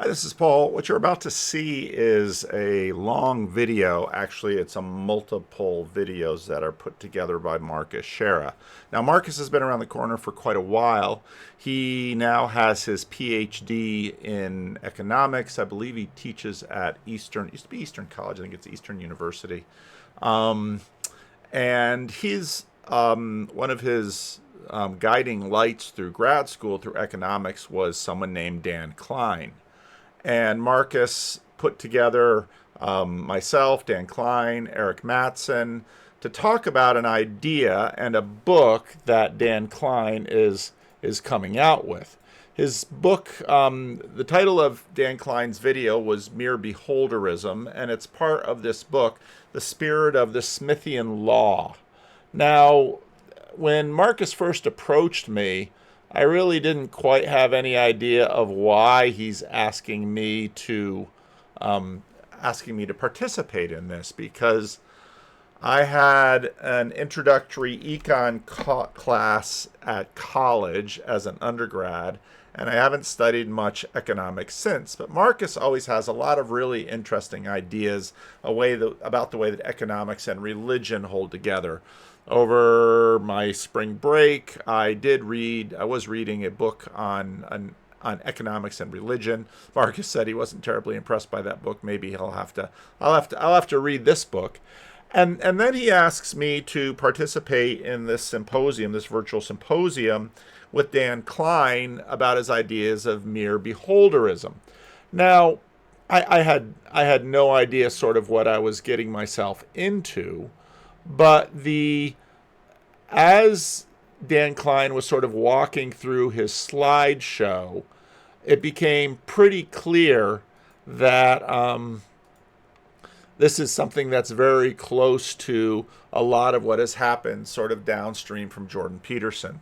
Hi, this is Paul. What you're about to see is a long video. Actually, it's a multiple videos that are put together by Marcus Shera. Now, Marcus has been around the corner for quite a while. He now has his PhD in economics. I believe he teaches at Eastern, it used to be Eastern College, I think it's Eastern University. Um, and he's one of his guiding lights through grad school through economics was someone named Dan Klein. And Marcus put together myself, Dan Klein, Erik Matson to talk about an idea and a book that Dan Klein is coming out with. His book, the title of Dan Klein's video was Mere Beholderism, and it's part of this book, The Spirit of the Smithian Law. Now, when Marcus first approached me, I really didn't quite have any idea of why he's asking me to participate in this, because I had an introductory class at college as an undergrad, and I haven't studied much economics since. But Marcus always has a lot of really interesting ideas about the way that economics and religion hold together. Over my spring break, I was reading a book on economics and religion. Marcus said he wasn't terribly impressed by that book. Maybe I'll have to read this book. And then he asks me to participate in this symposium, this virtual symposium with Dan Klein about his ideas of mere beholderism. Now, I had no idea sort of what I was getting myself into, but as Dan Klein was sort of walking through his slideshow, it became pretty clear that this is something that's very close to a lot of what has happened sort of downstream from Jordan Peterson.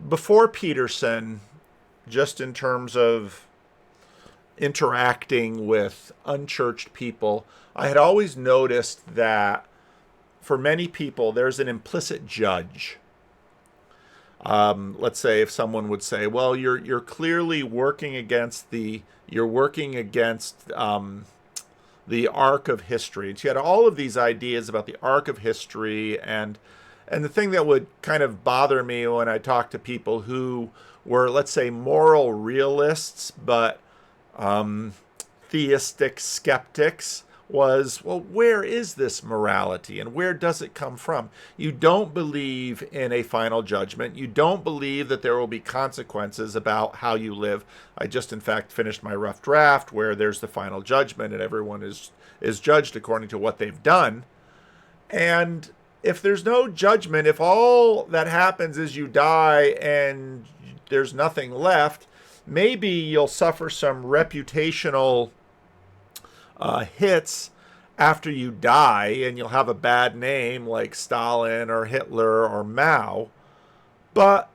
Before Peterson, just in terms of interacting with unchurched people, I had always noticed that for many people, there's an implicit judge. Let's say if someone would say, "Well, you're clearly working against the arc of history." And she had all of these ideas about the arc of history, and the thing that would kind of bother me when I talked to people who were, let's say, moral realists but theistic skeptics was, well, where is this morality and where does it come from? You don't believe in a final judgment. You don't believe that there will be consequences about how you live. I just, in fact, finished my rough draft where there's the final judgment and everyone is judged according to what they've done. And if there's no judgment, if all that happens is you die and there's nothing left, maybe you'll suffer some reputational hits after you die, and you'll have a bad name like Stalin or Hitler or Mao. But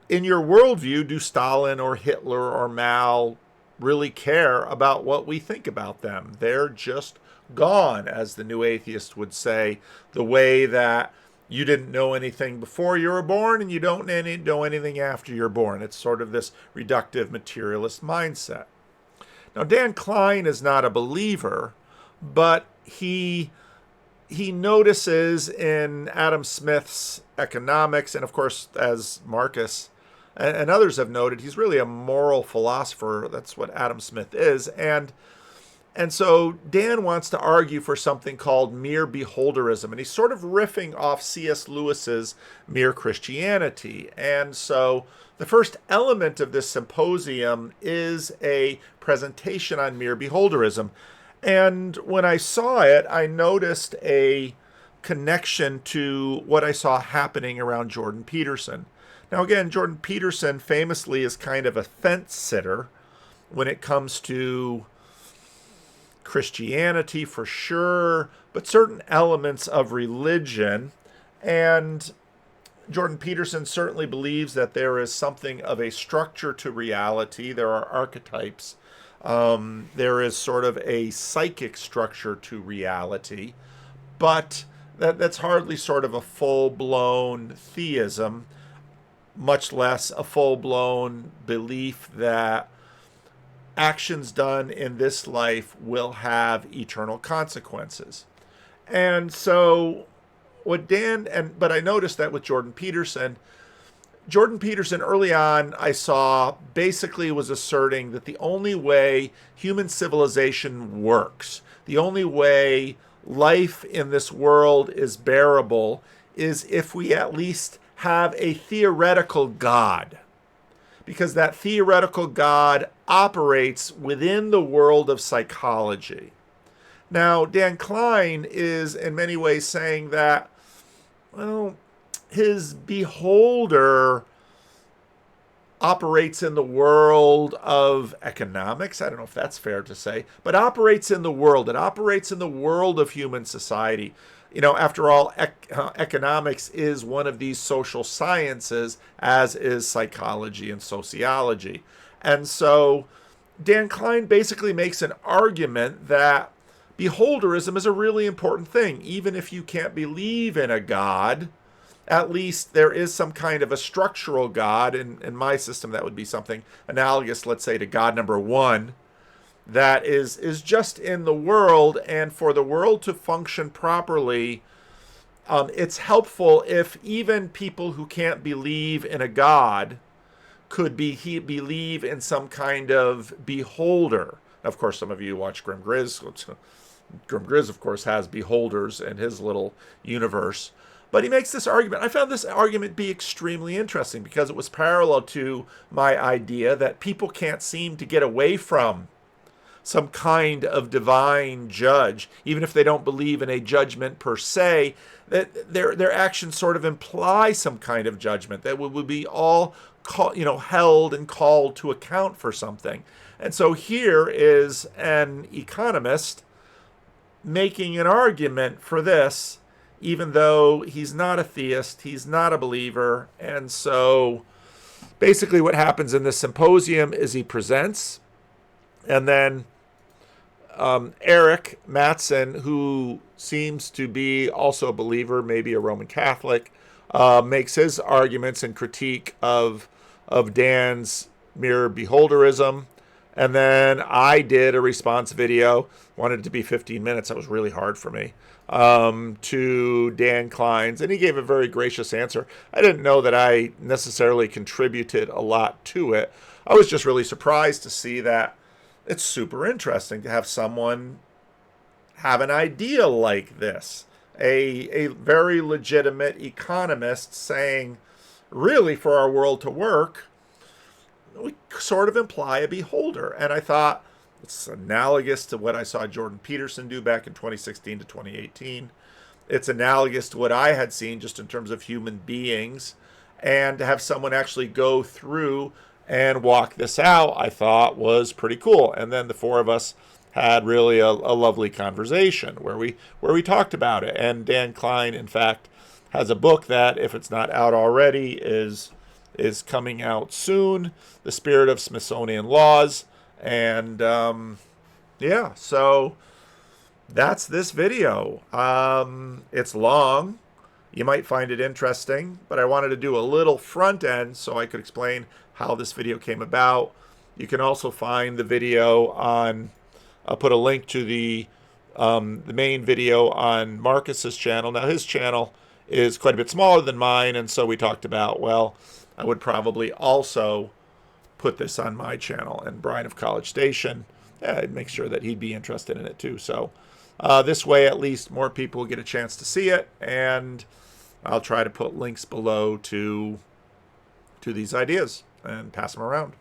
in your worldview, do Stalin or Hitler or Mao really care about what we think about them? They're just gone, as the new atheist would say, the way that you didn't know anything before you were born and you don't know anything after you're born. It's sort of this reductive materialist mindset. Now, Dan Klein is not a believer, but he notices in Adam Smith's economics, and of course, as Marcus and others have noted, he's really a moral philosopher. That's what Adam Smith is. And so Dan wants to argue for something called mere beholderism, and he's sort of riffing off C.S. Lewis's Mere Christianity. And so the first element of this symposium is a presentation on mere beholderism. And when I saw it, I noticed a connection to what I saw happening around Jordan Peterson. Now, again, Jordan Peterson famously is kind of a fence sitter when it comes to Christianity, for sure, but certain elements of religion. And Jordan Peterson certainly believes that there is something of a structure to reality. There are archetypes. There is sort of a psychic structure to reality, but that's hardly sort of a full-blown theism. much less a full blown belief that actions done in this life will have eternal consequences. And so what Dan and but I noticed that with Jordan Peterson early on I saw basically was asserting that the only way human civilization works, the only way life in this world is bearable is if we at least have a theoretical God, because that theoretical God operates within the world of psychology. Now, Dan Klein is in many ways saying that, well, his beholder operates in the world of economics. I don't know if that's fair to say, but operates in the world. It operates in the world of human society. After all, economics is one of these social sciences, as is psychology and sociology. And so Dan Klein basically makes an argument that beholderism is a really important thing. Even if you can't believe in a God, at least there is some kind of a structural God. In my system, that would be something analogous, let's say, to God number one, that is just in the world. And for the world to function properly, it's helpful if even people who can't believe in a God could believe in some kind of beholder. Of course, some of you watch Grim Grizz. Grim Grizz, of course, has beholders in his little universe. But he makes this argument. I found this argument be extremely interesting because it was parallel to my idea that people can't seem to get away from some kind of divine judge, even if they don't believe in a judgment per se, that their actions sort of imply some kind of judgment that would be all held and called to account for something. And so here is an economist making an argument for this, even though he's not a theist, he's not a believer. And so basically what happens in this symposium is he presents, and then Erik Matson, who seems to be also a believer, maybe a Roman Catholic, makes his arguments and critique of Dan's Mere Beholderism. And then I did a response video, wanted it to be 15 minutes. That was really hard for me, to Dan Klein's. And he gave a very gracious answer. I didn't know that I necessarily contributed a lot to it. I was just really surprised to see that it's super interesting to have someone have an idea like this. A very legitimate economist saying, really, for our world to work, we sort of imply a beholder. And I thought it's analogous to what I saw Jordan Peterson do back in 2016 to 2018. It's analogous to what I had seen just in terms of human beings. And to have someone actually go through and walk this out, I thought was pretty cool. And then the four of us had really a lovely conversation where we talked about it. And Dan Klein, in fact, has a book that, if it's not out already, is coming out soon, The Spirit of Smithsonian Laws. And yeah, so that's this video. It's long. You might find it interesting, but I wanted to do a little front end so I could explain how this video came about. You can also find the video on, I'll put a link to the main video on Marcus's channel. Now his channel is quite a bit smaller than mine, and so we talked about, well, I would probably also put this on my channel, and Brian of College Station, I'd make sure that he'd be interested in it too. So this way at least more people get a chance to see it, and I'll try to put links below to these ideas and pass them around.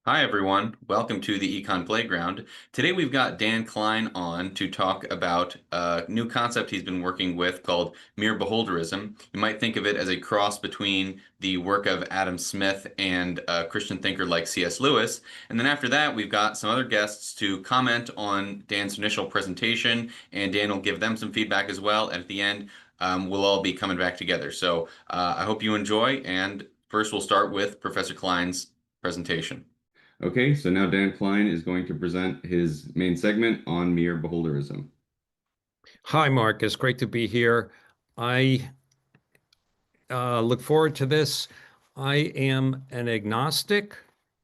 Hi, everyone. Welcome to the Econ Playground. Today we've got Dan Klein on to talk about a new concept he's been working with called Mere Beholderism. You might think of it as a cross between the work of Adam Smith and a Christian thinker like C.S. Lewis. And then after that, we've got some other guests to comment on Dan's initial presentation, and Dan will give them some feedback as well. And at the end, we'll all be coming back together. So I hope you enjoy. And first, we'll start with Professor Klein's presentation. Okay, so now Dan Klein is going to present his main segment on mere beholderism. Hi, Marcus. Great to be here. I Look forward to this. I am an agnostic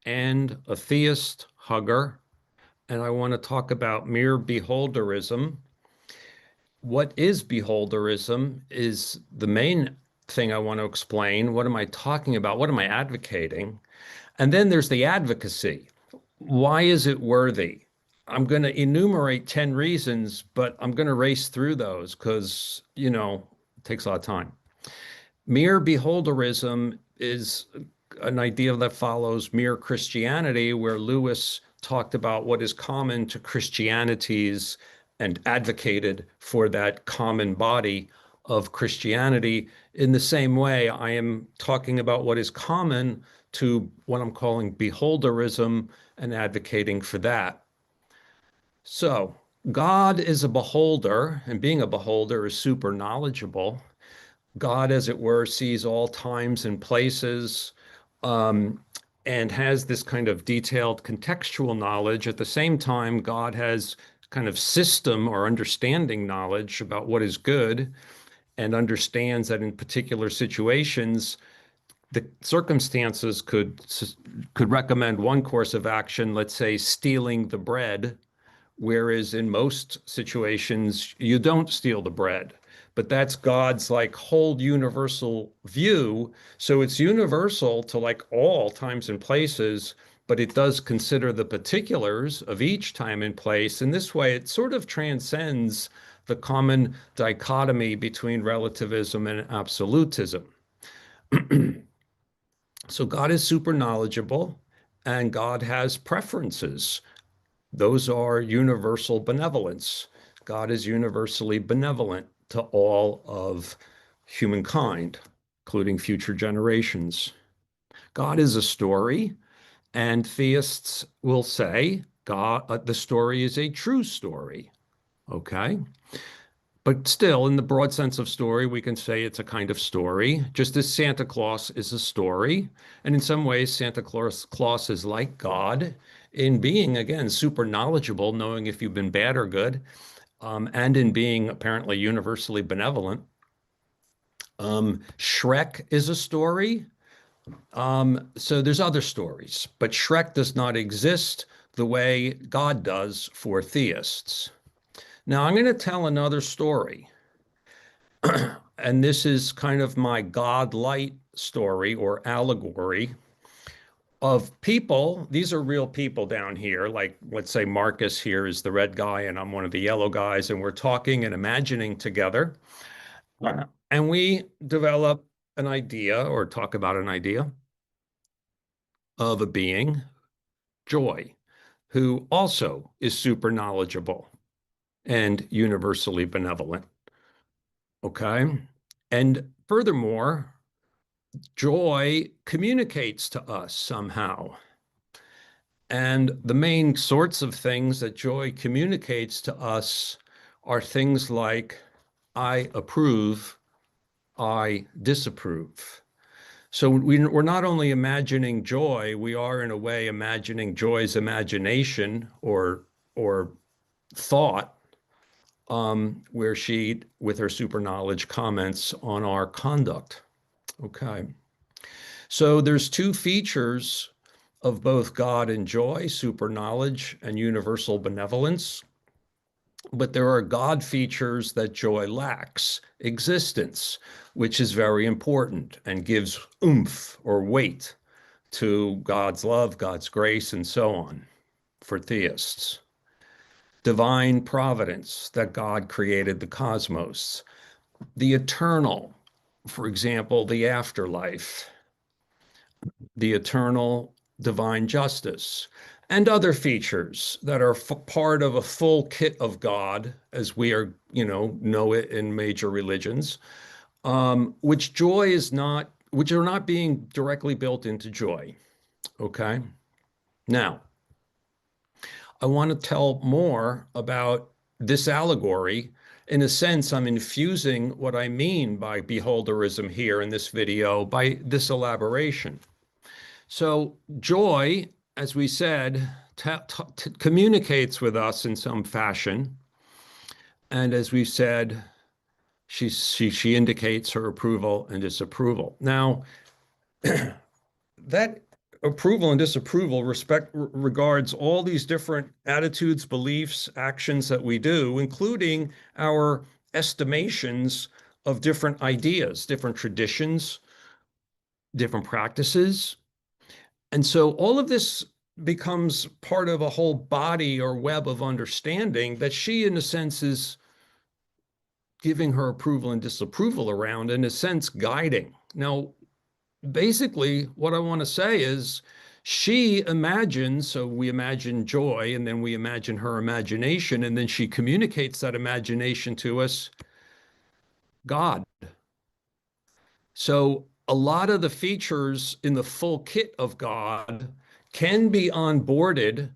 and a theist hugger, and I want to talk about mere beholderism. What is beholderism is the main thing I want to explain. What am I talking about? What am I advocating? And then there's the advocacy. Why is it worthy? I'm going to enumerate 10 reasons, but I'm going to race through those because, it takes a lot of time. Mere beholderism is an idea that follows mere Christianity, where Lewis talked about what is common to Christianities and advocated for that common body of Christianity. In the same way, I am talking about what is common to what I'm calling beholderism and advocating for that. So, God is a beholder, and being a beholder is super knowledgeable. God, as it were, sees all times and places, and has this kind of detailed contextual knowledge. At the same time, God has kind of system or understanding knowledge about what is good, and understands that in particular situations, the circumstances could recommend one course of action, let's say stealing the bread, whereas in most situations, you don't steal the bread. But that's God's like whole universal view. So it's universal to like all times and places, but it does consider the particulars of each time and place. In this way, it sort of transcends the common dichotomy between relativism and absolutism. So God is super knowledgeable, and God has preferences. Those are universal benevolence. God is universally benevolent to all of humankind, including future generations. God is a story, and theists will say God, the story is a true story. Okay? But still, in the broad sense of story, we can say it's a kind of story, just as Santa Claus is a story. And in some ways, Santa Claus is like God in being, again, super knowledgeable, knowing if you've been bad or good, and in being apparently universally benevolent. Shrek is a story. So there's other stories, but Shrek does not exist the way God does for theists. Now, I'm going to tell another story. And this is kind of my God light story or allegory of people. These are real people down here. Like, let's say Marcus here is the red guy and I'm one of the yellow guys, and we're talking and imagining together. And we develop an idea or talk about an idea of a being, Joy, who also is super knowledgeable and universally benevolent. Okay. And furthermore, Joy communicates to us somehow. And the main sorts of things that Joy communicates to us are things like, I approve, I disapprove. So we're not only imagining Joy, we are in a way imagining Joy's imagination or thought, where she, with her super knowledge, comments on our conduct. Okay. So there's two features of both God and Joy, super knowledge and universal benevolence. But there are God features that Joy lacks, existence, which is very important and gives oomph or weight to God's love, God's grace, and so on for theists. Divine providence, that God created the cosmos. The eternal, for example, the afterlife. The eternal divine justice, and other features that are part of a full kit of God, as we are, know it in major religions, which Joy is not, which are not being directly built into Joy. Okay. Now, I want to tell more about this allegory. In a sense, I'm infusing what I mean by beholderism here in this video by this elaboration. So Joy, as we said, communicates with us in some fashion. And as we said, She indicates her approval and disapproval. Now, that approval and disapproval regards all these different attitudes, beliefs, actions that we do, including our estimations of different ideas, different traditions, different practices. And so all of this becomes part of a whole body or web of understanding that she, in a sense, is giving her approval and disapproval around, in a sense, guiding. Now, basically, what I want to say is she imagines, so we imagine joy, and then we imagine her imagination, and then she communicates that imagination to us, God. So a lot of the features in the full kit of God can be onboarded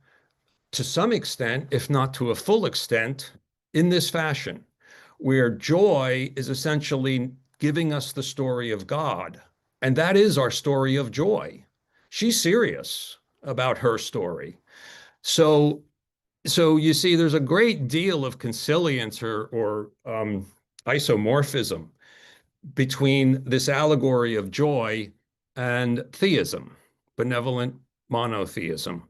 to some extent, if not to a full extent, in this fashion, where joy is essentially giving us the story of God. And that is our story of joy. She's serious about her story. So you see, there's a great deal of consilience or isomorphism between this allegory of joy and theism, benevolent monotheism.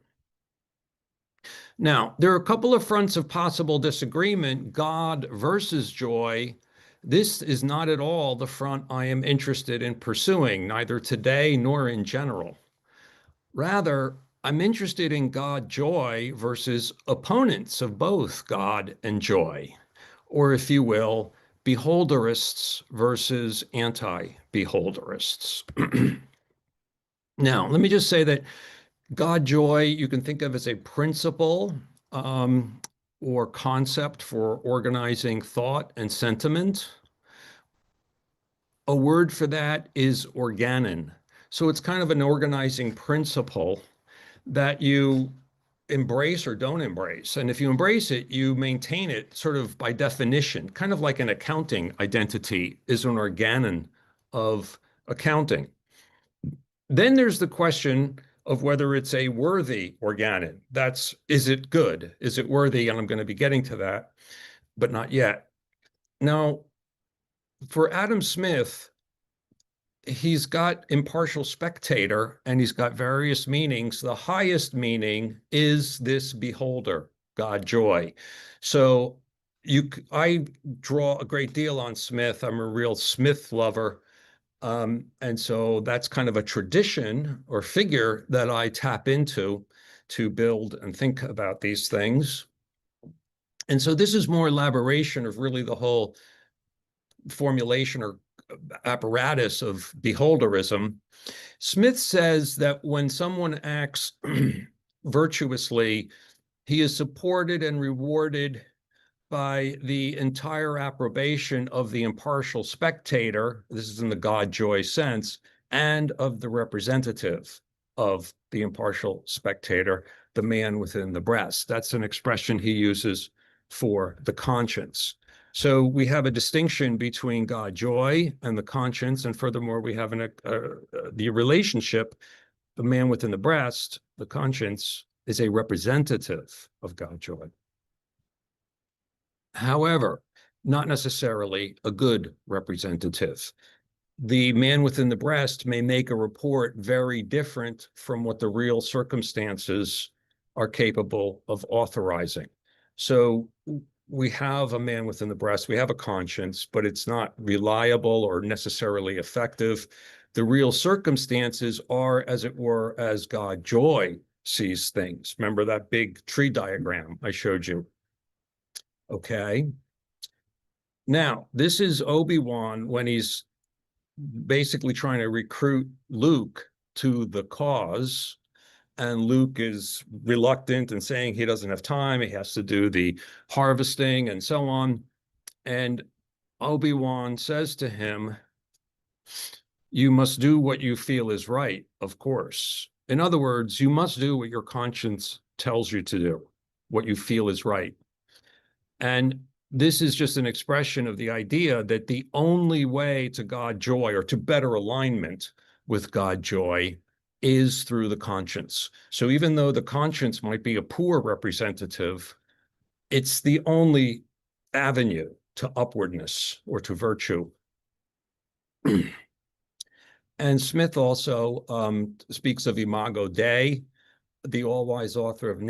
Now, there are a couple of fronts of possible disagreement, God versus joy. This is not at all the front I am interested in pursuing, neither today nor in general. Rather, I'm interested in God joy versus opponents of both God and joy, or if you will, beholderists versus anti-beholderists. Now, let me just say that God joy you can think of as a principle or concept for organizing thought and sentiment. A word for that is organon. So it's kind of an organizing principle that you embrace or don't embrace. And if you embrace it, you maintain it sort of by definition, kind of like an accounting identity is an organon of accounting. Then there's the question of whether it's a worthy organon. Is it good? Is it worthy? And I'm going to be getting to that, but not yet. Now, for Adam Smith, he's got impartial spectator and he's got various meanings. The highest meaning is this beholder, God joy. So I draw a great deal on Smith. I'm a real Smith lover. And so that's kind of a tradition or figure that I tap into to build and think about these things. And so this is more elaboration of really the whole formulation or apparatus of beholderism. Smith says that when someone acts virtuously, he is supported and rewarded by the entire approbation of the impartial spectator, this is in the God joy sense, and of the representative of the impartial spectator, the man within the breast. That's an expression he uses for the conscience. So we have a distinction between God joy and the conscience, and furthermore, we have the relationship, the man within the breast, the conscience, is a representative of God joy. However, not necessarily a good representative. The man within the breast may make a report very different from what the real circumstances are capable of authorizing. So we have a man within the breast, we have a conscience, but it's not reliable or necessarily effective. The real circumstances are, as it were, as God joy sees things. Remember that big tree diagram I showed you? Okay. Now, this is Obi-Wan when he's basically trying to recruit Luke to the cause. And Luke is reluctant and saying he doesn't have time. He has to do the harvesting and so on. And Obi-Wan says to him, you must do what you feel is right, of course. In other words, you must do what your conscience tells you to do, what you feel is right. And this is just an expression of the idea that the only way to God joy or to better alignment with God joy is through the conscience. So even though the conscience might be a poor representative, it's the only avenue to upwardness or to virtue. And Smith also speaks of Imago Dei, the all-wise author of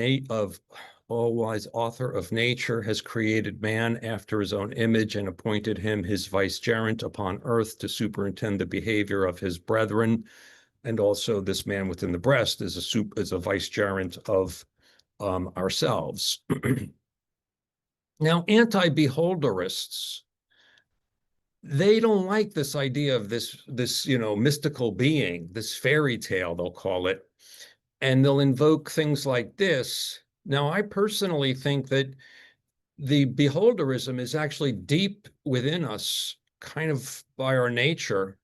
nature has created man after his own image and appointed him his vicegerent upon earth to superintend the behavior of his brethren. And also this man within the breast is a vicegerent of ourselves. Now, anti-beholderists, they don't like this idea of this mystical being, this fairy tale, they'll call it, and they'll invoke things like this. Now, I personally think that the beholderism is actually deep within us, kind of by our nature.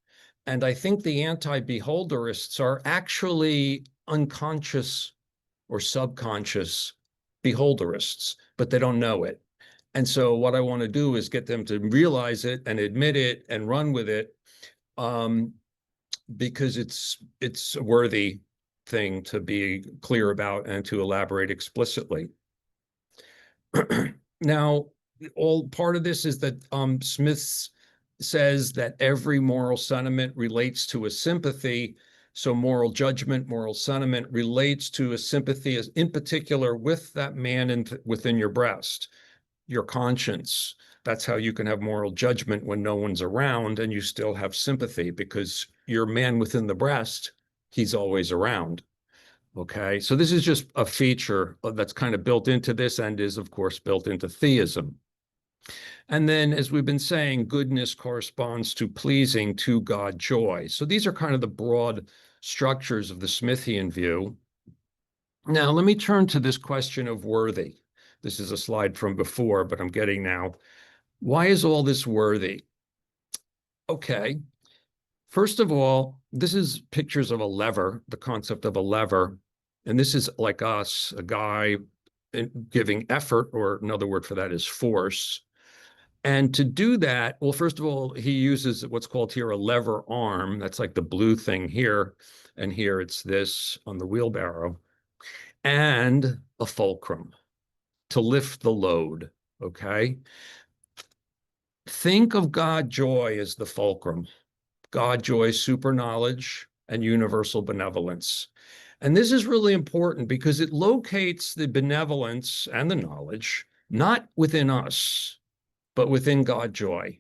And I think the anti-beholderists are actually unconscious or subconscious beholderists, but they don't know it. And so what I want to do is get them to realize it and admit it and run with it, because it's a worthy thing to be clear about and to elaborate explicitly. Now, all part of this is that Smith says that every moral sentiment relates to a sympathy. So moral judgment, moral sentiment relates to a sympathy, as in particular with that man within your breast, your conscience. That's how you can have moral judgment when no one's around and you still have sympathy, because your man within the breast, he's always around. Okay, so this is just a feature that's kind of built into this and is, of course, built into theism. And then, as we've been saying, goodness corresponds to pleasing to God joy. So these are kind of the broad structures of the Smithian view. Now, let me turn to this question of worthy. This is a slide from before, but I'm getting now. Why is all this worthy? Okay. First of all, this is pictures of a lever, the concept of a lever. And this is like us, a guy giving effort, or another word for that is force. And to do that, well, first of all, he uses what's called here a lever arm. That's like the blue thing here. And here it's this on the wheelbarrow. And a fulcrum to lift the load, okay? Think of God joy as the fulcrum. God joy, super knowledge, and universal benevolence. And this is really important because it locates the benevolence and the knowledge, not within us, but within God joy.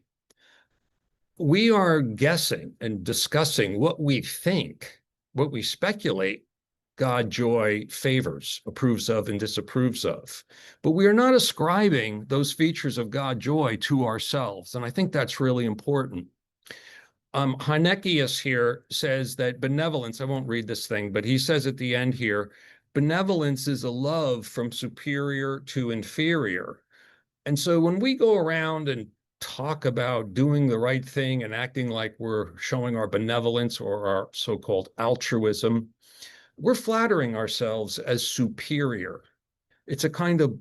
We are guessing and discussing what we think, what we speculate God joy favors, approves of, and disapproves of. But we are not ascribing those features of God joy to ourselves. And I think that's really important. Heineccius here says that benevolence, I won't read this thing, but he says at the end here, benevolence is a love from superior to inferior. And so when we go around and talk about doing the right thing and acting like we're showing our benevolence or our so-called altruism, we're flattering ourselves as superior. It's a kind of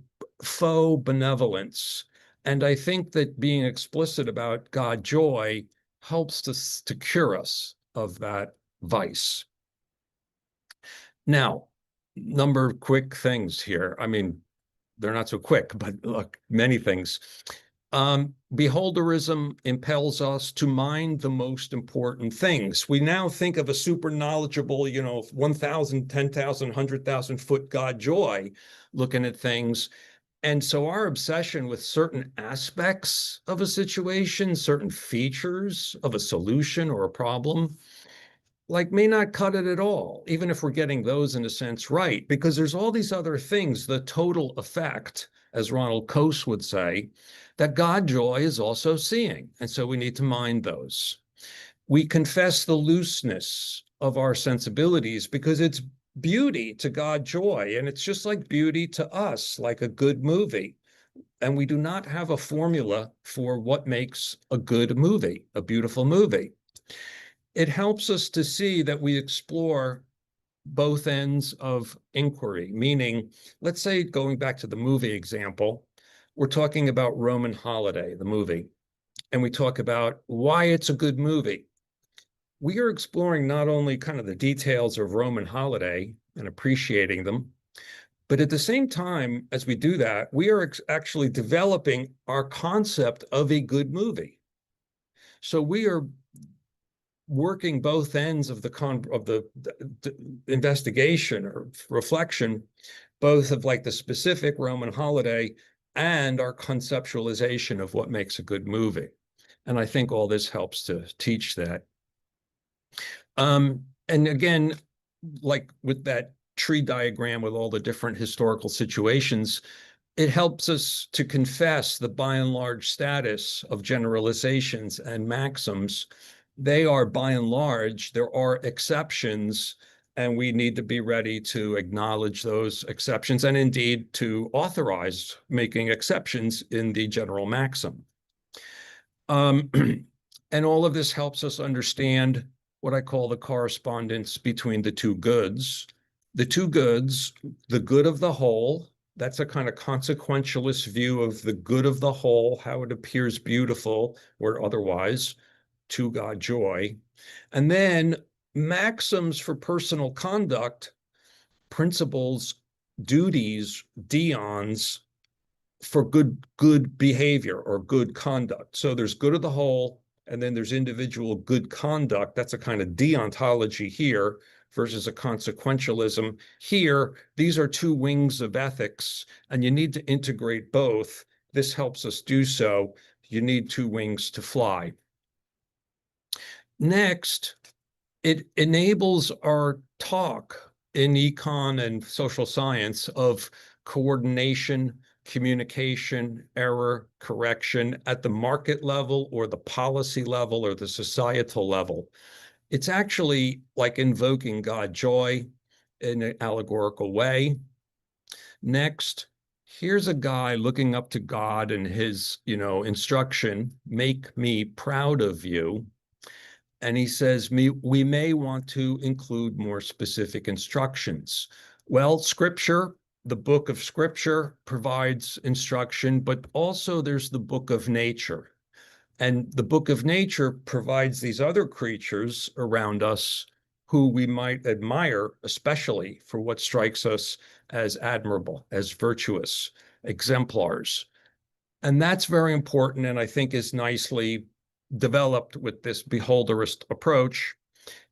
faux benevolence. And I think that being explicit about God joy helps to cure us of that vice. Now, number of quick things here. I mean, they're not so quick, but look, many things. Beholderism impels us to mind the most important things. We now think of a super knowledgeable, 1,000, 10,000, 100,000 foot God joy looking at things. And so our obsession with certain aspects of a situation, certain features of a solution or a problem, may not cut it at all, even if we're getting those in a sense right, because there's all these other things, the total effect, as Ronald Coase would say, that God joy is also seeing. And so we need to mind those. We confess the looseness of our sensibilities because it's beauty to God joy. And it's just like beauty to us, like a good movie. And we do not have a formula for what makes a good movie, a beautiful movie. It helps us to see that we explore both ends of inquiry, meaning, let's say, going back to the movie example, we're talking about Roman Holiday, the movie, and we talk about why it's a good movie. We are exploring not only kind of the details of Roman Holiday and appreciating them, But at the same time, as we do that, we are actually developing our concept of a good movie. So we are working both ends of the investigation or reflection, both of like the specific Roman holiday and our conceptualization of what makes a good movie. And I think all this helps to teach that. And again, like with that tree diagram with all the different historical situations, it helps us to confess the by and large status of generalizations and maxims. They are by and large, there are exceptions, and we need to be ready to acknowledge those exceptions and indeed to authorize making exceptions in the general maxim. And all of this helps us understand what I call the correspondence between the two goods. The two goods, the good of the whole, that's a kind of consequentialist view of the good of the whole, how it appears beautiful or otherwise, to God joy. And then maxims for personal conduct, principles, duties, deons for good behavior or good conduct. So there's good of the whole, and then there's individual good conduct. That's a kind of deontology here versus a consequentialism. Here, these are two wings of ethics, and you need to integrate both. This helps us do so. You need two wings to fly. Next, it enables our talk in econ and social science of coordination, communication, error, correction at the market level or the policy level or the societal level. It's actually like invoking God joy in an allegorical way. Next, here's a guy looking up to God and his, instruction, make me proud of you. And he says, we may want to include more specific instructions. Well, Scripture, the book of Scripture provides instruction, but also there's the book of nature. And the book of nature provides these other creatures around us who we might admire, especially for what strikes us as admirable, as virtuous, exemplars. And that's very important, and I think is nicely developed with this beholderist approach.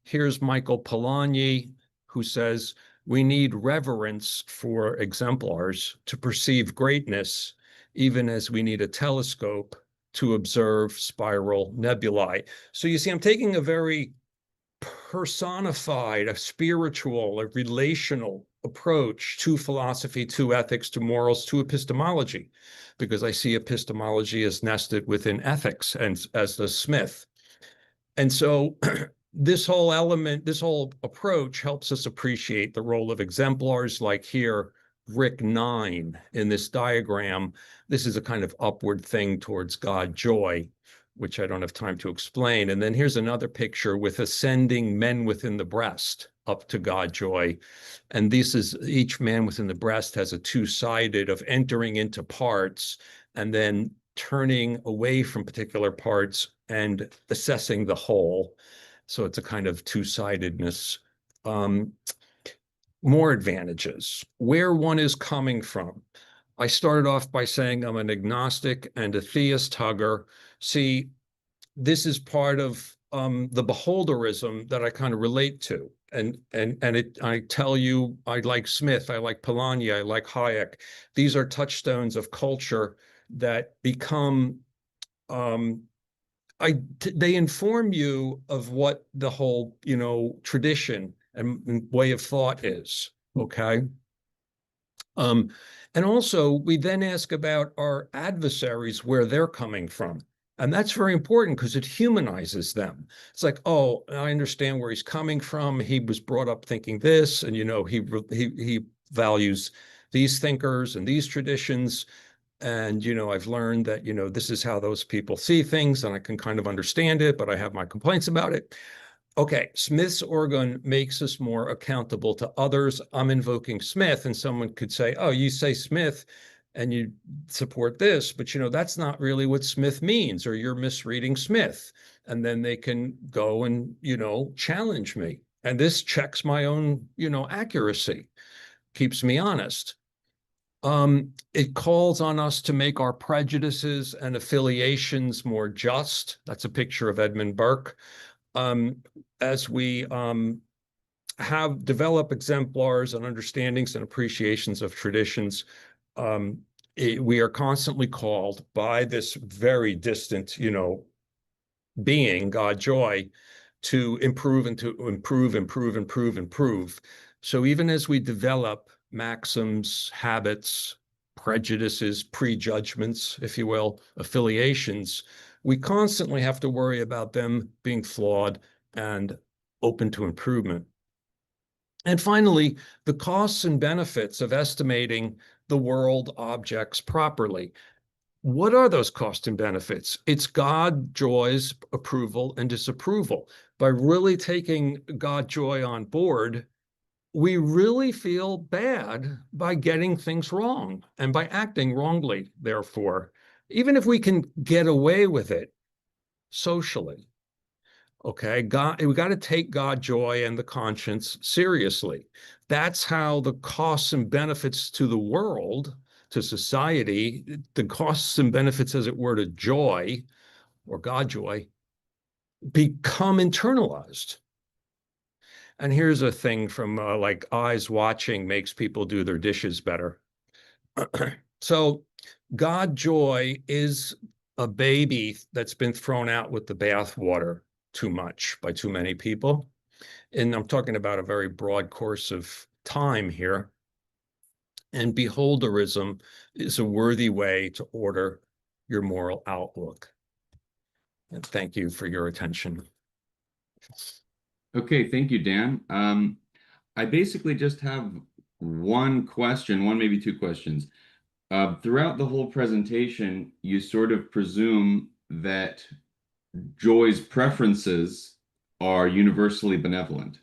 Here's Michael Polanyi, who says, we need reverence for exemplars to perceive greatness, even as we need a telescope to observe spiral nebulae. So you see, I'm taking a very personified, a spiritual, a relational approach to philosophy, to ethics, to morals, to epistemology, because I see epistemology as nested within ethics, and as does Smith. And so this whole element, this whole approach helps us appreciate the role of exemplars, like here, Rick 9 in this diagram. This is a kind of upward thing towards God joy, which I don't have time to explain. And then here's another picture with ascending men within the breast up to God joy. And this is each man within the breast has a two-sided of entering into parts and then turning away from particular parts and assessing the whole. So it's a kind of two-sidedness. More advantages, where one is coming from. I started off by saying I'm an agnostic and a theist hugger. See, this is part of the beholderism that I kind of relate to. And I tell you, I like Smith, I like Polanyi, I like Hayek. These are touchstones of culture that become, they inform you of what the whole, tradition and way of thought is, okay? And also, we then ask about our adversaries, where they're coming from. And that's very important because it humanizes them. It's like, oh, I understand where he's coming from. He was brought up thinking this, and, he values these thinkers and these traditions. And, I've learned that, this is how those people see things, and I can kind of understand it, but I have my complaints about it. Okay, Smith's organ makes us more accountable to others. I'm invoking Smith, and someone could say, oh, you say Smith and you support this, but that's not really what Smith means, or you're misreading Smith. And then they can go and, challenge me. And this checks my own, accuracy, keeps me honest. It calls on us to make our prejudices and affiliations more just. That's a picture of Edmund Burke. As we have developed exemplars and understandings and appreciations of traditions, we are constantly called by this very distant, being, God joy, to improve and to improve. So even as we develop maxims, habits, prejudices, prejudgments, if you will, affiliations, we constantly have to worry about them being flawed and open to improvement. And finally, the costs and benefits of estimating the world objects properly. What are those costs and benefits? It's God joy's approval and disapproval. By really taking God joy on board, we really feel bad by getting things wrong and by acting wrongly, therefore, even if we can get away with it socially. Okay, we got to take God joy and the conscience seriously. That's how the costs and benefits to the world, to society, the costs and benefits, as it were, to joy or God joy, become internalized. And here's a thing from like eyes watching makes people do their dishes better. So God joy is a baby that's been thrown out with the bathwater too much by too many people. And I'm talking about a very broad course of time here. And beholderism is a worthy way to order your moral outlook. And thank you for your attention. Okay, thank you, Dan. I basically just have one question, one, maybe two questions. Throughout the whole presentation, you sort of presume that Joy's preferences are universally benevolent.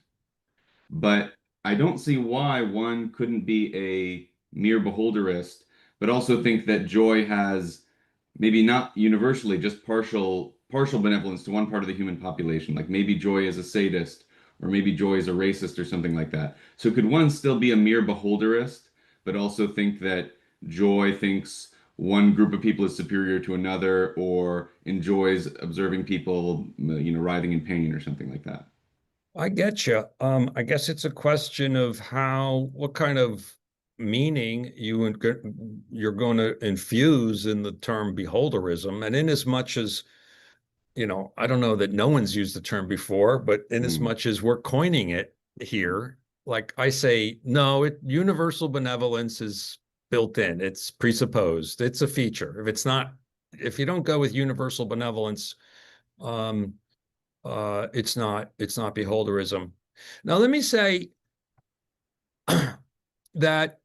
But I don't see why one couldn't be a mere beholderist, but also think that Joy has maybe not universally, just partial benevolence to one part of the human population. Like maybe Joy is a sadist, or maybe Joy is a racist or something like that. So could one still be a mere beholderist, but also think that Joy thinks one group of people is superior to another, or enjoys observing people, writhing in pain or something like that? I get you. I guess it's a question of what kind of meaning you're going to infuse in the term beholderism. And in as much as, I don't know that no one's used the term before, but in as much as we're coining it here, like I say, no, universal benevolence is built in. It's presupposed. It's a feature. If you don't go with universal benevolence, it's not beholderism. Now, let me say that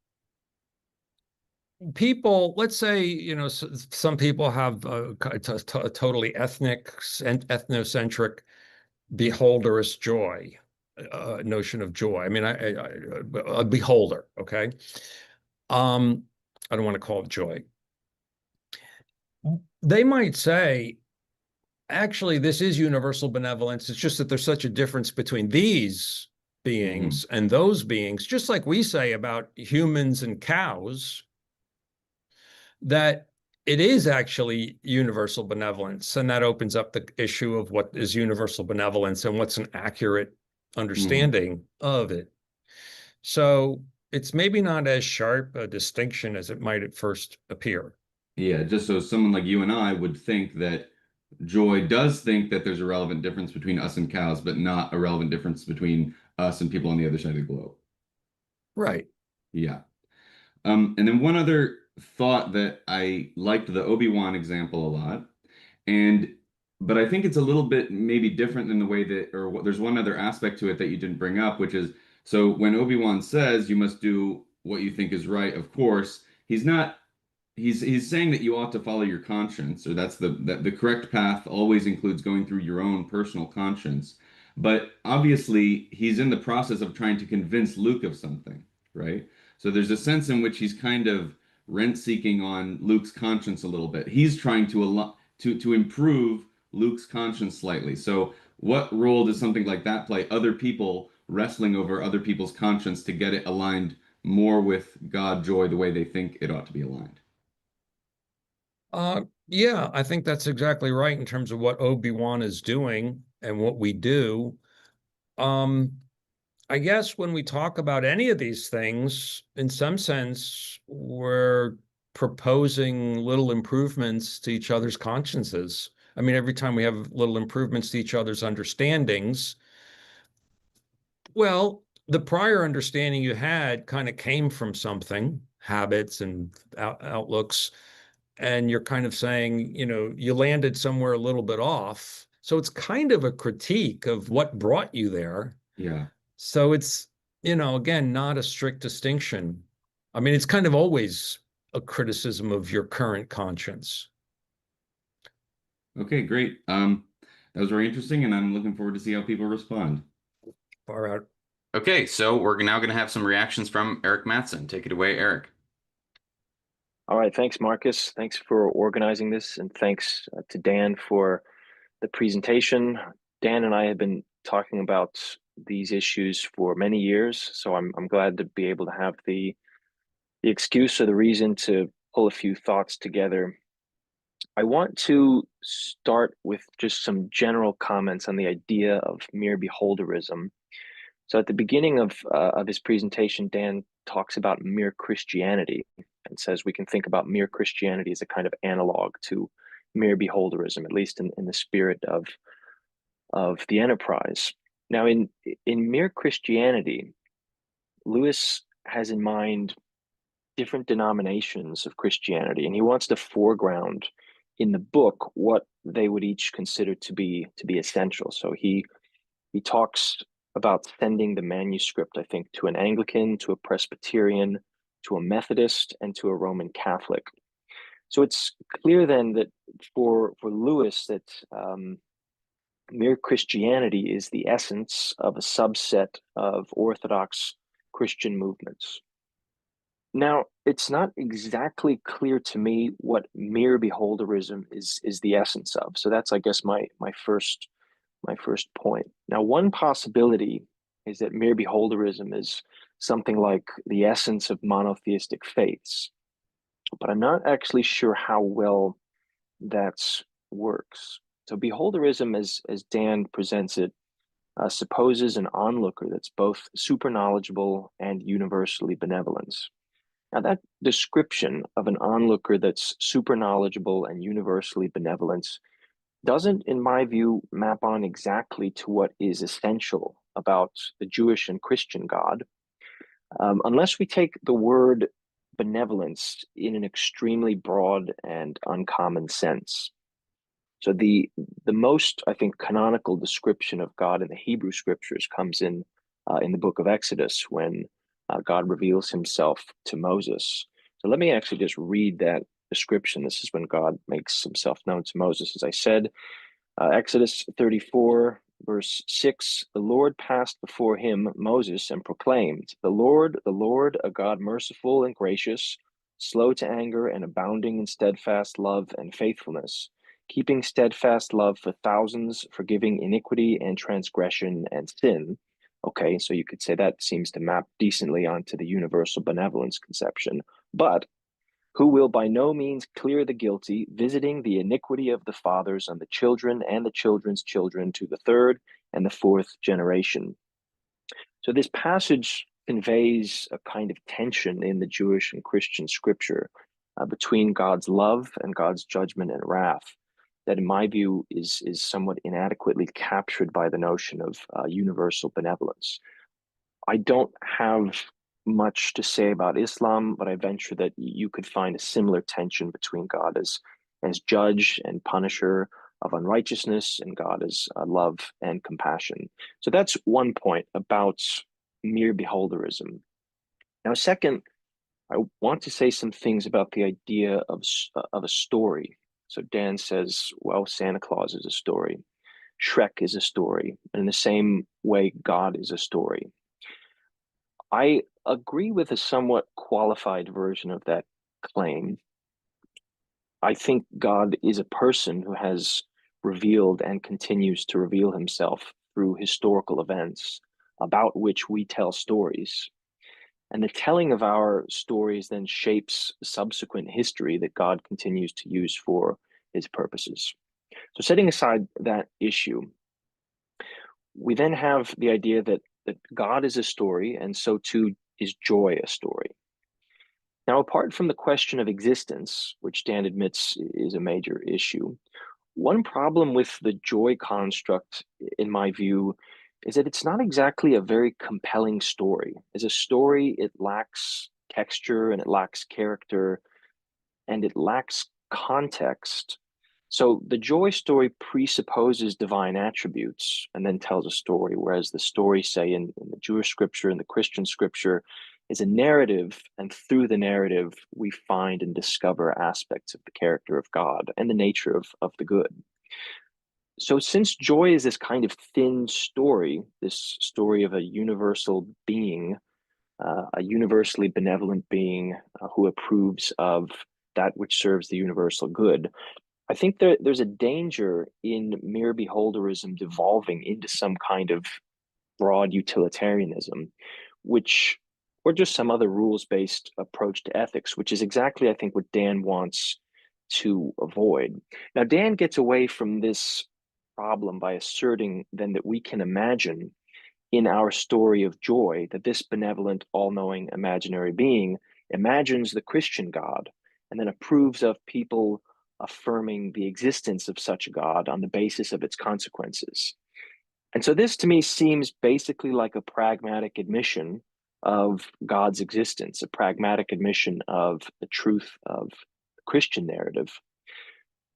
people, let's say, some people have a totally ethnocentric beholderist joy, notion of joy. I mean, a beholder, okay? I don't want to call it joy. They might say, actually, this is universal benevolence. It's just that there's such a difference between these beings and those beings, just like we say about humans and cows, that it is actually universal benevolence. And that opens up the issue of what is universal benevolence and what's an accurate understanding of it. So it's maybe not as sharp a distinction as it might at first appear. Yeah, just so someone like you and I would think that Joy does think that there's a relevant difference between us and cows, but not a relevant difference between us and people on the other side of the globe. Right. Yeah. And then one other thought, that I liked the Obi-Wan example a lot, but I think it's a little bit maybe different than the way that, there's one other aspect to it that you didn't bring up, which is, so when Obi-Wan says you must do what you think is right, of course, he's saying that you ought to follow your conscience, or that's the correct path always includes going through your own personal conscience. But obviously, he's in the process of trying to convince Luke of something, right? So there's a sense in which he's kind of rent-seeking on Luke's conscience a little bit. He's trying to improve Luke's conscience slightly. So what role does something like that play? Other people wrestling over other people's conscience to get it aligned more with God, joy, the way they think it ought to be aligned. Yeah, I think that's exactly right in terms of what Obi-Wan is doing and what we do. Um, I guess when we talk about any of these things, in some sense, we're proposing little improvements to each other's consciences. I mean, every time we have little improvements to each other's understandings, well, the prior understanding you had kind of came from something, habits and outlooks, and you're kind of saying, you landed somewhere a little bit off. So it's kind of a critique of what brought you there. Yeah. So it's, again, not a strict distinction. I mean, it's kind of always a criticism of your current conscience. Okay, great. That was very interesting, and I'm looking forward to see how people respond. Far out. Okay, so we're now going to have some reactions from Erik Matson. Take it away, Erik. All right, thanks, Marcus. Thanks for organizing this, and thanks to Dan for the presentation. Dan and I have been talking about these issues for many years, so I'm glad to be able to have the excuse or the reason to pull a few thoughts together. I want to start with just some general comments on the idea of mere beholderism. So at the beginning of his presentation, Dan talks about mere Christianity and says we can think about mere Christianity as a kind of analog to mere beholderism, at least in the spirit of the enterprise. Now, in mere Christianity, Lewis has in mind different denominations of Christianity, and he wants to foreground in the book what they would each consider to be essential. So he talks about sending the manuscript, I think, to an Anglican, to a Presbyterian, to a Methodist, and to a Roman Catholic. So it's clear then that for Lewis that mere Christianity is the essence of a subset of Orthodox Christian movements. Now, it's not exactly clear to me what mere beholderism is the essence of. So that's, I guess, my first point. Now, one possibility is that mere beholderism is something like the essence of monotheistic faiths, but I'm not actually sure how well that works. So beholderism, as Dan presents it, supposes an onlooker that's both super knowledgeable and universally benevolent. Now, that description of an onlooker that's super knowledgeable and universally benevolent doesn't, in my view, map on exactly to what is essential about the Jewish and Christian God, unless we take the word benevolence in an extremely broad and uncommon sense. So the most, I think, canonical description of God in the Hebrew scriptures comes in the book of Exodus when God reveals himself to Moses. So let me actually just read that description. This is when God makes himself known to Moses. As I said, Exodus 34, verse 6, the Lord passed before him, Moses, and proclaimed, the Lord, a God merciful and gracious, slow to anger and abounding in steadfast love and faithfulness, keeping steadfast love for thousands, forgiving iniquity and transgression and sin. Okay, so you could say that seems to map decently onto the universal benevolence conception. But who will by no means clear the guilty, visiting the iniquity of the fathers on the children and the children's children to the third and the fourth generation. So this passage conveys a kind of tension in the Jewish and Christian scripture between God's love and God's judgment and wrath that, in my view, is somewhat inadequately captured by the notion of universal benevolence. I don't have much to say about Islam, but I venture that you could find a similar tension between God as judge and punisher of unrighteousness and God as love and compassion. So that's one point about mere beholderism. Now, second, I want to say some things about the idea of a story. So Dan says, well, Santa Claus is a story. Shrek is a story. And in the same way, God is a story. I agree with a somewhat qualified version of that claim. I think God is a person who has revealed and continues to reveal himself through historical events about which we tell stories. And the telling of our stories then shapes subsequent history that God continues to use for his purposes. So setting aside that issue, we then have the idea that God is a story, and so too is joy a story. Now, apart from the question of existence, which Dan admits is a major issue, one problem with the joy construct, in my view, is that it's not exactly a very compelling story. As a story, it lacks texture and it lacks character and it lacks context. So the joy story presupposes divine attributes and then tells a story, whereas the story, say, in the Jewish scripture and the Christian scripture, is a narrative, and through the narrative, we find and discover aspects of the character of God and the nature of the good. So since joy is this kind of thin story, this story of a universal being, a universally benevolent being who approves of that which serves the universal good, I think there's a danger in mere beholderism devolving into some kind of broad utilitarianism, which, or just some other rules-based approach to ethics, which is exactly, I think, what Dan wants to avoid. Now, Dan gets away from this problem by asserting then that we can imagine in our story of joy that this benevolent, all-knowing, imaginary being imagines the Christian God and then approves of people affirming the existence of such a God on the basis of its consequences. And so this to me seems basically like a pragmatic admission of God's existence, a pragmatic admission of the truth of the Christian narrative.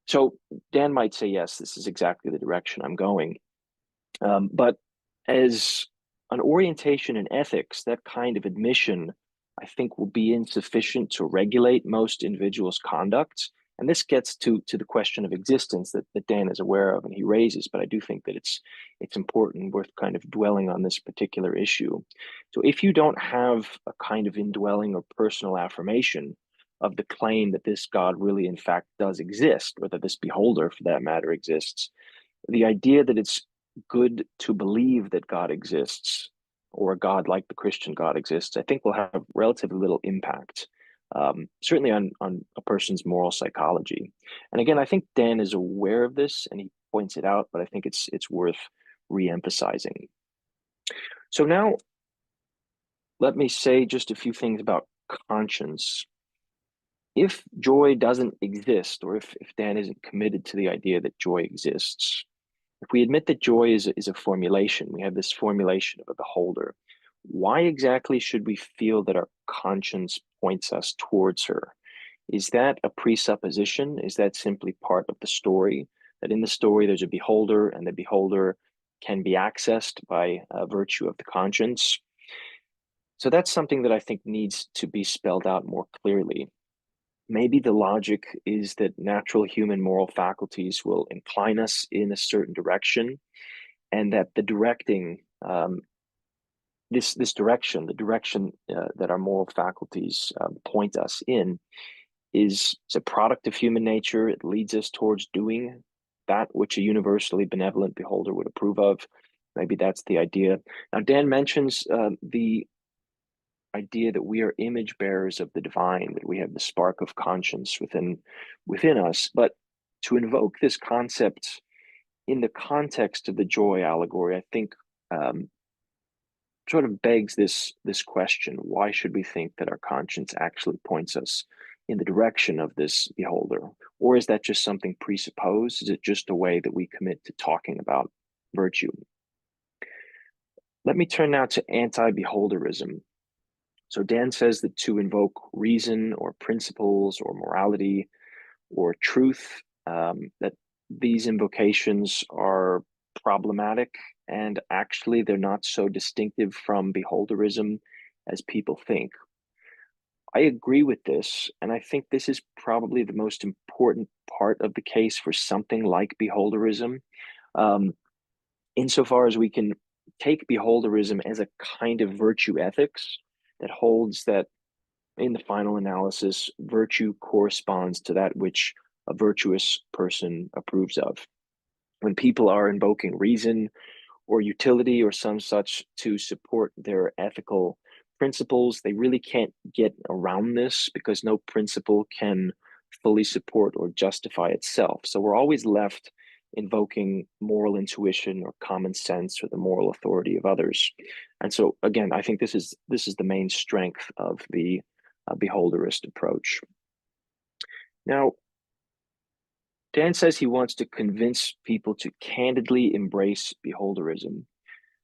So Dan might say, yes, this is exactly the direction I'm going. But as an orientation in ethics, that kind of admission, I think, will be insufficient to regulate most individuals' conduct. And this gets to the question of existence that Dan is aware of and he raises, but I do think that it's important, worth kind of dwelling on this particular issue. So if you don't have a kind of indwelling or personal affirmation of the claim that this God really in fact does exist, or that this beholder for that matter exists, the idea that it's good to believe that God exists, or a God like the Christian God exists, I think will have relatively little impact, certainly on a person's moral psychology. And again, I think Dan is aware of this and he points it out, but I think it's worth re-emphasizing. So now let me say just a few things about conscience. If joy doesn't exist, or if Dan isn't committed to the idea that joy exists, if we admit that joy is a formulation, we have this formulation of a beholder, why exactly should we feel that our conscience points us towards her? Is that a presupposition? Is that simply part of the story? That in the story there's a beholder and the beholder can be accessed by virtue of the conscience? So that's something that I think needs to be spelled out more clearly. Maybe the logic is that natural human moral faculties will incline us in a certain direction, and that the directing, this direction, the direction that our moral faculties point us in, is a product of human nature. It leads us towards doing that which a universally benevolent beholder would approve of. Maybe that's the idea. Now, Dan mentions the idea that we are image bearers of the divine, that we have the spark of conscience within us. But to invoke this concept in the context of the joy allegory, I think sort of begs this question: why should we think that our conscience actually points us in the direction of this beholder? Or is that just something presupposed? Is it just a way that we commit to talking about virtue? Let me turn now to anti-beholderism. So Dan says that to invoke reason or principles or morality or truth, that these invocations are problematic, and actually they're not so distinctive from beholderism as people think. I agree with this, and I think this is probably the most important part of the case for something like beholderism, insofar as we can take beholderism as a kind of virtue ethics that holds that in the final analysis, virtue corresponds to that which a virtuous person approves of. When people are invoking reason or utility or some such to support their ethical principles, they really can't get around this because no principle can fully support or justify itself. So we're always left invoking moral intuition or common sense or the moral authority of others. And so again, I think this is the main strength of the beholderist approach. Now, Dan says he wants to convince people to candidly embrace beholderism,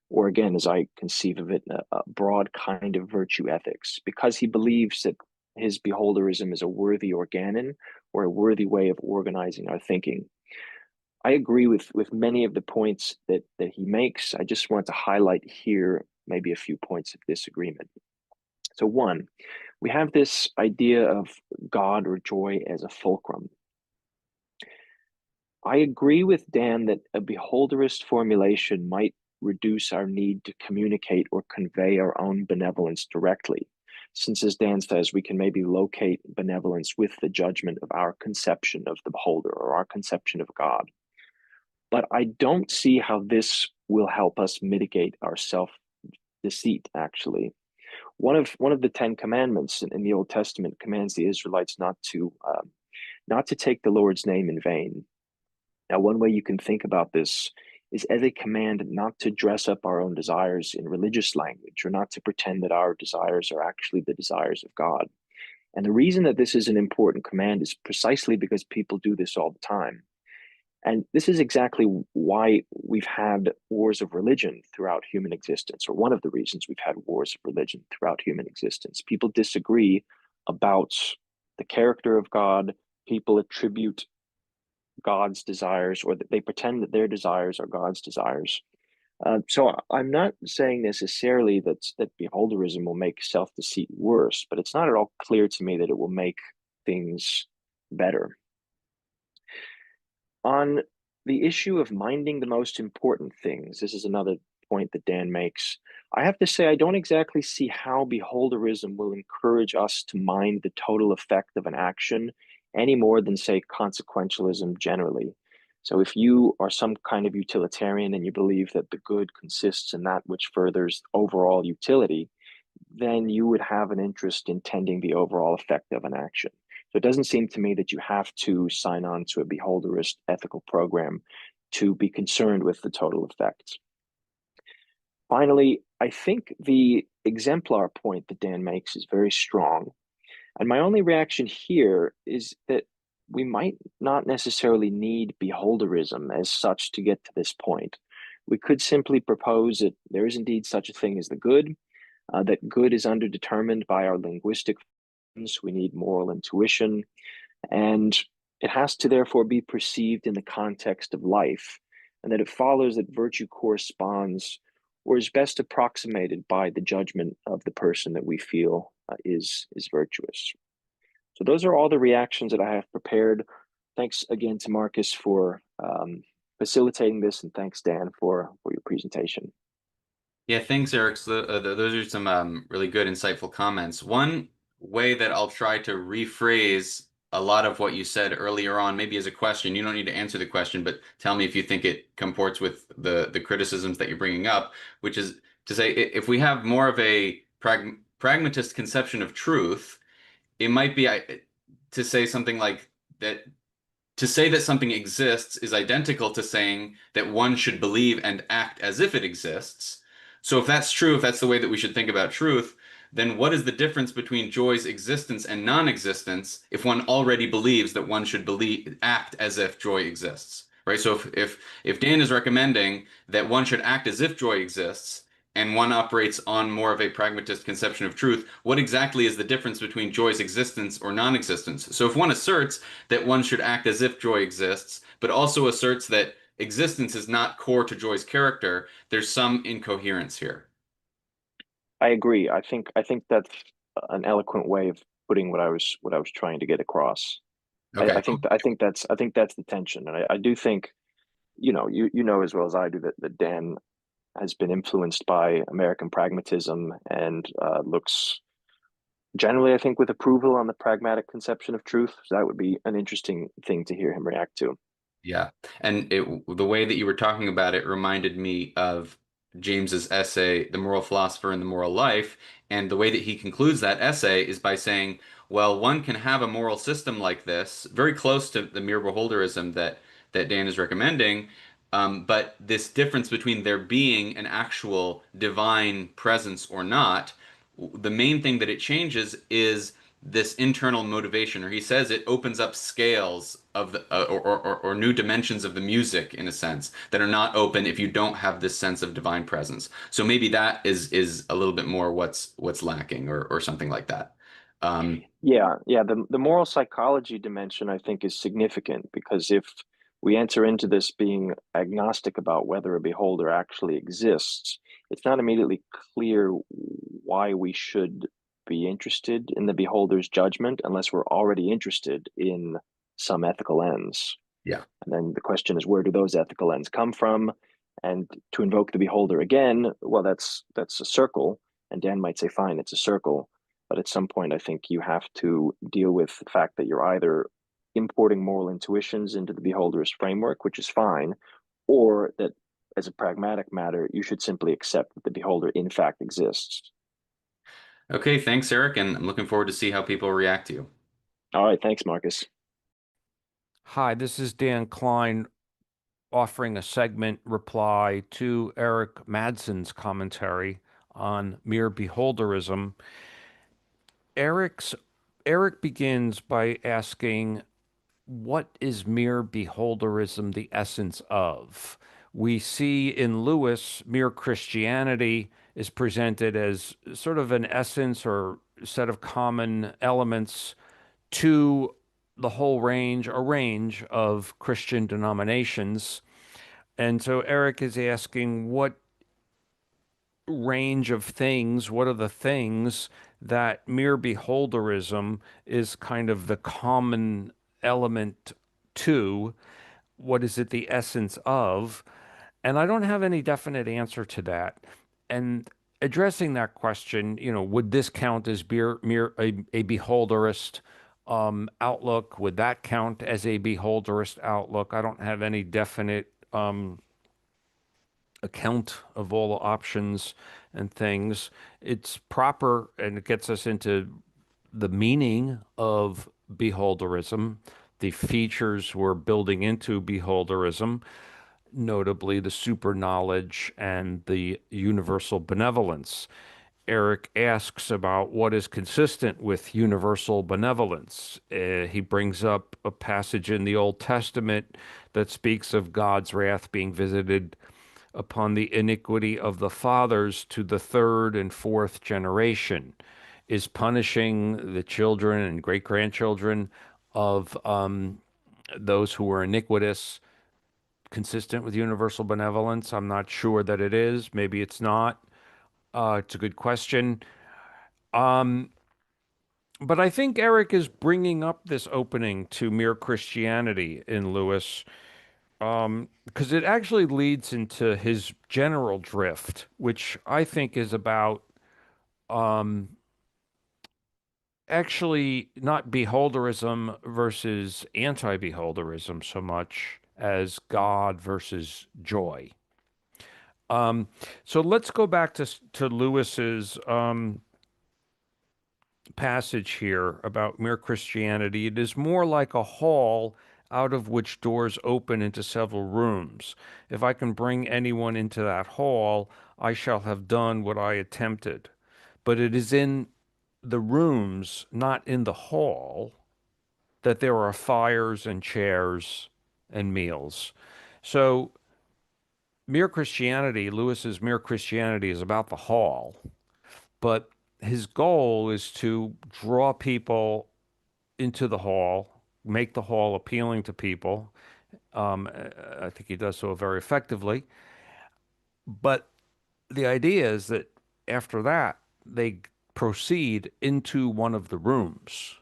or again, as I conceive of it, a broad kind of virtue ethics, because he believes that his beholderism is a worthy organon or a worthy way of organizing our thinking. I agree with many of the points that he makes. I just want to highlight here maybe a few points of disagreement. So one, we have this idea of God or joy as a fulcrum. I agree with Dan that a beholderist formulation might reduce our need to communicate or convey our own benevolence directly, since, as Dan says, we can maybe locate benevolence with the judgment of our conception of the beholder or our conception of God. But I don't see how this will help us mitigate our self-deceit, actually. One of the Ten Commandments in the Old Testament commands the Israelites not to take the Lord's name in vain. Now, one way you can think about this is as a command not to dress up our own desires in religious language or not to pretend that our desires are actually the desires of God. And the reason that this is an important command is precisely because people do this all the time. And this is exactly why we've had wars of religion throughout human existence, or one of the reasons we've had wars of religion throughout human existence. People disagree about the character of God. People attribute God's desires, or that they pretend that their desires are God's desires. So I'm not saying necessarily that beholderism will make self-deceit worse, but it's not at all clear to me that it will make things better. On the issue of minding the most important things, this is another point that Dan makes. I have to say, I don't exactly see how beholderism will encourage us to mind the total effect of an action any more than, say, consequentialism generally. So if you are some kind of utilitarian and you believe that the good consists in that which furthers overall utility, then you would have an interest in tending the overall effect of an action. So it doesn't seem to me that you have to sign on to a beholderist ethical program to be concerned with the total effect. Finally, I think the exemplar point that Dan makes is very strong. And my only reaction here is that we might not necessarily need beholderism as such to get to this point. We could simply propose that there is indeed such a thing as the good, that good is underdetermined by our linguistic functions. We need moral intuition, and it has to therefore be perceived in the context of life, and that it follows that virtue corresponds or is best approximated by the judgment of the person that we feel is virtuous. So those are all the reactions that I have prepared. Thanks again to Marcus for facilitating this, and thanks, Dan, for your presentation. Yeah, thanks, Eric. So, those are some really good, insightful comments. One way that I'll try to rephrase a lot of what you said earlier on, maybe as a question. You don't need to answer the question, but tell me if you think it comports with the criticisms that you're bringing up, which is to say, if we have more of a pragmatist conception of truth, it might be to say something like that. To say that something exists is identical to saying that one should believe and act as if it exists. So if that's true, if that's the way that we should think about truth, then what is the difference between joy's existence and non-existence if one already believes that one should act as if joy exists, right? So if Dan is recommending that one should act as if joy exists, and one operates on more of a pragmatist conception of truth, what exactly is the difference between joy's existence or non-existence? So if one asserts that one should act as if joy exists, but also asserts that existence is not core to joy's character, there's some incoherence here. I agree. I think that's an eloquent way of putting what I was trying to get across. Okay. I think that's the tension, and I do think, you know as well as I do that Dan has been influenced by American pragmatism and looks generally, I think, with approval on the pragmatic conception of truth. So that would be an interesting thing to hear him react to. Yeah. And the way that you were talking about it reminded me of James's essay, The Moral Philosopher and the Moral Life. And the way that he concludes that essay is by saying, well, one can have a moral system like this, very close to the mere beholderism that Dan is recommending, but this difference between there being an actual divine presence or not, the main thing that it changes is this internal motivation, or he says it opens up scales of the or new dimensions of the music in a sense that are not open if you don't have this sense of divine presence. So maybe that is a little bit more what's lacking or something like that. Yeah. The moral psychology dimension, I think, is significant because if we enter into this being agnostic about whether a beholder actually exists, it's not immediately clear why we should be interested in the beholder's judgment unless we're already interested in some ethical ends. Yeah. And then the question is, where do those ethical ends come from? And to invoke the beholder again, well, that's a circle. And Dan might say, fine, it's a circle. But at some point, I think you have to deal with the fact that you're either importing moral intuitions into the beholder's framework, which is fine, or that as a pragmatic matter, you should simply accept that the beholder in fact exists. Okay, thanks, Eric, and I'm looking forward to see how people react to you. All right, thanks, Marcus. Hi, this is Dan Klein offering a segment reply to Erik Matson's commentary on Mere Beholderism. Erik begins by asking, what is mere beholderism the essence of? We see in Lewis, mere Christianity is presented as sort of an essence or set of common elements to the whole range, a range of Christian denominations. And so Erik is asking, what range of things, what are the things that mere beholderism is kind of the common element to? What is it the essence of? And I don't have any definite answer to that. And addressing that question, would this count as a beholderist outlook? Would that count as a beholderist outlook? I don't have any definite account of all the options and things. It's proper, and it gets us into the meaning of beholderism, the features we're building into beholderism, notably the super knowledge and the universal benevolence. Erik asks about what is consistent with universal benevolence. He brings up a passage in the Old Testament that speaks of God's wrath being visited upon the iniquity of the fathers to the third and fourth generation, is punishing the children and great grandchildren of those who were iniquitous consistent with universal benevolence. I'm not sure that it is. Maybe it's not. It's a good question. But I think Erik is bringing up this opening to mere Christianity in Lewis, because it actually leads into his general drift, which I think is about actually not beholderism versus anti-beholderism so much as God versus joy. So let's go back to Lewis's passage here about mere Christianity. It is more like a hall out of which doors open into several rooms. If I can bring anyone into that hall, I shall have done what I attempted. But it is in the rooms, not in the hall, that there are fires and chairs and meals. So Lewis's Mere Christianity is about the hall, but his goal is to draw people into the hall, make the hall appealing to people. I think he does so very effectively. But the idea is that after that, they proceed into one of the rooms.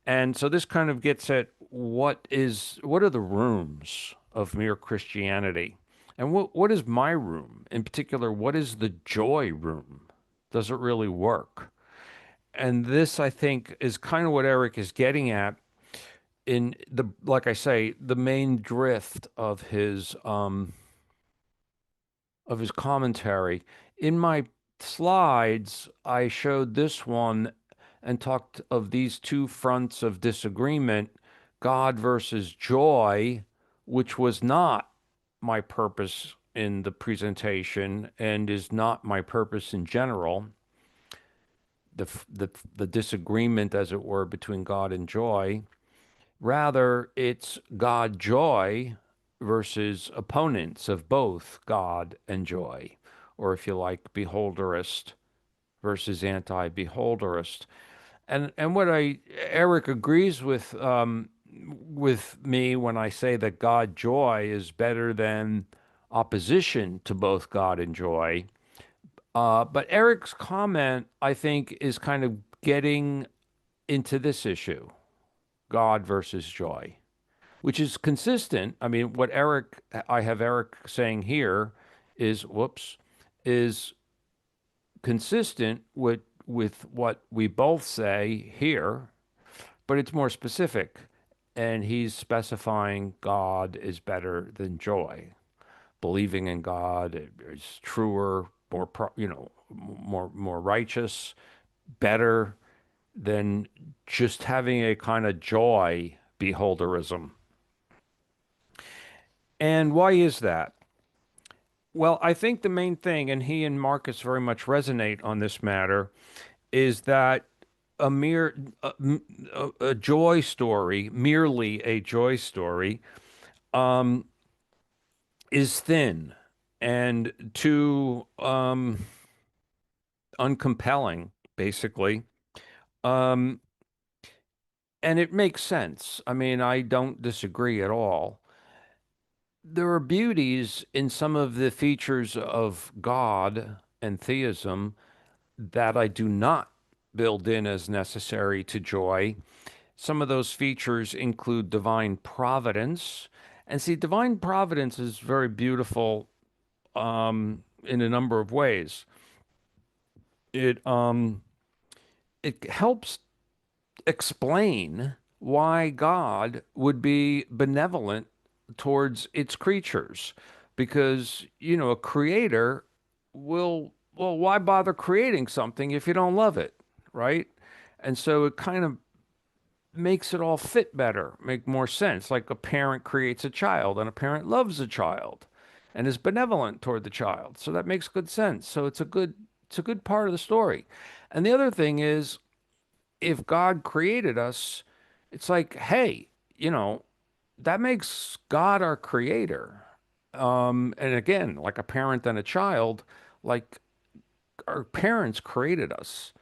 And so this kind of gets at what are the rooms of mere Christianity? And what is my room? In particular, what is the joy room? Does it really work? And this, I think, is kind of what Erik is getting at in like I say, the main drift of his of his commentary. In my slides, I showed this one and talked of these two fronts of disagreement, God versus joy, which was not my purpose in the presentation and is not my purpose in general. The disagreement, as it were, between God and joy. Rather, it's God joy versus opponents of both God and joy, or if you like, beholderist versus anti-beholderist. And what Erik agrees with me when I say that God joy is better than opposition to both God and joy. But Erik's comment, I think, is kind of getting into this issue, God versus joy, which is consistent. I mean, I have Erik saying here is consistent with what we both say here, but it's more specific. And he's specifying God is better than joy. Believing in God is truer, more righteous, better than just having a kind of joy beholderism. And why is that? Well, I think the main thing, and he and Marcus very much resonate on this matter, is that a mere a joy story, merely a joy story, um, is thin and too uncompelling, basically. Um, and it makes sense. I mean, I don't disagree at all. There are beauties in some of the features of God and theism that I do not build in as necessary to joy. Some of those features include divine providence. And see, divine providence is very beautiful in a number of ways. It helps explain why God would be benevolent towards its creatures. Because, a creator well, why bother creating something if you don't love it, right? And so it kind of makes it all fit better, make more sense. Like a parent creates a child, and a parent loves a child and is benevolent toward the child. So that makes good sense. So it's a good part of the story. And the other thing is, if God created us, it's like, hey, that makes God our creator. And again, like a parent and a child, like our parents created us,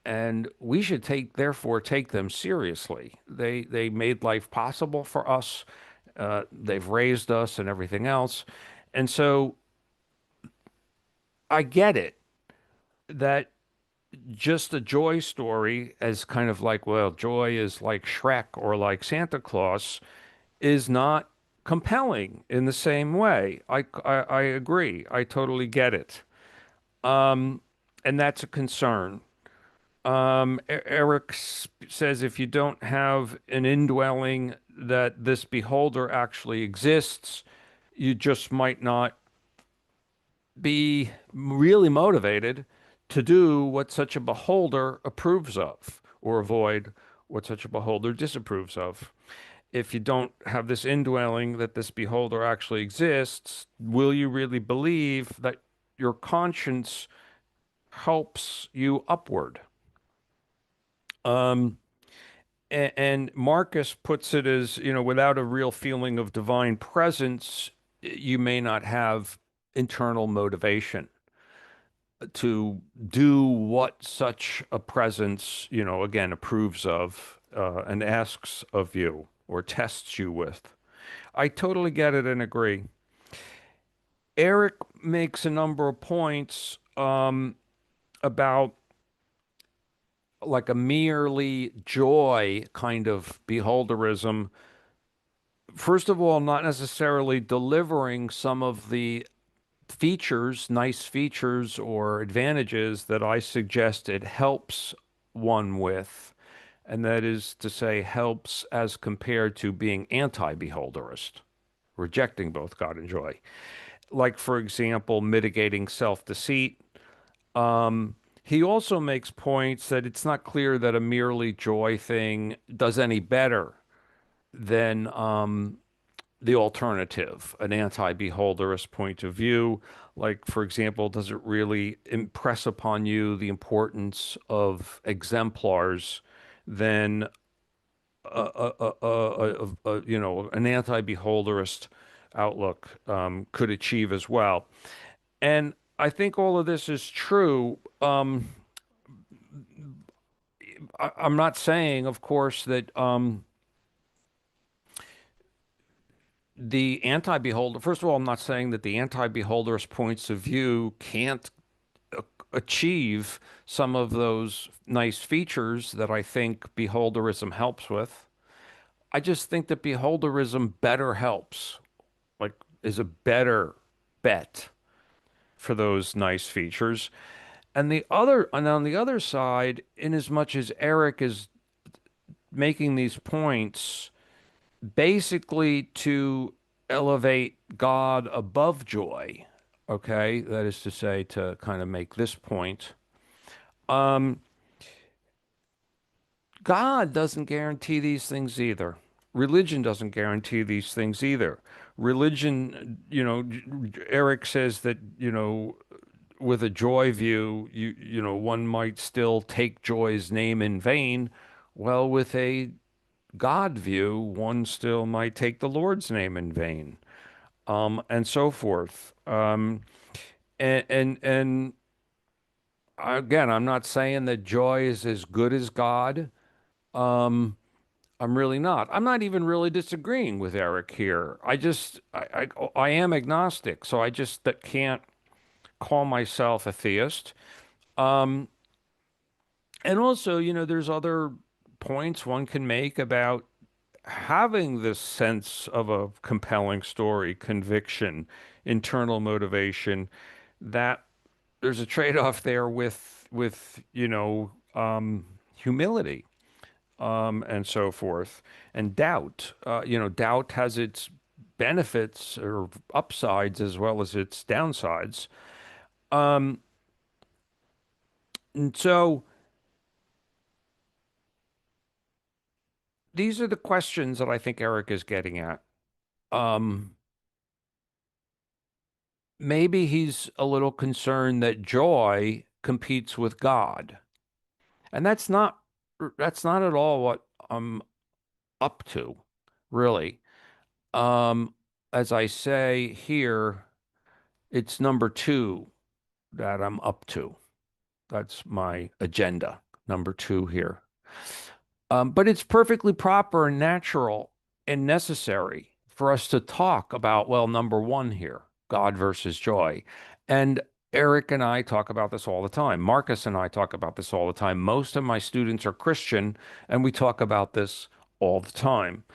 and we should therefore take them seriously. They made life possible for us. They've raised us and everything else. And so I get it that just a joy story, as kind of like, well, joy is like Shrek or like Santa Claus, is not compelling in the same way. I agree. I totally get it. And that's a concern. Erik says if you don't have an indwelling that this beholder actually exists, you just might not be really motivated to do what such a beholder approves of or avoid what such a beholder disapproves of. If you don't have this indwelling that this beholder actually exists, will you really believe that your conscience helps you upward? Um, and Marcus puts it as, without a real feeling of divine presence, you may not have internal motivation to do what such a presence, again, approves of and asks of you or tests you with. I totally get it and agree. Erik makes a number of points about like a merely joy kind of beholderism. First of all, not necessarily delivering some of the features, nice features or advantages that I suggest it helps one with. And that is to say, helps as compared to being anti-beholderist, rejecting both God and joy. like, for example, mitigating self-deceit. He also makes points that it's not clear that a merely joy thing does any better than the alternative, an anti-beholderist point of view. Like, for example, does it really impress upon you the importance of exemplars than an anti-beholderist outlook could achieve as well? And I think all of this is true. I'm not saying, of course, that the anti-beholder, first of all, I'm not saying that the anti-beholderist points of view can't achieve some of those nice features that I think beholderism helps with. I just think that beholderism better helps, like, is a better bet for those nice features. And on the other side, in as much as Erik is making these points basically to elevate God above joy, okay, that is to say, to kind of make this point, um, God doesn't guarantee these things either. Religion doesn't guarantee these things either. Religion, Erik says that, with a joy view, one might still take joy's name in vain. Well, with a God view, one still might take the Lord's name in vain, and so forth. And again, I'm not saying that joy is as good as God. Um, I'm really not. I'm not even really disagreeing with Erik here. I am agnostic, so I just that can't call myself a theist. Um, and also, there's other points one can make about having this sense of a compelling story, conviction, internal motivation, that there's a trade-off there with humility, and so forth, and doubt. Doubt has its benefits or upsides as well as its downsides. Um, and so these are the questions that I think Erik is getting at. Um, Maybe he's a little concerned that joy competes with God. And that's not at all what I'm up to, really. Um, as I say here, it's number two that I'm up to. That's my agenda, number two here. But it's perfectly proper and natural and necessary for us to talk about, well, number one here, God versus joy. And Erik and I talk about this all the time. Marcus and I talk about this all the time. Most of my students are Christian, and we talk about this all the time.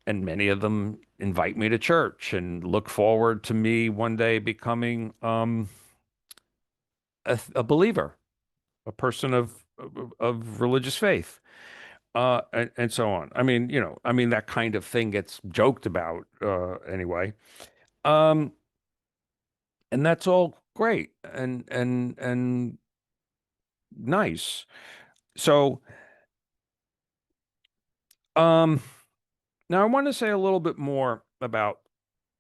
And many of them invite me to church and look forward to me one day becoming a believer, a person of religious faith, and so on. I mean, that kind of thing gets joked about, anyway. Um, and that's all great and nice. So, um, now I want to say a little bit more about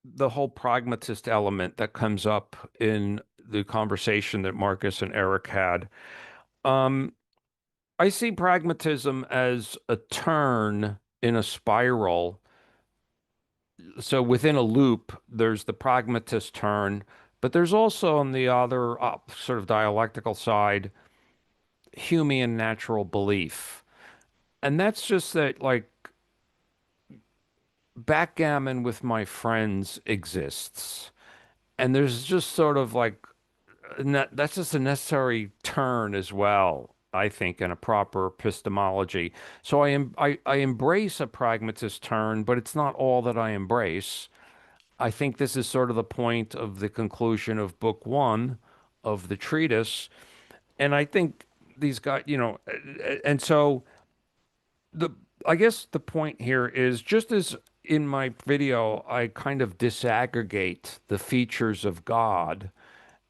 the whole pragmatist element that comes up in the conversation that Marcus and Erik had. Um, I see pragmatism as a turn in a spiral. So within a loop, there's the pragmatist turn, but there's also on the other sort of dialectical side, Humean natural belief. And that's just that, like, backgammon with my friends exists. And there's just sort of like, that's just a necessary turn as well, I think, in a proper epistemology. So I embrace a pragmatist turn, but it's not all that I embrace. I think this is sort of the point of the conclusion of book one of the treatise. And I think these guys, and so the I guess the point here is, just as in my video, I kind of disaggregate the features of God,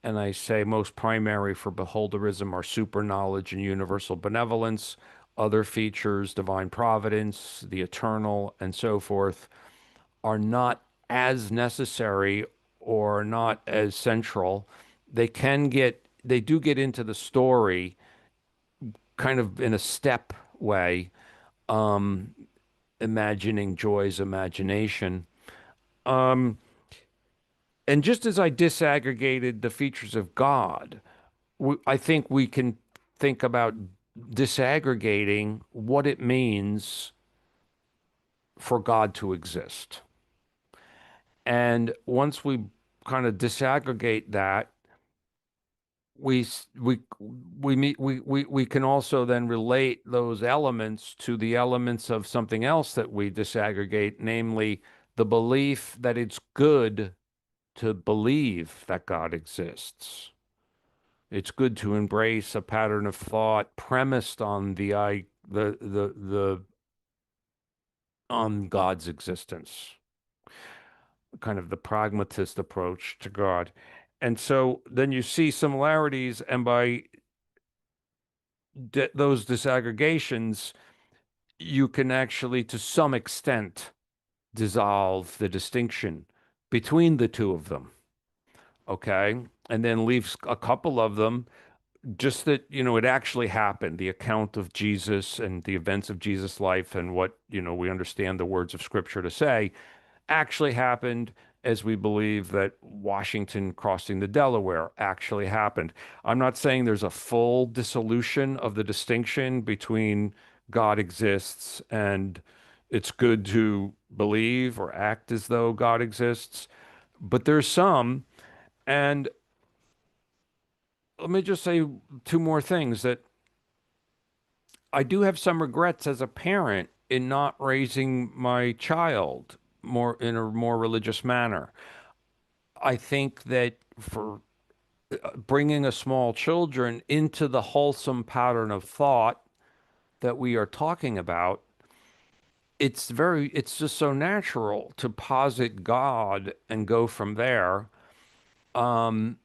and I say most primary for beholderism are super knowledge and universal benevolence. Other features, divine providence, the eternal, and so forth, are not as necessary or not as central. They do get into the story kind of in a step way, imagining joy's imagination. Um, and just as I disaggregated the features of God, I think we can think about disaggregating what it means for God to exist. And once we kind of disaggregate that, we s- we meet we can also then relate those elements to the elements of something else that we disaggregate, namely the belief that it's good to believe that God exists. It's good to embrace a pattern of thought premised on the on God's existence, kind of the pragmatist approach to God. And so then you see similarities, and by those disaggregations, you can actually, to some extent, dissolve the distinction between the two of them. Okay. And then leaves a couple of them just that, it actually happened. The account of Jesus and the events of Jesus' life and what, we understand the words of scripture to say actually happened, as we believe that Washington crossing the Delaware actually happened. I'm not saying there's a full dissolution of the distinction between God exists and it's good to believe or act as though God exists, but there's some. And let me just say two more things that I do have some regrets as a parent in not raising my child more in a more religious manner. I think that for bringing a small children into the wholesome pattern of thought that we are talking about, it's just so natural to posit God and go from there, um,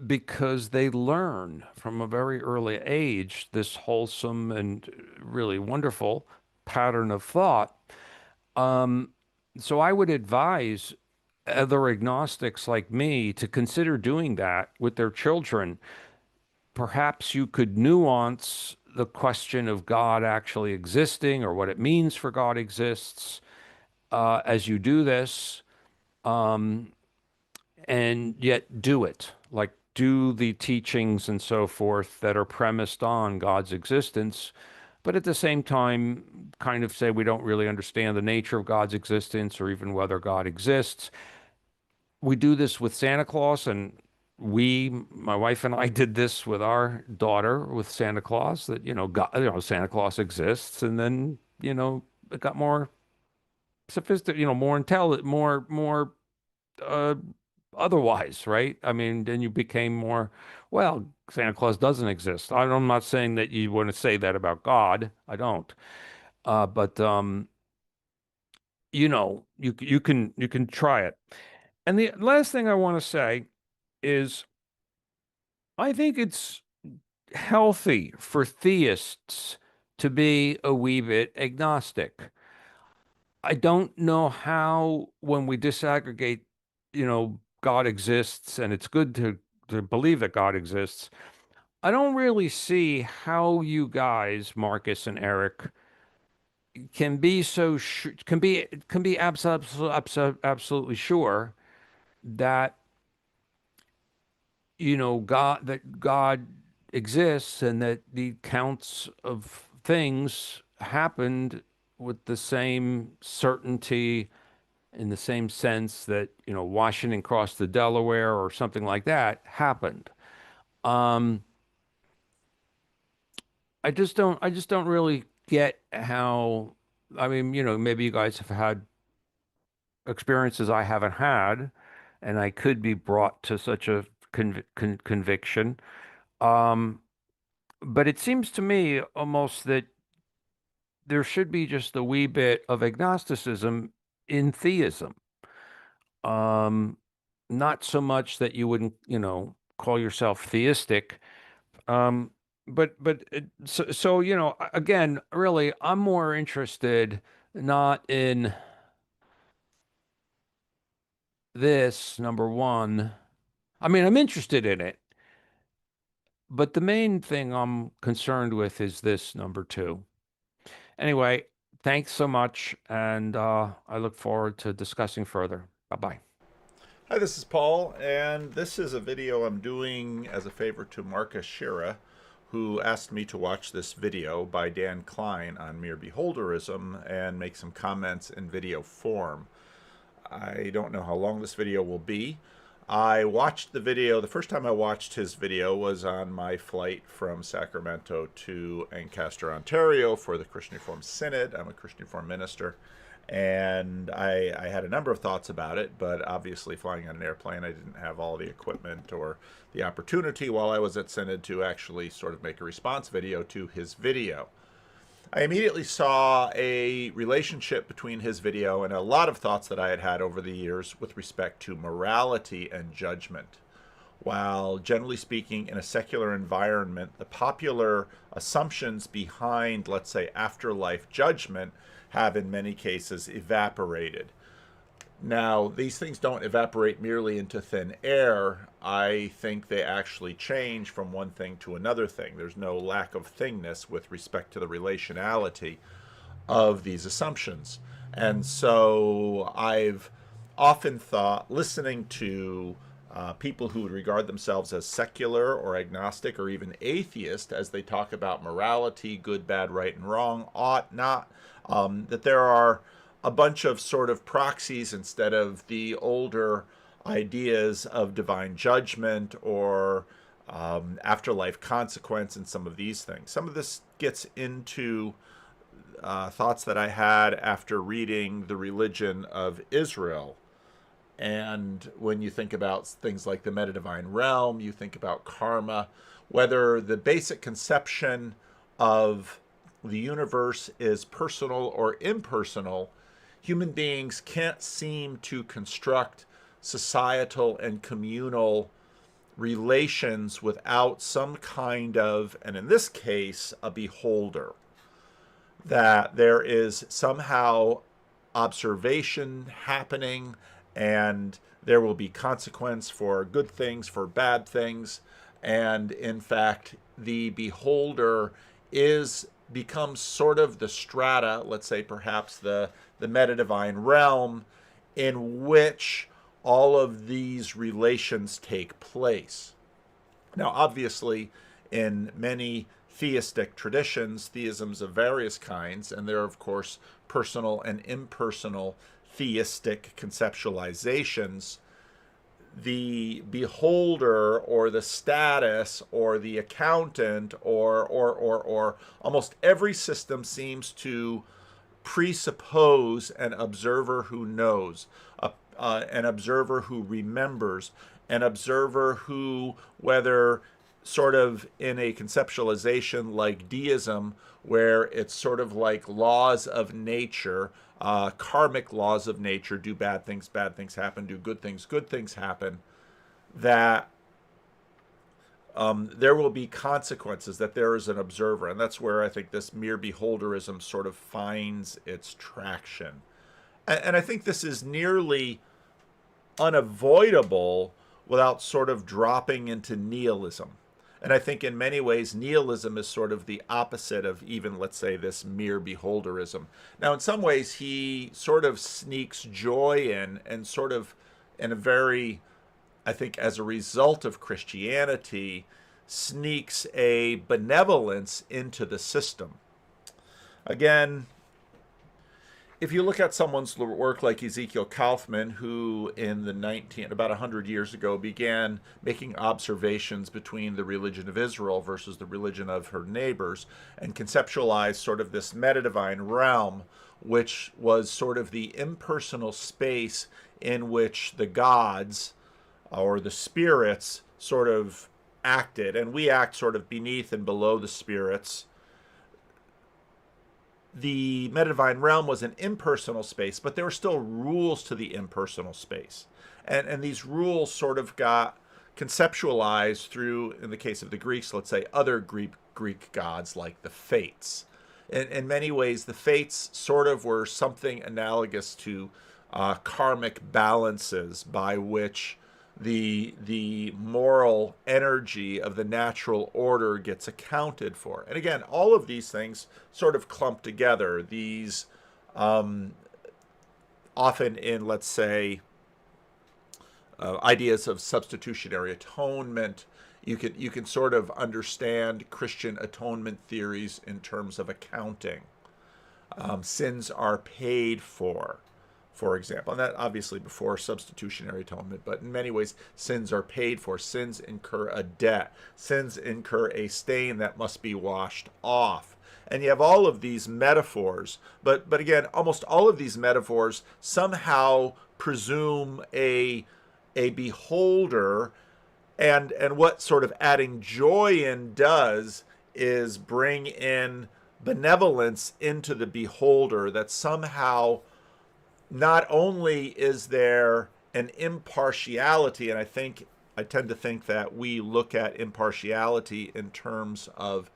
because they learn from a very early age this wholesome and really wonderful pattern of thought. Um, so I would advise other agnostics like me to consider doing that with their children. Perhaps you could nuance the question of God actually existing or what it means for God exists as you do this, and yet do it. Like, do the teachings and so forth that are premised on God's existence, but at the same time, kind of say we don't really understand the nature of God's existence or even whether God exists. We do this with Santa Claus, and my wife and I did this with our daughter with Santa Claus, that, God, Santa Claus exists. And then, it got more sophisticated, more intelligent, more uh, otherwise, right? I mean, then you became more, well, Santa Claus doesn't exist. I'm not saying that you want to say that about God. I don't. But you can try it. And the last thing I want to say is I think it's healthy for theists to be a wee bit agnostic. I don't know how, when we disaggregate, God exists and it's good to believe that God exists. I don't really see how you guys, Marcus and Erik, can be so can be absolutely sure that God exists and that the counts of things happened with the same certainty, in the same sense that, Washington crossed the Delaware or something like that happened. Um, I just don't really get how, I mean, maybe you guys have had experiences I haven't had, and I could be brought to such a conviction. Um, but it seems to me almost that there should be just a wee bit of agnosticism in theism. Not so much that you wouldn't, call yourself theistic. So again, really, I'm more interested not in this, number one. I mean, I'm interested in it, but the main thing I'm concerned with is this, number two. Anyway, thanks so much, and I look forward to discussing further. Bye-bye. Hi, this is Paul, and this is a video I'm doing as a favor to Marcus Shira, who asked me to watch this video by Dan Klein on Mere Beholderism and make some comments in video form. I don't know how long this video will be. I watched the video, the first time I watched his video was on my flight from Sacramento to Ancaster, Ontario for the Christian Reformed Synod. I'm a Christian Reformed minister, and I had a number of thoughts about it, but obviously flying on an airplane, I didn't have all the equipment or the opportunity while I was at Synod to actually sort of make a response video to his video. I immediately saw a relationship between his video and a lot of thoughts that I had had over the years with respect to morality and judgment. While generally speaking, in a secular environment, the popular assumptions behind, let's say, afterlife judgment have in many cases evaporated. Now, these things don't evaporate merely into thin air. I think they actually change from one thing to another thing. There's no lack of thingness with respect to the relationality of these assumptions. And so I've often thought, listening to people who would regard themselves as secular or agnostic or even atheist as they talk about morality, good, bad, right, and wrong, ought, not, that there are a bunch of sort of proxies instead of the older ideas of divine judgment or afterlife consequence and some of these things. Some of this gets into thoughts that I had after reading The Religion of Israel. And when you think about things like the meta-divine realm, you think about karma, whether the basic conception of the universe is personal or impersonal, human beings can't seem to construct societal and communal relations without some kind of, and in this case, a beholder. That there is somehow observation happening and there will be consequence for good things, for bad things. And in fact, the beholder becomes sort of the strata, let's say perhaps the meta-divine realm, in which all of these relations take place. Now, obviously, in many theistic traditions, theisms of various kinds, and there are, of course, personal and impersonal theistic conceptualizations, the beholder or the status or the accountant or almost every system seems to presuppose an observer who knows, an observer who remembers, an observer who, whether sort of in a conceptualization like deism, where it's sort of like laws of nature, karmic laws of nature, do bad things happen, do good things happen, that there will be consequences, that there is an observer. And that's where I think this mere beholderism sort of finds its traction. And I think this is nearly unavoidable without sort of dropping into nihilism. And I think in many ways, nihilism is sort of the opposite of even, let's say, this mere beholderism. Now, in some ways, he sort of sneaks joy in, and sort of in a very, I think as a result of Christianity, sneaks a benevolence into the system. Again, if you look at someone's work like Ezekiel Kaufman, who in the about 100 years ago began making observations between the religion of Israel versus the religion of her neighbors, and conceptualized sort of this meta-divine realm, which was sort of the impersonal space in which the gods or the spirits sort of acted, and we act sort of beneath and below the spirits. the metadivine realm was an impersonal space, but there were still rules to the impersonal space. And these rules sort of got conceptualized through, in the case of the Greeks, let's say other Greek gods like the Fates. In many ways, the Fates sort of were something analogous to karmic balances by which the moral energy of the natural order gets accounted for. And again, all of these things sort of clump together. These often in, let's say, ideas of substitutionary atonement. You can sort of understand Christian atonement theories in terms of accounting. Sins are paid for example, and that obviously before substitutionary atonement, but in many ways, sins are paid for. Sins incur a debt. Sins incur a stain that must be washed off. And you have all of these metaphors, but again, almost all of these metaphors somehow presume a beholder, and what sort of adding joy in does is bring in benevolence into the beholder, that somehow not only is there an impartiality, and I tend to think that we look at impartiality in terms of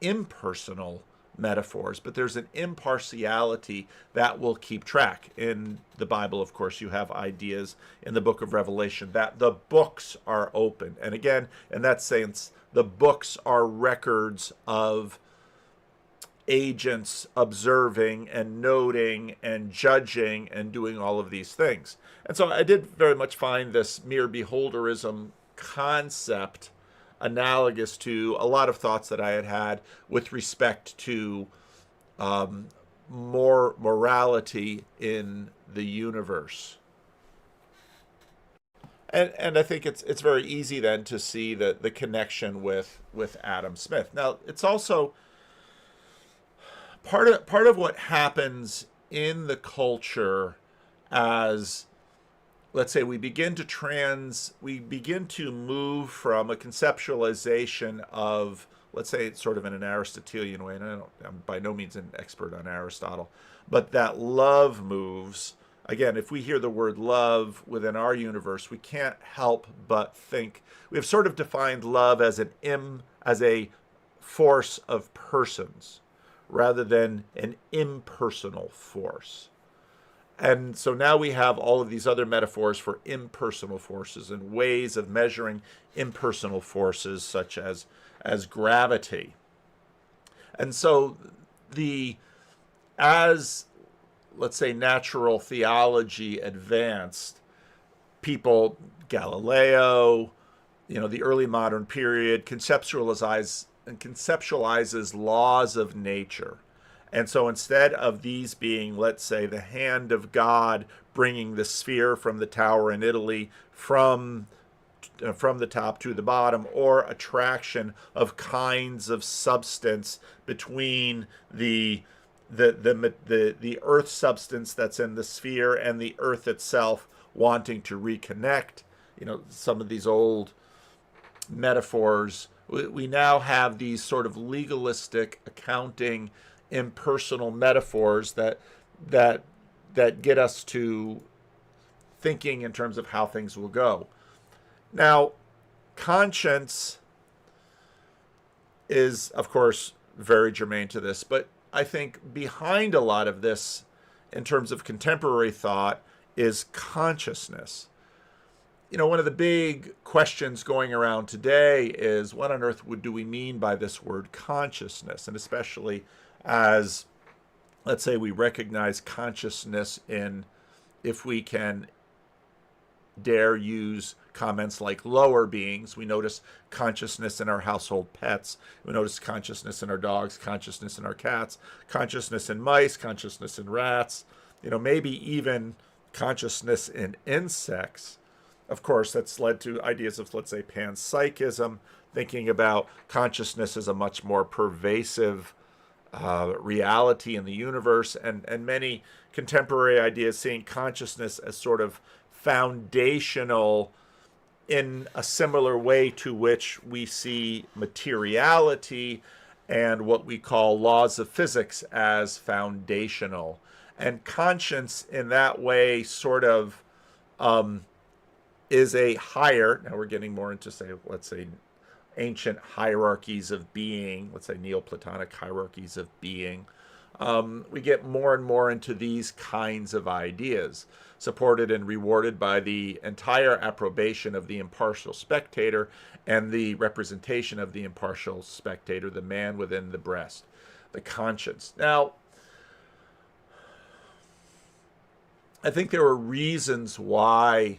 impersonal metaphors, but there's an impartiality that will keep track. In the Bible, of course, you have ideas in the book of Revelation that the books are open. And again, in that sense, the books are records of agents observing and noting and judging and doing all of these things. And so I did very much find this mere beholderism concept analogous to a lot of thoughts that I had had with respect to more morality in the universe. And I think it's very easy then to see the connection with Adam Smith. Now, it's also part of what happens in the culture as, let's say, we begin to move from a conceptualization of, let's say, it's sort of in an Aristotelian way, and I'm by no means an expert on Aristotle, but that love moves. Again, if we hear the word love within our universe, we can't help but think we have sort of defined love as a force of persons, rather than an impersonal force. And so now we have all of these other metaphors for impersonal forces and ways of measuring impersonal forces, such as gravity. And so as, let's say, natural theology advanced, people, Galileo, the early modern period, conceptualizes laws of nature. And so instead of these being, let's say, the hand of God bringing the sphere from the tower in Italy from the top to the bottom, or attraction of kinds of substance between the earth substance that's in the sphere and the earth itself wanting to reconnect, some of these old metaphors, we now have these sort of legalistic accounting impersonal metaphors that get us to thinking in terms of how things will go. Now, conscience is, of course, very germane to this, but I think behind a lot of this, in terms of contemporary thought, is consciousness. One of the big questions going around today is, what on earth do we mean by this word consciousness? And especially as, let's say, we recognize consciousness in, if we can dare use comments like lower beings, we notice consciousness in our household pets, we notice consciousness in our dogs, consciousness in our cats, consciousness in mice, consciousness in rats, maybe even consciousness in insects. Of course, that's led to ideas of, let's say, panpsychism, thinking about consciousness as a much more pervasive reality in the universe, and many contemporary ideas seeing consciousness as sort of foundational in a similar way to which we see materiality and what we call laws of physics as foundational. And conscience in that way sort of is a higher, now we're getting more into, say, let's say, ancient hierarchies of being, let's say Neoplatonic hierarchies of being. We get more and more into these kinds of ideas, supported and rewarded by the entire approbation of the impartial spectator and the representation of the impartial spectator, the man within the breast, the conscience. Now, I think there are reasons why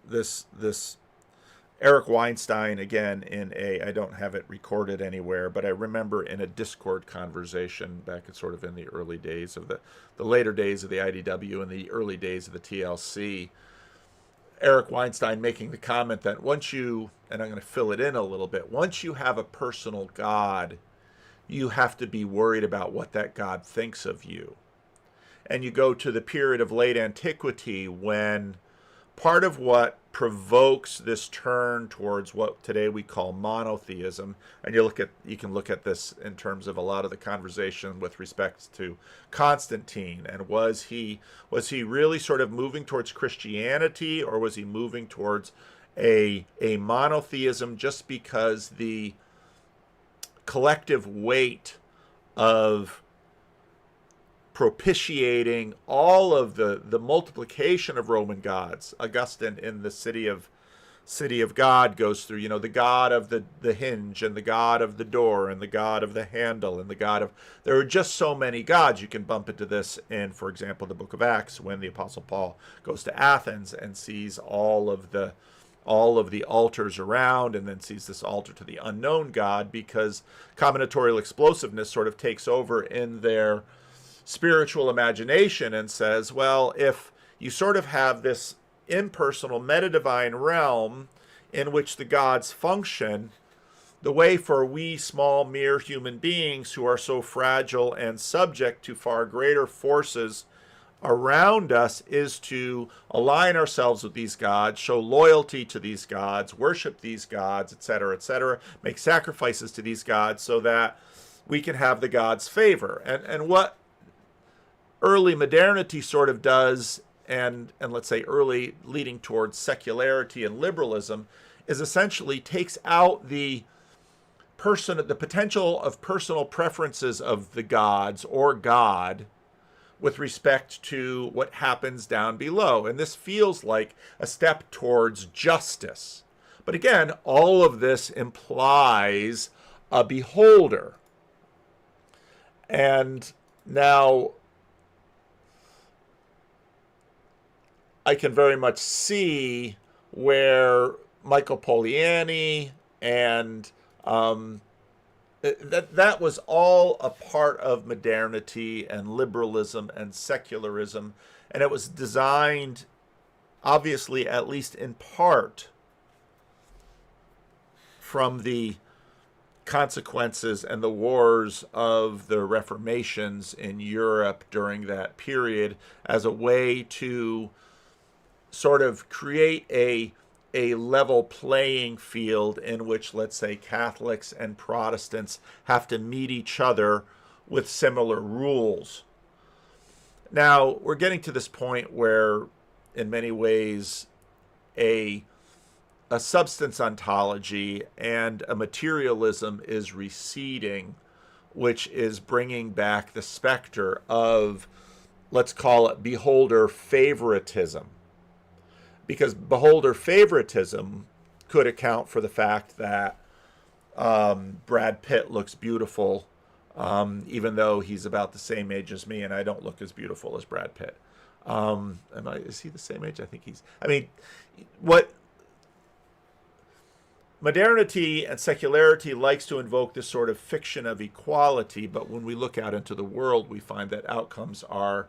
this Eric Weinstein, again, I don't have it recorded anywhere, but I remember in a Discord conversation back in the early days of the later days of the IDW and the early days of the TLC, Erik Weinstein making the comment that once you, and I'm going to fill it in a little bit, once you have a personal God, you have to be worried about what that God thinks of you. And you go to the period of late antiquity when part of what provokes this turn towards what today we call monotheism, and you can look at this in terms of a lot of the conversation with respect to Constantine, and was he really sort of moving towards Christianity, or was he moving towards a monotheism just because the collective weight of propitiating all of the multiplication of Roman gods? Augustine in the City of God goes through, the god of the hinge, and the god of the door, and the god of the handle, and the god of, there are just so many gods. You can bump into this in, for example, the book of Acts, when the Apostle Paul goes to Athens and sees all of the altars around, and then sees this altar to the unknown God, because combinatorial explosiveness sort of takes over in their spiritual imagination and says, well, if you sort of have this impersonal meta-divine realm in which the gods function, the way for we small mere human beings who are so fragile and subject to far greater forces around us is to align ourselves with these gods, show loyalty to these gods, worship these gods, etc., make sacrifices to these gods so that we can have the gods' favor. And what early modernity sort of does, and let's say early leading towards secularity and liberalism, is essentially takes out the potential of personal preferences of the gods or God with respect to what happens down below. And this feels like a step towards justice. But again, all of this implies a beholder. And now I can very much see where Michael Poliani and that was all a part of modernity and liberalism and secularism, and it was designed, obviously, at least in part, from the consequences and the wars of the Reformations in Europe during that period, as a way to sort of create a level playing field in which, let's say, Catholics and Protestants have to meet each other with similar rules. Now, we're getting to this point where, in many ways, a substance ontology and a materialism is receding, which is bringing back the specter of, let's call it, beholder favoritism. Because beholder favoritism could account for the fact that Brad Pitt looks beautiful, even though he's about the same age as me, and I don't look as beautiful as Brad Pitt. Is he the same age? I think he's. I mean, what modernity and secularity likes to invoke this sort of fiction of equality, but when we look out into the world, we find that outcomes are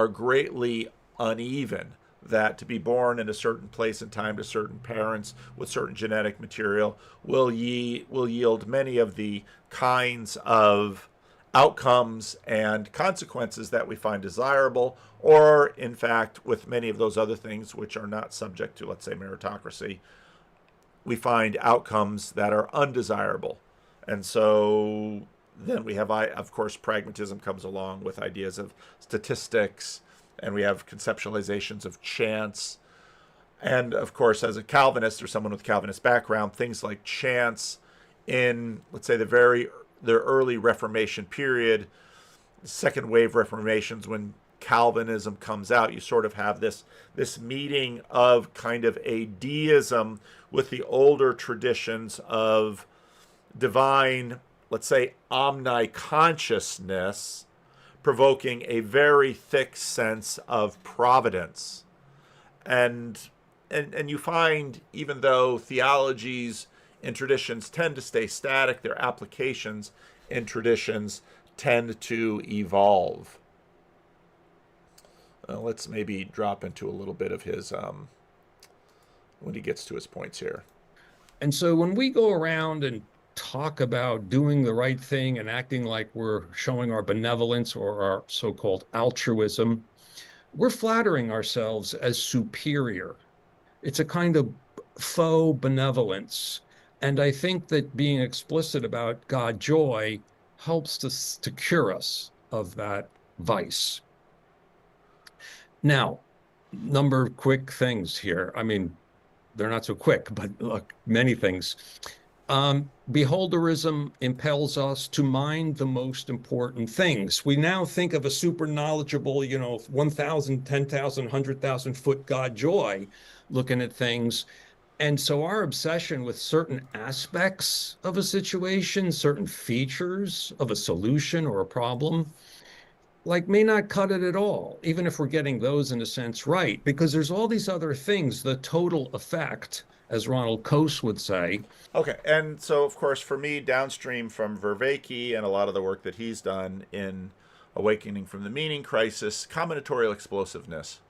greatly uneven. That to be born in a certain place and time to certain parents with certain genetic material will yield many of the kinds of outcomes and consequences that we find desirable, or in fact with many of those other things which are not subject to, let's say, meritocracy, we find outcomes that are undesirable. And so then we have, of course, pragmatism comes along with ideas of statistics, and we have conceptualizations of chance. And of course, as a Calvinist or someone with Calvinist background, things like chance in, let's say, the early Reformation period, second wave Reformations, when Calvinism comes out, you sort of have this meeting of kind of a deism with the older traditions of divine, let's say, omniconsciousness, provoking a very thick sense of providence. And you find, even though theologies in traditions tend to stay static, their applications in traditions tend to evolve. Let's maybe drop into a little bit of his, when he gets to his points here. And so when we go around and talk about doing the right thing and acting like we're showing our benevolence or our so-called altruism, we're flattering ourselves as superior. It's a kind of faux benevolence. And I think that being explicit about God joy helps to cure us of that vice. Now, number of quick things here. I mean, they're not so quick, but look, many things. Beholderism impels us to mind the most important things. We now think of a super knowledgeable, 1,000, 10,000, 100,000 foot God joy looking at things. And so our obsession with certain aspects of a situation, certain features of a solution or a problem, may not cut it at all, even if we're getting those in a sense right, because there's all these other things, the total effect, as Ronald Coase would say. Okay, and so of course for me, downstream from Vervaeke and a lot of the work that he's done in Awakening from the Meaning Crisis, combinatorial explosiveness.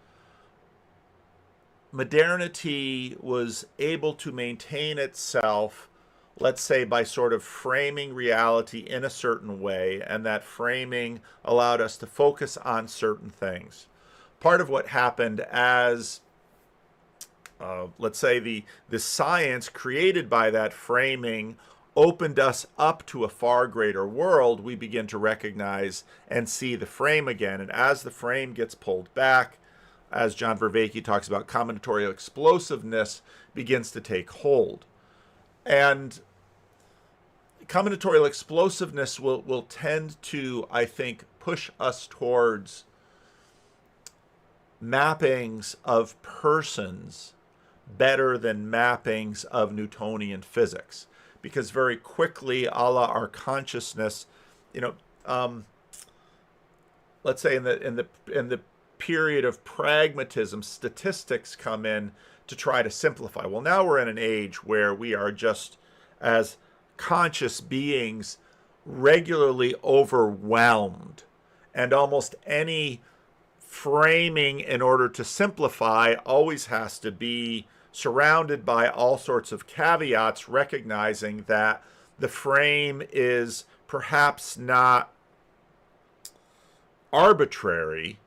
Modernity was able to maintain itself, let's say, by sort of framing reality in a certain way, and that framing allowed us to focus on certain things. Part of what happened as, let's say, the science created by that framing opened us up to a far greater world, we begin to recognize and see the frame again. And as the frame gets pulled back, as John Vervaeke talks about, combinatorial explosiveness begins to take hold. And combinatorial explosiveness will tend to, I think, push us towards mappings of persons better than mappings of Newtonian physics. Because very quickly, a la our consciousness, let's say in the period of pragmatism, statistics come in to try to simplify. Well, now we're in an age where we are just, as conscious beings, regularly overwhelmed, and almost any framing in order to simplify always has to be surrounded by all sorts of caveats, recognizing that the frame is perhaps not arbitrary,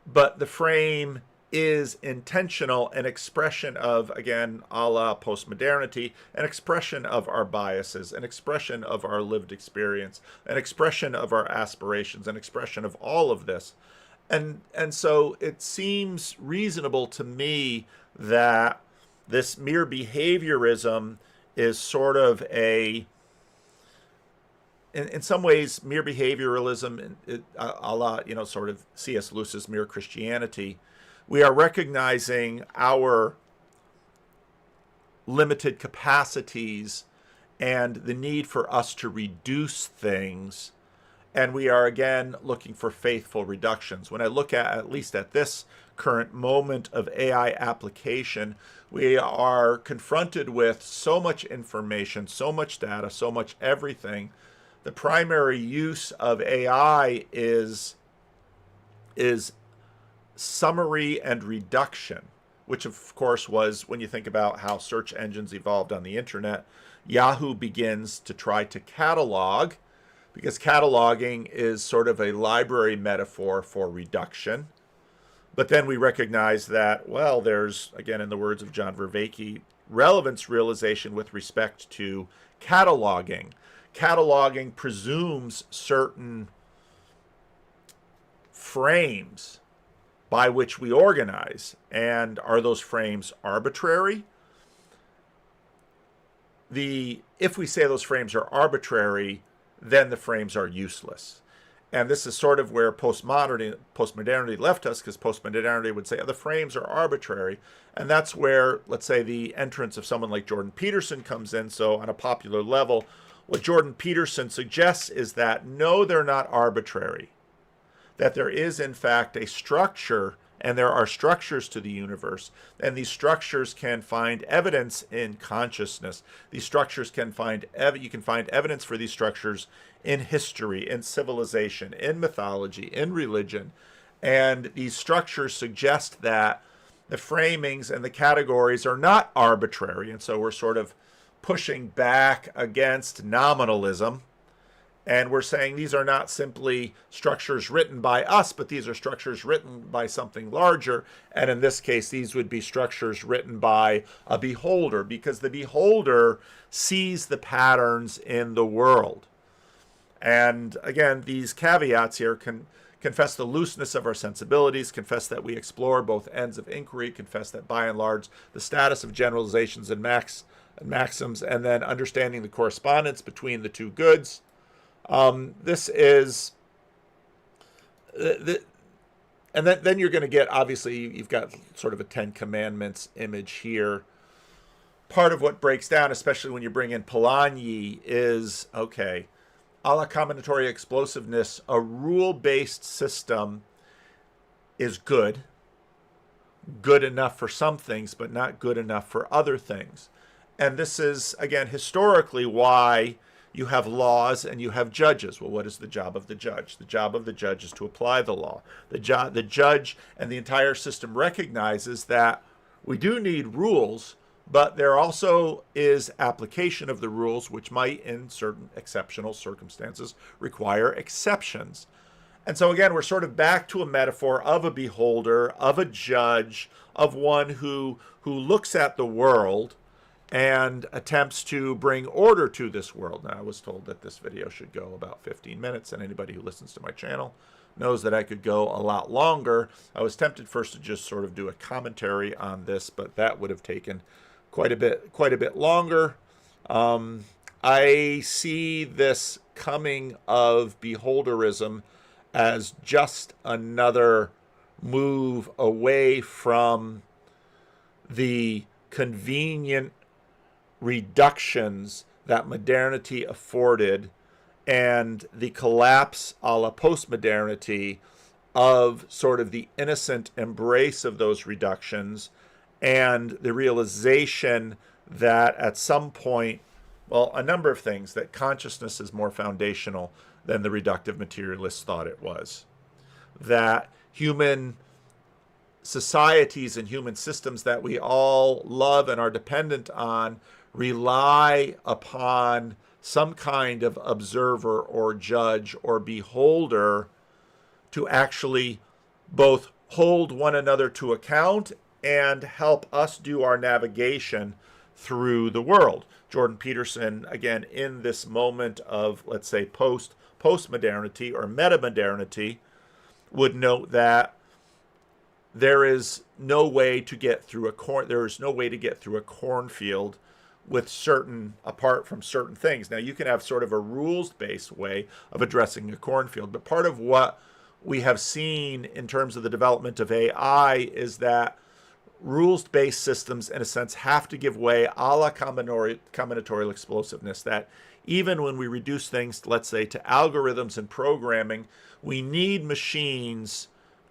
but the frame is intentional, an expression of, again, a la postmodernity, an expression of our biases, an expression of our lived experience, an expression of our aspirations, an expression of all of this. And so it seems reasonable to me that this mere behaviorism is sort of in some ways, mere behavioralism, a la, sort of C.S. Lewis's Mere Christianity. We are recognizing our limited capacities and the need for us to reduce things. And we are, again, looking for faithful reductions. When I look at least at this current moment of AI application, we are confronted with so much information, so much data, so much everything. The primary use of AI is summary and reduction, which of course was, when you think about how search engines evolved on the internet, Yahoo begins to try to catalog, because cataloging is sort of a library metaphor for reduction. But then we recognize that, well, there's, again, in the words of John Vervaeke, relevance realization with respect to cataloging. Cataloging presumes certain frames by which we organize. And are those frames arbitrary? If we say those frames are arbitrary, then the frames are useless. And this is sort of where postmodernity left us, because postmodernity would say, oh, the frames are arbitrary. And that's where, let's say, the entrance of someone like Jordan Peterson comes in. So on a popular level, what Jordan Peterson suggests is that, no, they're not arbitrary. That there is, in fact, a structure, and there are structures to the universe, and these structures can find evidence in consciousness. These structures can find, you can find evidence for these structures in history, in civilization, in mythology, in religion. And these structures suggest that the framings and the categories are not arbitrary. And so we're sort of pushing back against nominalism. And we're saying these are not simply structures written by us, but these are structures written by something larger. And in this case, these would be structures written by a beholder, because the beholder sees the patterns in the world. And again, these caveats here confess the looseness of our sensibilities, confess that we explore both ends of inquiry, confess that by and large the status of generalizations and maxims, and then understanding the correspondence between the two goods. This is, and then you're going to get, obviously, you've got sort of a Ten Commandments image here. Part of what breaks down, especially when you bring in Polanyi, is, okay, a la combinatory explosiveness, a rule-based system is good enough for some things, but not good enough for other things. And this is, again, historically why you have laws and you have judges. Well, what is the job of the judge? The job of the judge is to apply the law. The judge and the entire system recognizes that we do need rules, but there also is application of the rules, which might, in certain exceptional circumstances, require exceptions. And so again, we're sort of back to a metaphor of a beholder, of a judge, of one who looks at the world and attempts to bring order to this world. Now, I was told that this video should go about 15 minutes, and anybody who listens to my channel knows that I could go a lot longer. I was tempted first to just sort of do a commentary on this, but that would have taken quite a bit longer. I see this coming of beholderism as just another move away from the convenient reductions that modernity afforded and the collapse a la postmodernity of sort of the innocent embrace of those reductions, and the realization that at some point, well, a number of things, that consciousness is more foundational than the reductive materialists thought it was. That human societies and human systems that we all love and are dependent on rely upon some kind of observer or judge or beholder to actually both hold one another to account and help us do our navigation through the world. Jordan Peterson, again, in this moment of, let's say, postmodernity or metamodernity, would note that there is no way to get through a cornfield apart from certain things. Now, you can have sort of a rules-based way of addressing a cornfield, but part of what we have seen in terms of the development of AI is that rules-based systems, in a sense, have to give way a la combinatorial explosiveness, that even when we reduce things, let's say, to algorithms and programming, we need machines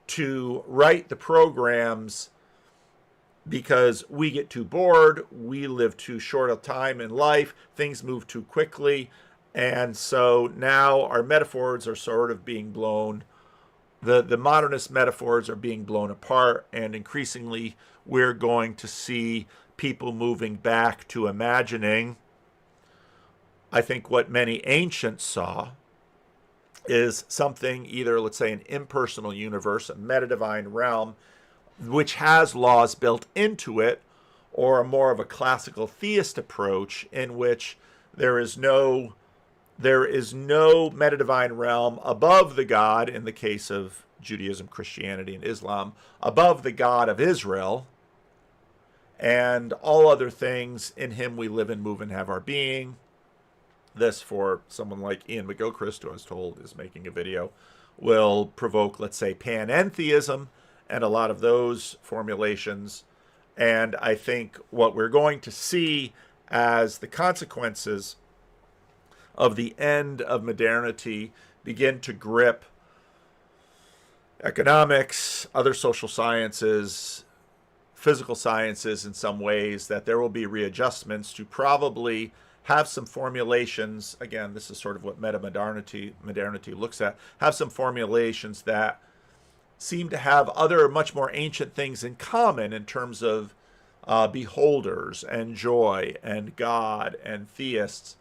to write the programs because we get too bored, we live too short a time in life, things move too quickly, and so now our metaphors are sort of being blown. The modernist metaphors are being blown apart, and increasingly we're going to see people moving back to imagining, I think, what many ancients saw is something, either, let's say, an impersonal universe, a metadivine realm, which has laws built into it, or more of a classical theist approach in which there is no meta-divine realm above the God, in the case of Judaism, Christianity, and Islam, above the God of Israel, and all other things, in him we live and move and have our being. This, for someone like Ian McGilchrist, who I was told is making a video, will provoke, let's say, panentheism and a lot of those formulations. And I think what we're going to see as the consequences of the end of modernity begin to grip economics, other social sciences, physical sciences in some ways, that there will be readjustments to probably have some formulations. Again, this is sort of what modernity looks at. Have some formulations that seem to have other much more ancient things in common in terms of beholders and joy and God and theists.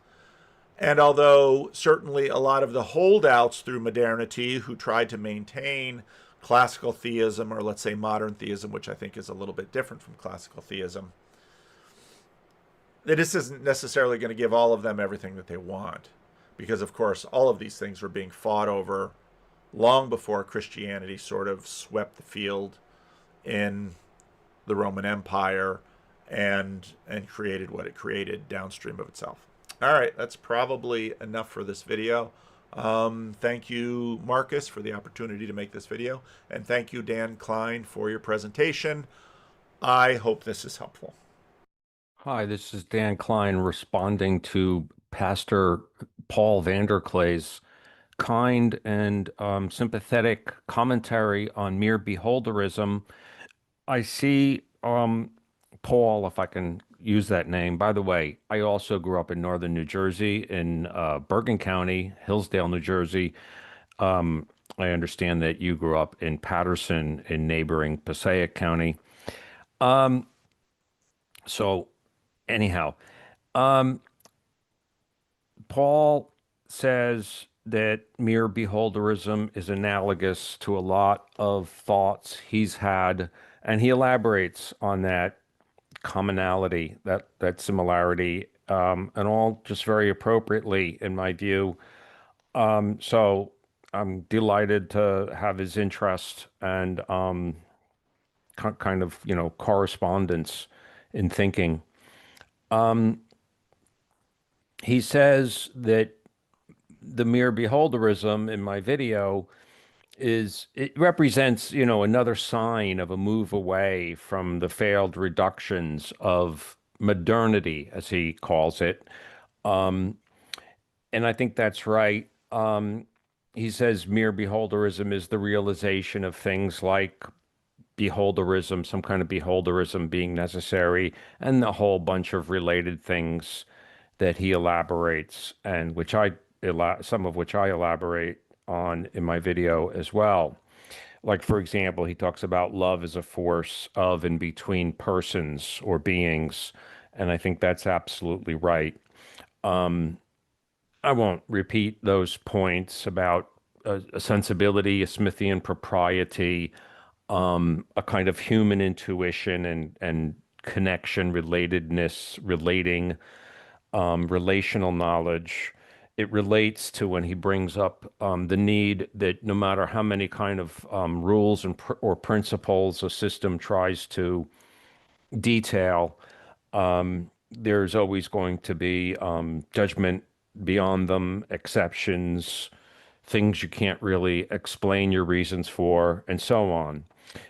And although certainly a lot of the holdouts through modernity who tried to maintain classical theism, or let's say modern theism, which I think is a little bit different from classical theism, this isn't necessarily going to give all of them everything that they want. Because, of course, all of these things were being fought over long before Christianity sort of swept the field in the Roman Empire and created what it created downstream of itself. All right, that's probably enough for this video. Thank you, Marcus, for the opportunity to make this video. And thank you, Dan Klein, for your presentation. I hope this is helpful. Hi, this is Dan Klein responding to Pastor Paul Vanderklay's kind and sympathetic commentary on mere beholderism. I see, Paul, if I can use that name. By the way, I also grew up in northern New Jersey, in Bergen County, Hillsdale, New Jersey. I understand that you grew up in Peterson in neighboring Passaic County. So anyhow, Paul says that mere beholderism is analogous to a lot of thoughts he's had, and he elaborates on that commonality, that similarity, and all just very appropriately in my view. So I'm delighted to have his interest and kind of, correspondence in thinking. He says that the mere beholderism in my video it represents, another sign of a move away from the failed reductions of modernity, as he calls it. And I think that's right. He says mere beholderism is the realization of things like beholderism, some kind of beholderism being necessary, and a whole bunch of related things that he elaborates, and some of which I elaborate on in my video as well. Like, for example, he talks about love as a force of and between persons or beings, and I think that's absolutely right. I won't repeat those points about a sensibility, a Smithian propriety, a kind of human intuition and connection, relatedness, relating, relational knowledge. It relates to when he brings up the need that no matter how many kind of rules or principles a system tries to detail, there's always going to be judgment beyond them, exceptions, things you can't really explain your reasons for, and so on.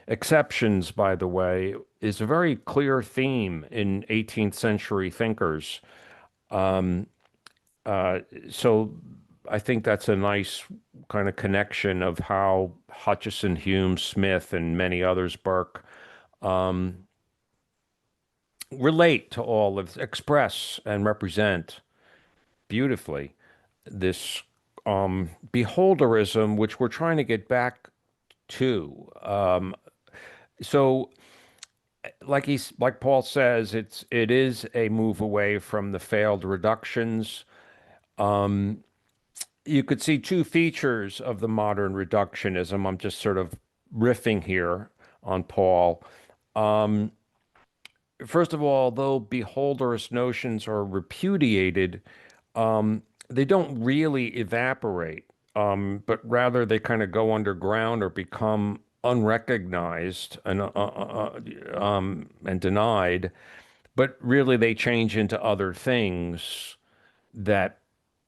Exceptions, by the way, is a very clear theme in 18th century thinkers. So I think that's a nice kind of connection of how Hutcheson, Hume, Smith, and many others, Burke, relate to all of, express and represent beautifully this beholderism, which we're trying to get back to. So like Paul says, it is a move away from the failed reductions. You could see two features of the modern reductionism. I'm just sort of riffing here on Paul. One, first of all, though beholderist notions are repudiated, they don't really evaporate, but rather they kind of go underground or become unrecognized and denied. But really, they change into other things that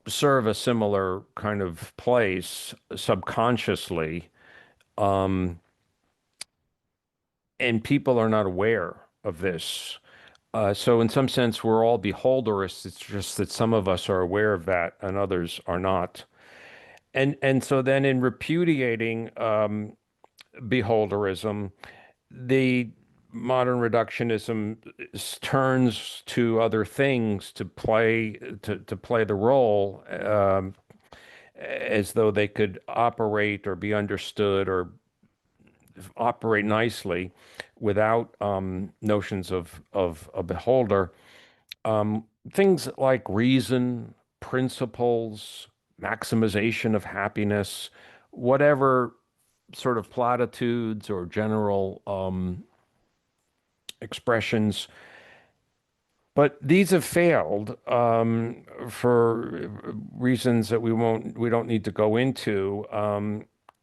serve a similar kind of place subconsciously, and people are not aware of this. So in some sense, we're all beholderists. It's just that some of us are aware of that and others are not. And so then in repudiating beholderism, the modern reductionism turns to other things to play the role, as though they could operate or be understood or operate nicely without notions of a beholder. Things like reason, principles, maximization of happiness, whatever sort of platitudes or general expressions. But these have failed for reasons that we don't need to go into.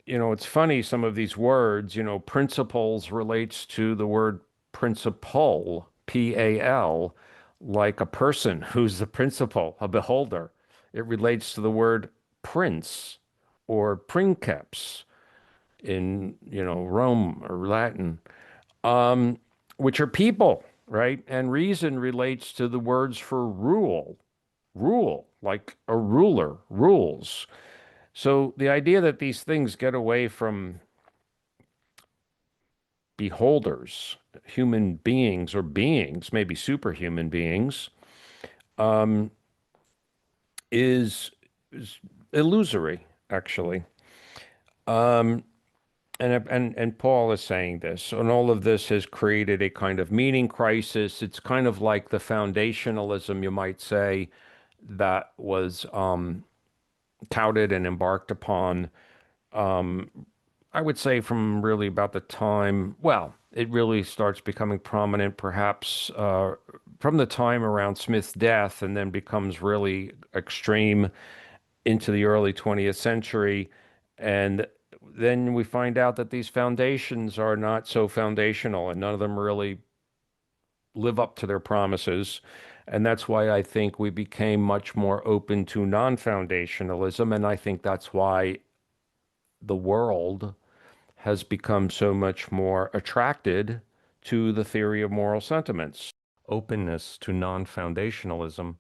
It's funny, some of these words, principles relates to the word principal, P-A-L, like a person who's the principal, a beholder. It relates to the word prince or princeps in, Rome or Latin, which are people, right? And reason relates to the words for rule, like a ruler, rules. So the idea that these things get away from beholders, human beings or beings, maybe superhuman beings, um, is illusory, actually. Um, and Paul is saying this, and all of this has created a kind of meaning crisis. It's kind of like the foundationalism, you might say, that was touted and embarked upon, I would say, from really about the time, well, it really starts becoming prominent perhaps from the time around Smith's death, and then becomes really extreme into the early 20th century. And then we find out that these foundations are not so foundational, and none of them really live up to their promises. And that's why I think we became much more open to non-foundationalism. And I think that's why the world has become so much more attracted to the theory of moral sentiments. Openness to non-foundationalism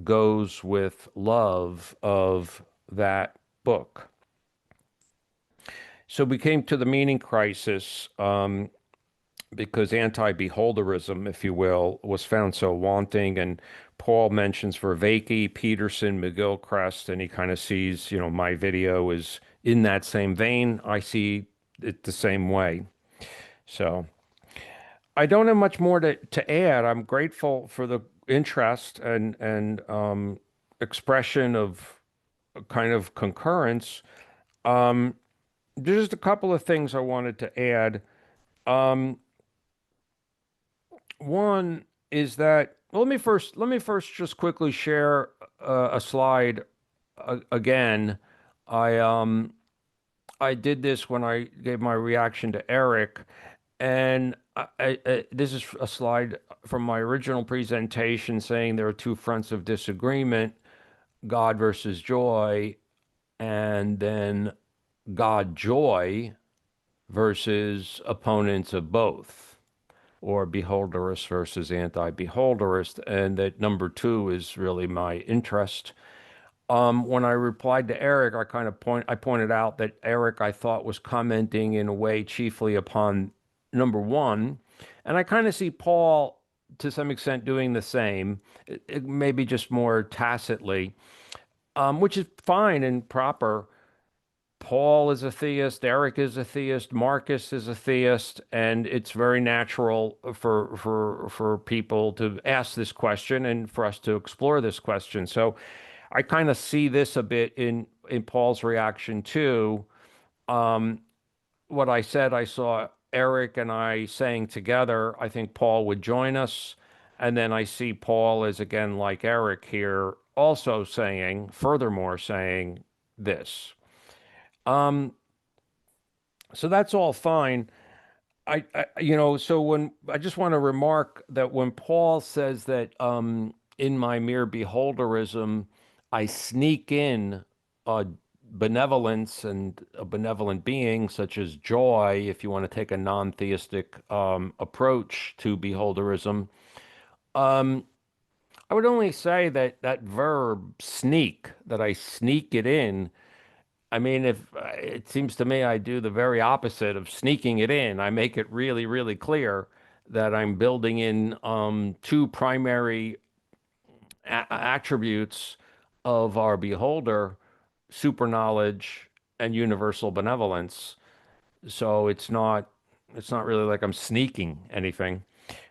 goes with love of that book. So we came to the meaning crisis because anti-beholderism, if you will, was found so wanting. And Paul mentions Vervaeke, Peterson, McGilchrist, and he kind of sees, my video is in that same vein. I see it the same way. So I don't have much more to add. I'm grateful for the interest and expression of kind of concurrence. Just a couple of things I wanted to add. One is that, well, let me first just quickly share a slide again. I did this when I gave my reaction to Erik, and this is a slide from my original presentation saying there are two fronts of disagreement: God versus joy, and then God joy versus opponents of both, or beholderist versus anti-beholderist. And that number two is really my interest. When I replied to Erik, I pointed out that Erik, I thought, was commenting in a way chiefly upon number one, and I kind of see Paul to some extent doing the same, maybe just more tacitly, which is fine and proper. Paul is a theist, Erik is a theist, Marcus is a theist, and it's very natural for people to ask this question and for us to explore this question. So I kind of see this a bit in Paul's reaction too. What I said I saw Erik and I saying together, I think Paul would join us. And then I see Paul as, again, like Erik here, also saying, furthermore, saying this. So that's all fine. So when I just want to remark that when Paul says that in my mere beholderism, I sneak in a benevolence and a benevolent being, such as joy, if you want to take a non-theistic approach to beholderism, I would only say that that verb sneak, that I sneak it in. I mean, if it seems to me I do the very opposite of sneaking it in. I make it really, really clear that I'm building in two primary attributes of our beholder: super knowledge and universal benevolence. So it's not really like I'm sneaking anything.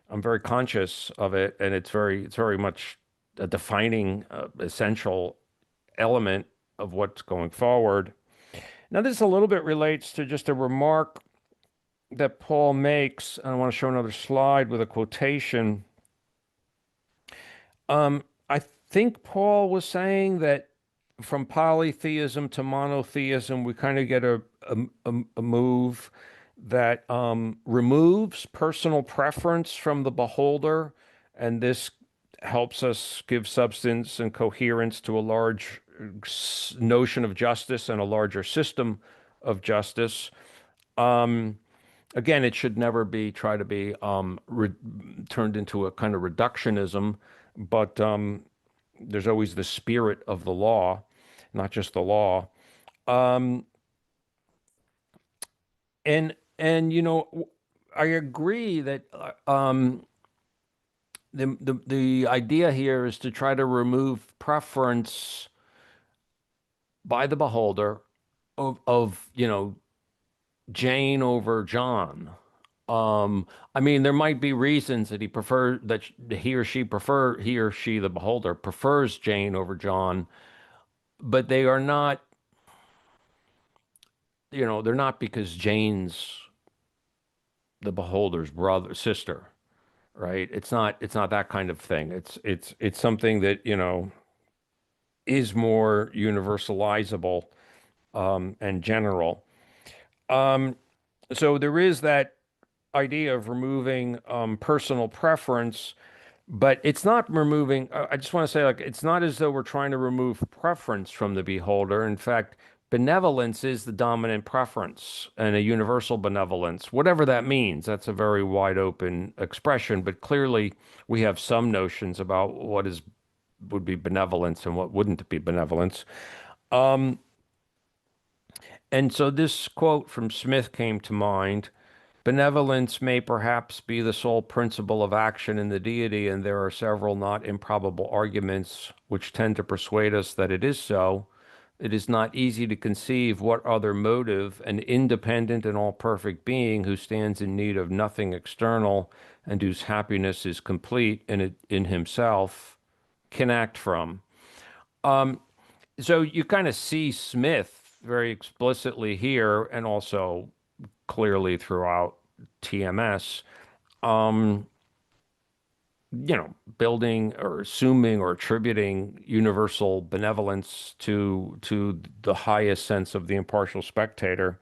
I'm very conscious of it, and it's very much a defining, essential element of what's going forward. Now, this a little bit relates to just a remark that Paul makes. I want to show another slide with a quotation. I think Paul was saying that from polytheism to monotheism, we kind of get a move that removes personal preference from the beholder, and this helps us give substance and coherence to a large notion of justice and a larger system of justice. Again, it should never be try to be turned into a kind of reductionism, but there's always the spirit of the law, not just the law. And I agree that the idea here is to try to remove preference by the beholder of Jane over John. I mean, there might be reasons that he or she, the beholder, prefers Jane over John, but they are not, they're not because Jane's the beholder's sister, right? It's not that kind of thing. It's something that, is more universalizable, and general. So there is that idea of removing personal preference, but it's not removing. I just want to say, like, it's not as though we're trying to remove preference from the beholder. In fact, benevolence is the dominant preference, and a universal benevolence, whatever that means. That's a very wide open expression, but clearly we have some notions about what would be benevolence and what wouldn't be benevolence. And so this quote from Smith came to mind. Benevolence may perhaps be the sole principle of action in the deity, and there are several not improbable arguments which tend to persuade us that it is so. It is not easy to conceive what other motive an independent and all-perfect being who stands in need of nothing external and whose happiness is complete in himself can act from. So you kind of see Smith very explicitly here, and also clearly throughout TMS, building or assuming or attributing universal benevolence to the highest sense of the impartial spectator.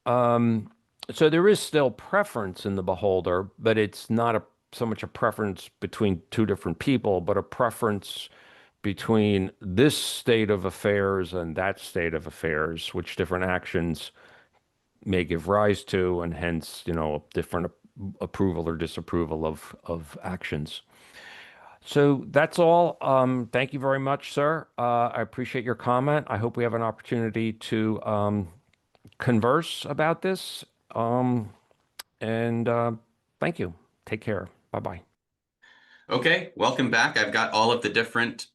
So there is still preference in the beholder, but it's not so much a preference between two different people, but a preference between this state of affairs and that state of affairs, which different actions may give rise to, and hence, different approval or disapproval of actions. So that's all. Thank you very much, sir. I appreciate your comment. I hope we have an opportunity to converse about this. And thank you. Take care. Bye-bye. Okay, welcome back. I've got all of the different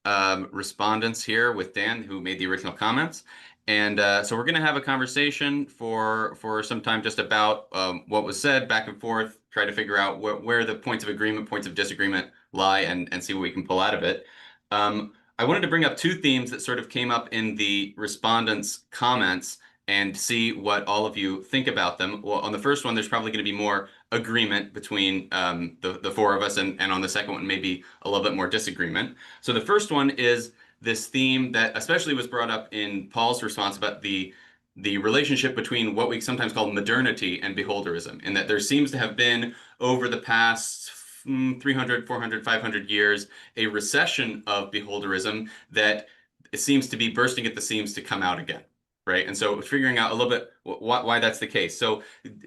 respondents here with Dan, who made the original comments. And so we're going to have a conversation for some time just about what was said back and forth, try to figure out where the points of agreement, points of disagreement lie, and see what we can pull out of it. I wanted to bring up two themes that sort of came up in the respondents' comments, and see what all of you think about them. Well, on the first one, there's probably going to be more agreement between the four of us, and on the second one, maybe a little bit more disagreement. So the first one is this theme that especially was brought up in Paul's response about the relationship between what we sometimes call modernity and beholderism, and that there seems to have been over the past 300, 400, 500 years, a recession of beholderism that it seems to be bursting at the seams to come out again, right? And so figuring out a little bit why that's the case. So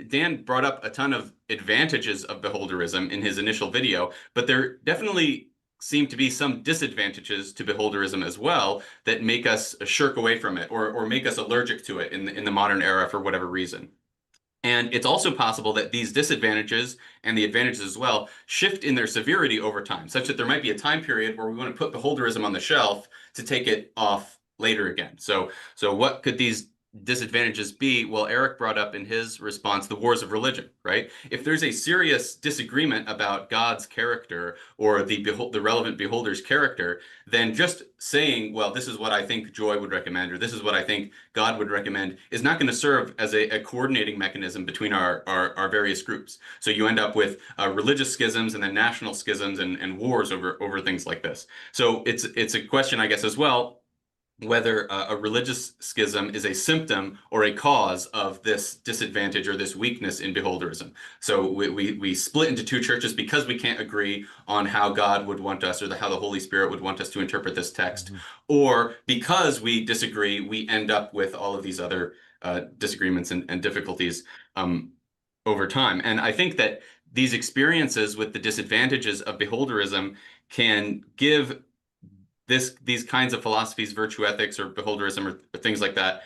Dan brought up a ton of advantages of beholderism in his initial video, but there definitely seem to be some disadvantages to beholderism as well that make us shirk away from it or make us allergic to it in the modern era for whatever reason. And it's also possible that these disadvantages and the advantages as well shift in their severity over time, such that there might be a time period where we want to put beholderism on the shelf to take it off later again. So what could these disadvantages be? Well, Erik brought up in his response the wars of religion, right? If there's a serious disagreement about God's character or the relevant beholder's character, then just saying, well, this is what I think Joy would recommend, or this is what I think God would recommend, is not going to serve as a coordinating mechanism between our various groups. So you end up with religious schisms and then national schisms and wars over things like this. So it's a question, I guess, as well, whether a religious schism is a symptom or a cause of this disadvantage or this weakness in beholderism. So we split into two churches because we can't agree on how God would want us or how the Holy Spirit would want us to interpret this text, or because we disagree, we end up with all of these other disagreements and difficulties over time. And I think that these experiences with the disadvantages of beholderism can give these kinds of philosophies, virtue ethics or beholderism or things like that,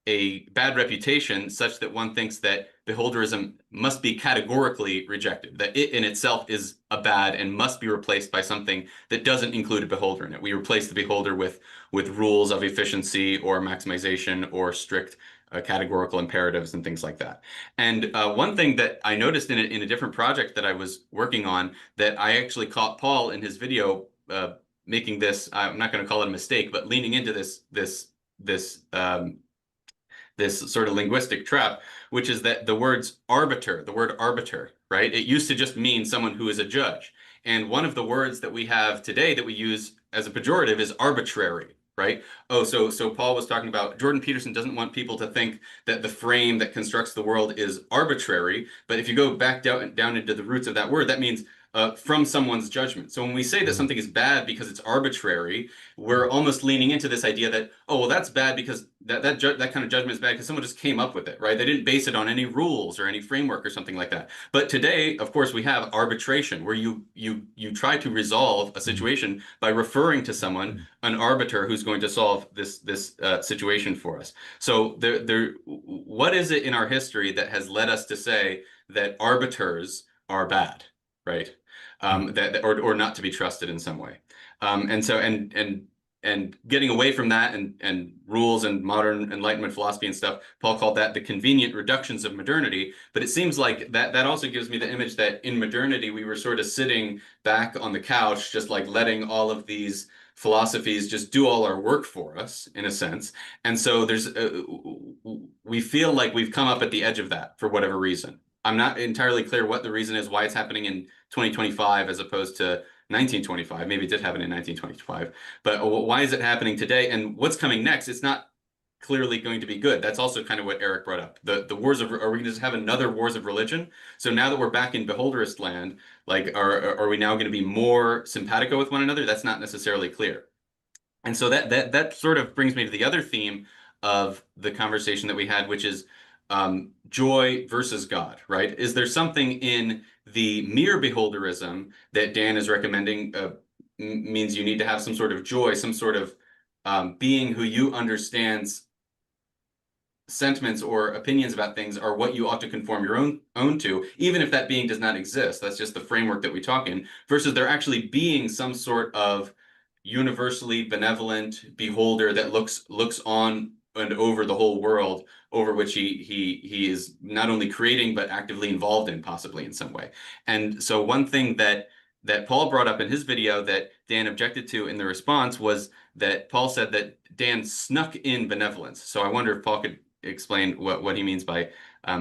a bad reputation such that one thinks that beholderism must be categorically rejected, that it in itself is a bad and must be replaced by something that doesn't include a beholder in it. We replace the beholder with rules of efficiency or maximization or strict categorical imperatives and things like that. And one thing that I noticed in a different project that I was working on, that I actually caught Paul in his video making this, I'm not going to call it a mistake, but leaning into this sort of linguistic trap, which is that the word arbiter, right? It used to just mean someone who is a judge. And one of the words that we have today that we use as a pejorative is arbitrary, right? Oh, so Paul was talking about Jordan Peterson doesn't want people to think that the frame that constructs the world is arbitrary. But if you go back down into the roots of that word, that means from someone's judgment. So when we say that something is bad because it's arbitrary, we're almost leaning into this idea that, oh, well, that's bad because that kind of judgment is bad because someone just came up with it, right? They didn't base it on any rules or any framework or something like that. But today, of course, we have arbitration, where you try to resolve a situation by referring to someone, an arbiter who's going to solve this situation for us. So what is it in our history that has led us to say that arbiters are bad, right? Or not to be trusted in some way. And getting away from that and rules and modern Enlightenment philosophy and stuff, Paul called that the convenient reductions of modernity. But it seems like that also gives me the image that in modernity, we were sort of sitting back on the couch, just like letting all of these philosophies just do all our work for us, in a sense. And so we feel like we've come up at the edge of that for whatever reason. I'm not entirely clear what the reason is, why it's happening in 2025 as opposed to 1925. Maybe it did happen in 1925, but why is it happening today? And what's coming next? It's not clearly going to be good. That's also kind of what Erik brought up. The wars of, are we going to just have another wars of religion? So now that we're back in beholderist land, like, are we now going to be more simpatico with one another? That's not necessarily clear. And so that sort of brings me to the other theme of the conversation that we had, which is joy versus God, right? Is there something in the mere beholderism that Dan is recommending means you need to have some sort of joy, some sort of being who you understands sentiments or opinions about things are what you ought to conform your own to, even if that being does not exist. That's just the framework that we talk in, versus there actually being some sort of universally benevolent beholder that looks on and over the whole world, over which he is not only creating but actively involved in, possibly in some way. And so one thing that that Paul brought up in his video that Dan objected to in the response was that Paul said that Dan snuck in benevolence. So I wonder if Paul could explain what he means by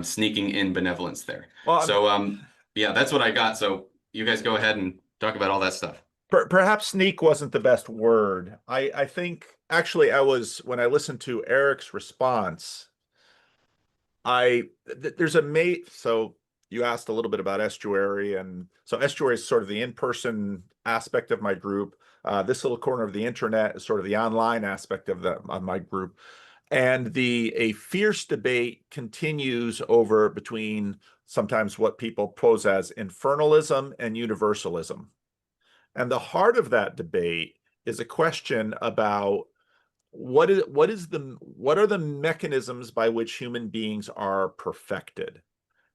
sneaking in benevolence there. Well, So yeah, that's what I got. So you guys go ahead and talk about all that stuff. perhaps sneak wasn't the best word. I think actually when I listened to Erik's response, there's a mate. So you asked a little bit about Estuary, and so Estuary is sort of the in-person aspect of my group. This little corner of the internet is sort of the online aspect of my group. And a fierce debate continues over between sometimes what people pose as infernalism and universalism. And the heart of that debate is a question about what are the mechanisms by which human beings are perfected?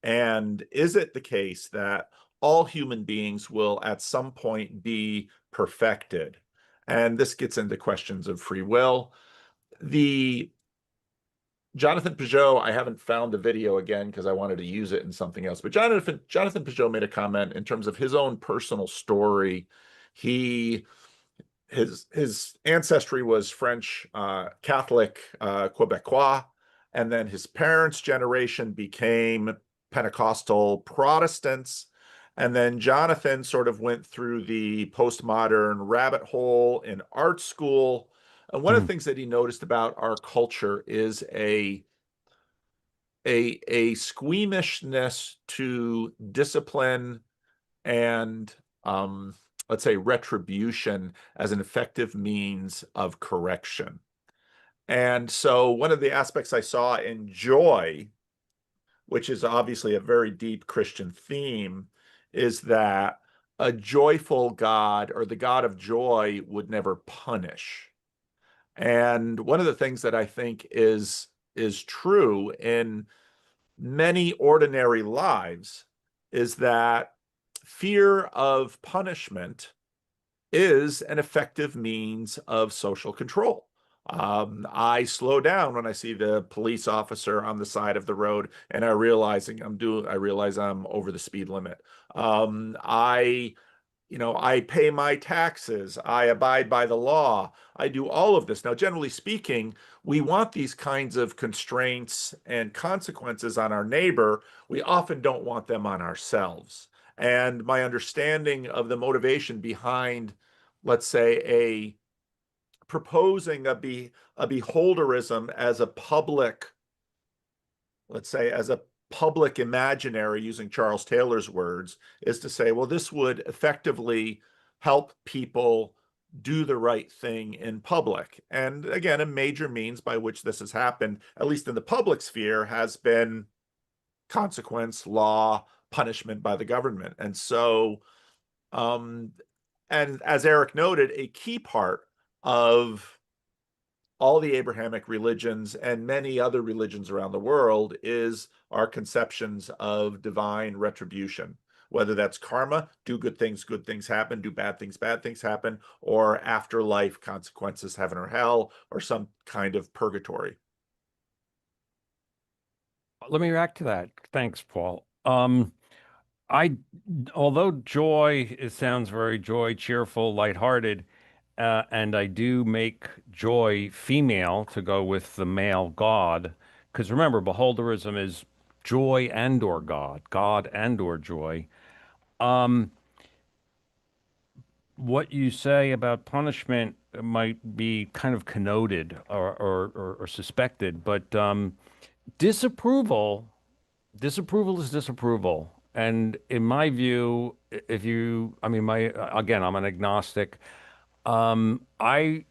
And is it the case that all human beings will at some point be perfected? And this gets into questions of free will. The Jonathan Peugeot, I haven't found the video again because I wanted to use it in something else, but Jonathan Peugeot made a comment in terms of his own personal story. His ancestry was French Catholic Quebecois, and then his parents' generation became Pentecostal Protestants. And then Jonathan sort of went through the postmodern rabbit hole in art school. And one of the things that he noticed about our culture is a squeamishness to discipline and let's say retribution as an effective means of correction. And so one of the aspects I saw in joy, which is obviously a very deep Christian theme, is that a joyful God, or the God of joy, would never punish. And one of the things that I think is true in many ordinary lives is that fear of punishment is an effective means of social control. I slow down when I see the police officer on the side of the road, and I realize I'm over the speed limit. I pay my taxes. I abide by the law. I do all of this. Now, generally speaking, we want these kinds of constraints and consequences on our neighbor. We often don't want them on ourselves. And my understanding of the motivation behind, let's say, proposing a beholderism as a public, let's say, as a public imaginary, using Charles Taylor's words, is to say, well, this would effectively help people do the right thing in public. And again, a major means by which this has happened, at least in the public sphere, has been consequence, law, punishment by the government. And so, and as Erik noted, a key part of all the Abrahamic religions and many other religions around the world is our conceptions of divine retribution, whether that's karma, do good things happen, do bad things happen, or afterlife consequences, heaven or hell, or some kind of purgatory. Let me react to that. Thanks, Paul. Although joy, it sounds very cheerful, lighthearted, and I do make joy female to go with the male God, because remember, beholderism is joy and or God and or joy. What you say about punishment might be kind of connoted or suspected, but disapproval is disapproval. And in my view, again, I'm an agnostic. I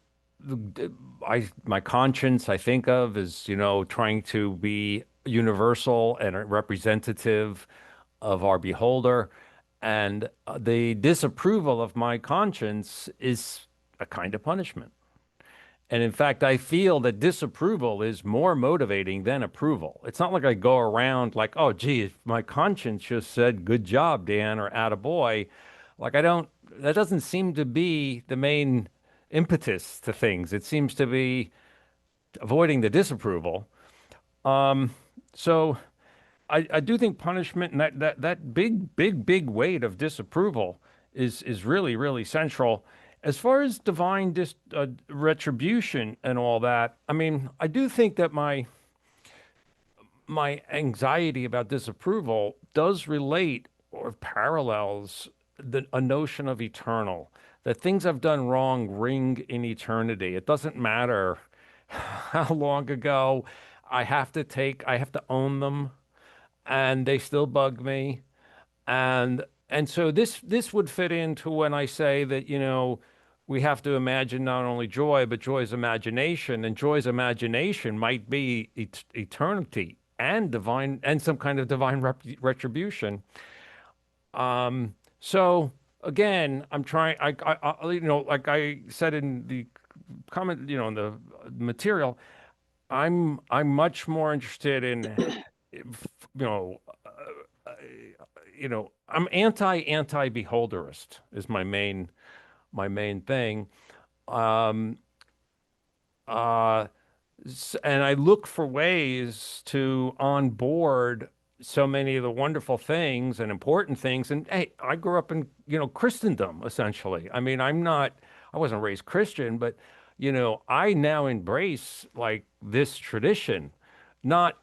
my conscience, I think of as, trying to be universal and representative of our beholder. And the disapproval of my conscience is a kind of punishment. And in fact, I feel that disapproval is more motivating than approval. It's not like I go around like, oh, gee, if my conscience just said, good job, Dan, or attaboy. Like, that doesn't seem to be the main impetus to things. It seems to be avoiding the disapproval. So I do think punishment and that big weight of disapproval is really, really central. As far as divine retribution and all that, I mean, I do think that my anxiety about disapproval does relate or parallels a notion of eternal, that things I've done wrong ring in eternity. It doesn't matter how long ago. I have to own them, and they still bug me. And so this would fit into when I say that, we have to imagine not only joy, but joy's imagination, and joy's imagination might be eternity and divine and some kind of divine retribution. So again, I'm trying, like I said in the comment, in the material, I'm much more interested in, you know, uh, I'm anti-beholderist is my main thing. Um, uh, and I look for ways to onboard so many of the wonderful things and important things. And hey, I grew up in, Christendom, essentially. I mean, I wasn't raised Christian, but, I now embrace like this tradition. Not,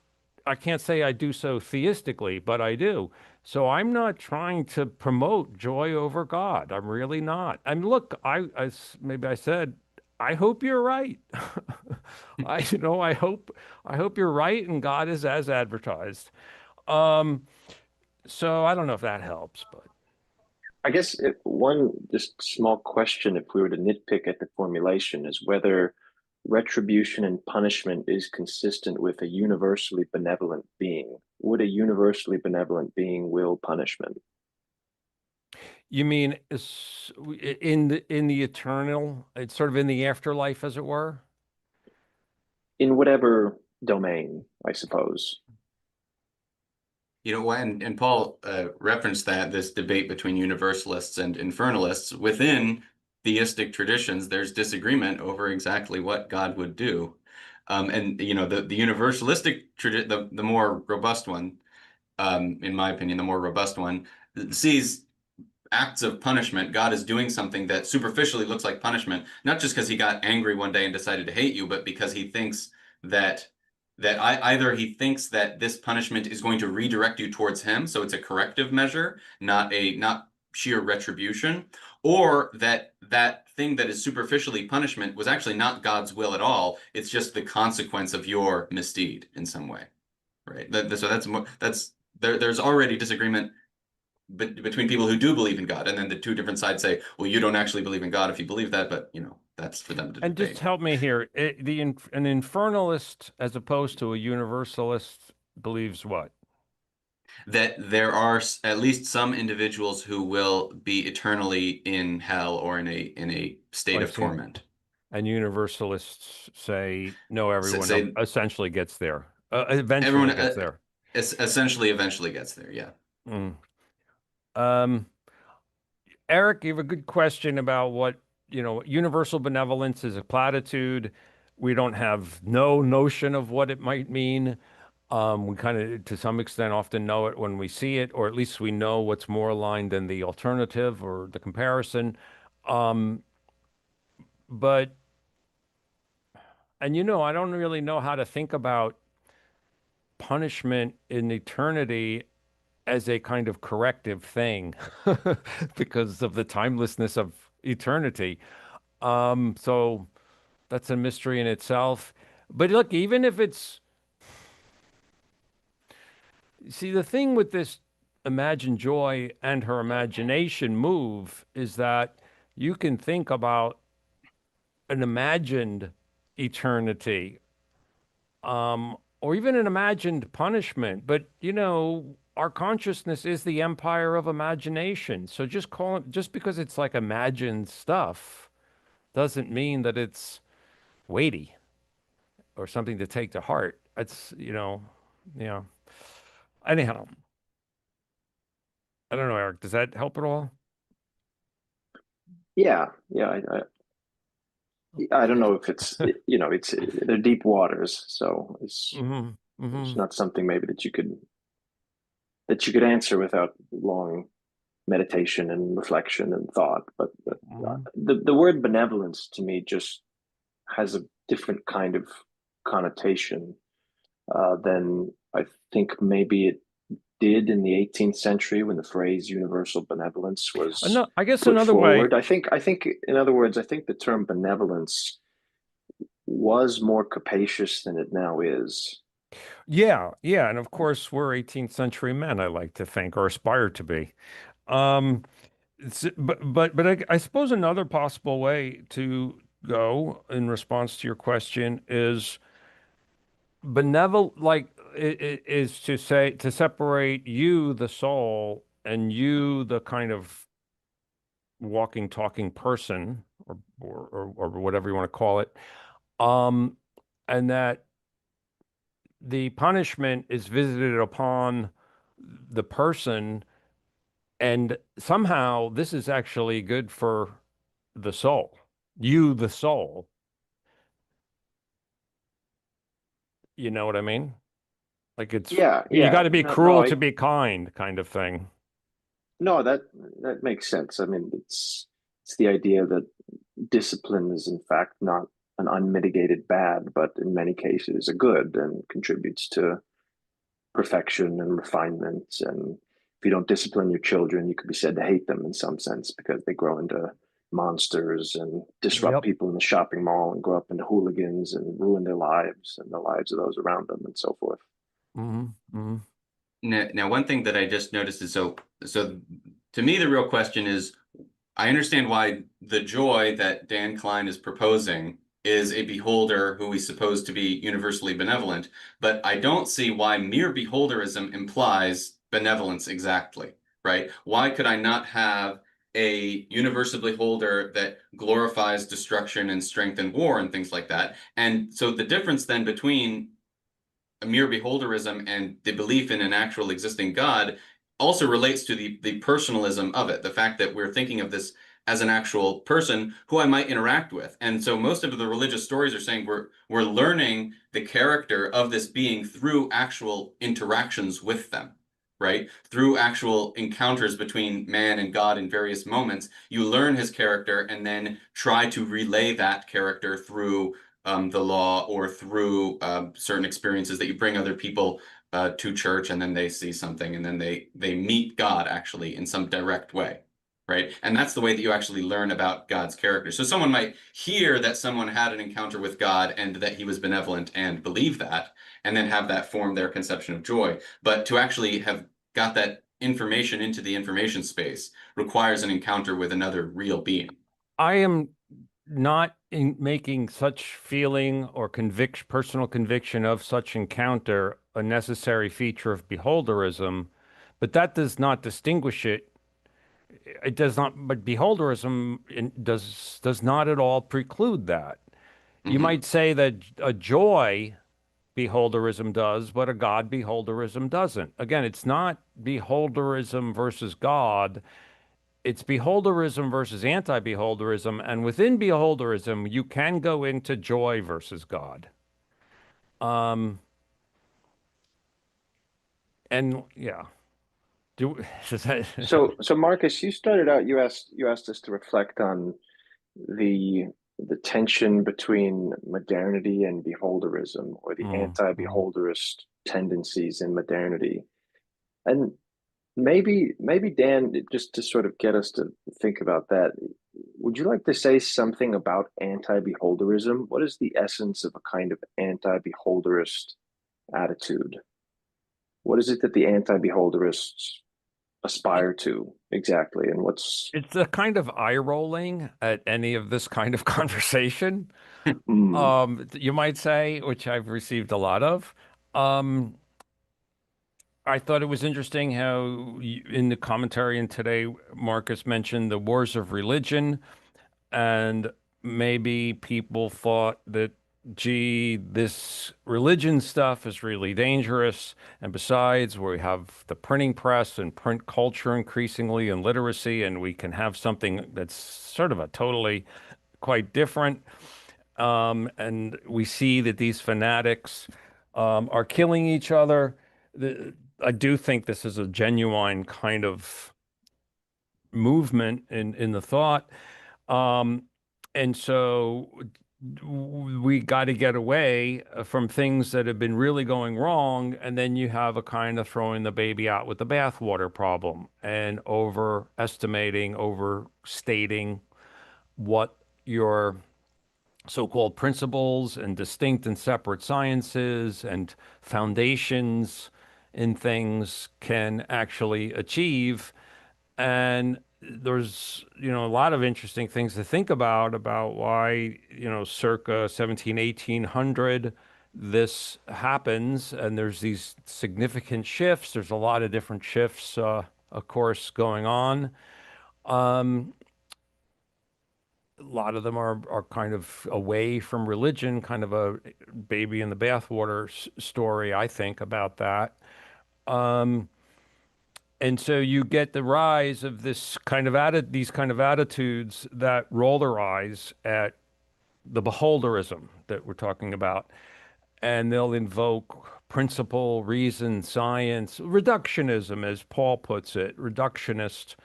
I can't say I do so theistically, but I do. So I'm not trying to promote joy over God. I'm really not. I mean, look, maybe I said, I hope you're right. I hope you're right, and God is as advertised. Um, so I don't know if that helps, but I guess one just small question, if we were to nitpick at the formulation, is whether retribution and punishment is consistent with a universally benevolent being. Would a universally benevolent being will punishment? you mean in the eternal, it's sort of in the afterlife, as it were? In whatever domain, I suppose. And Paul referenced this debate between universalists and infernalists. Within theistic traditions, there's disagreement over exactly what God would do. And the universalistic tradition, the more robust one, in my opinion, the more robust one, sees acts of punishment. God is doing something that superficially looks like punishment, not just because he got angry one day and decided to hate you, but because he thinks that either he thinks that this punishment is going to redirect you towards him, so it's a corrective measure, not sheer retribution, or that thing that is superficially punishment was actually not God's will at all. It's just the consequence of your misdeed in some way, right? There's already disagreement between people who do believe in God, and then the two different sides say, well, you don't actually believe in God if you believe that, but that's for them to And debate. just help me here. An infernalist, as opposed to a universalist, believes what? That there are at least some individuals who will be eternally in hell or in a state I of see. torment. And universalists say no, everyone Say essentially gets there. Eventually everyone gets there. essentially eventually gets there. Yeah. Mm. Um, Erik, you have a good question about what, universal benevolence is a platitude. We don't have no notion of what it might mean. We kind of, to some extent, often know it when we see it, or at least we know what's more aligned than the alternative or the comparison. Um, but, and I don't really know how to think about punishment in eternity as a kind of corrective thing because of the timelessness of eternity. So that's a mystery in itself. But look, even if see, the thing with this Imagine Joy and her imagination move is that you can think about an imagined eternity, or even an imagined punishment. But, our consciousness is the empire of imagination. So just because it's like imagined stuff doesn't mean that it's weighty or something to take to heart. It's, yeah. Anyhow, I don't know, Erik, does that help at all? Yeah, I don't know if it's they're deep waters, so it's Mm-hmm. it's Mm-hmm. not something maybe that you could answer without long meditation and reflection and thought. But Mhm. the word benevolence to me just has a different kind of connotation than I think maybe it did in the 18th century when the phrase universal benevolence was No, I guess put another way. forward. I think in other words, I think the term benevolence was more capacious than it now is. Yeah, yeah, and of course we're 18th century men, I like to think, or aspire to be. Um, but I suppose another possible way to go in response to your question is benevolent, like is to say to separate you, the soul, and you, the kind of walking, talking person, or whatever you want to call it, um, and that the punishment is visited upon the person, and somehow this is actually good for the soul. You, the soul, you know what I mean? Like Yeah, you yeah. got to be No, no, cruel to be kind, kind of thing. no, that makes sense. I mean, it's the idea that discipline is in fact not an unmitigated bad, but in many cases a good and contributes to perfection and refinement. And if you don't discipline your children, you could be said to hate them in some sense because they grow into monsters and disrupt Yep. people in the shopping mall and grow up into hooligans and ruin their lives and the lives of those around them and so forth. Hmm. Hmm. Now, one thing that I just noticed is so to me, the real question is, I understand why the joy that Dan Klein is proposing is a beholder who is supposed to be universally benevolent, but I don't see why mere beholderism implies benevolence exactly, right? Why could I not have a universal beholder that glorifies destruction and strength and war and things like that? And so the difference then between a mere beholderism and the belief in an actual existing God also relates to the personalism of it, the fact that we're thinking of this as an actual person who I might interact with. And so most of the religious stories are saying we're learning the character of this being through actual interactions with them, right? Through actual encounters between man and God in various moments, you learn his character and then try to relay that character through the law or through certain experiences that you bring other people to church, and then they see something, and then they meet God actually in some direct way, right? And that's the way that you actually learn about God's character. So someone might hear that someone had an encounter with God and that he was benevolent and believe that, and then have that form their conception of joy. But to actually have got that information into the information space requires an encounter with another real being. I am not making such feeling or personal conviction of such encounter a necessary feature of beholderism, but that does not distinguish it. It does not, but beholderism does not at all preclude that. You Mm-hmm. might say that a joy beholderism does, but a God beholderism doesn't. Again, it's not beholderism versus God. It's beholderism versus anti-beholderism, and within beholderism, you can go into joy versus God. Um, and yeah, do does that, So Marcus, you started out. You asked us to reflect on the the tension between modernity and beholderism, or the Mm, mm. anti-beholderist tendencies in modernity. And maybe Dan, just to sort of get us to think about that, would you like to say something about anti-beholderism? What is the essence of a kind of anti-beholderist attitude? What is it that the anti-beholderists It- aspire to exactly? And what's it's a kind of eye rolling at any of this kind of conversation, mm, you might say, which I've received a lot of. Um, I thought it was interesting how in the commentary in today, Marcus mentioned the wars of religion, and maybe people thought that, gee, this religion stuff is really dangerous. And besides, we have the printing press and print culture increasingly and literacy, and we can have something that's sort of a totally quite different. And we see that these fanatics are killing each other. I do think this is a genuine kind of movement in the thought. And so we got to get away from things that have been really going wrong. And then you have a kind of throwing the baby out with the bathwater problem and overestimating, overstating what your so-called principles and distinct and separate sciences and foundations in things can actually achieve. And there's, a lot of interesting things to think about why, circa 17, 1800, this happens. And there's these significant shifts. There's a lot of different shifts, of course, going on. A lot of them are kind of away from religion, kind of a baby in the bathwater story, I think, about that. And so you get the rise of these kind of attitudes that roll their eyes at the beholderism that we're talking about, and they'll invoke principle, reason, science, reductionism, as Paul puts it, reductionist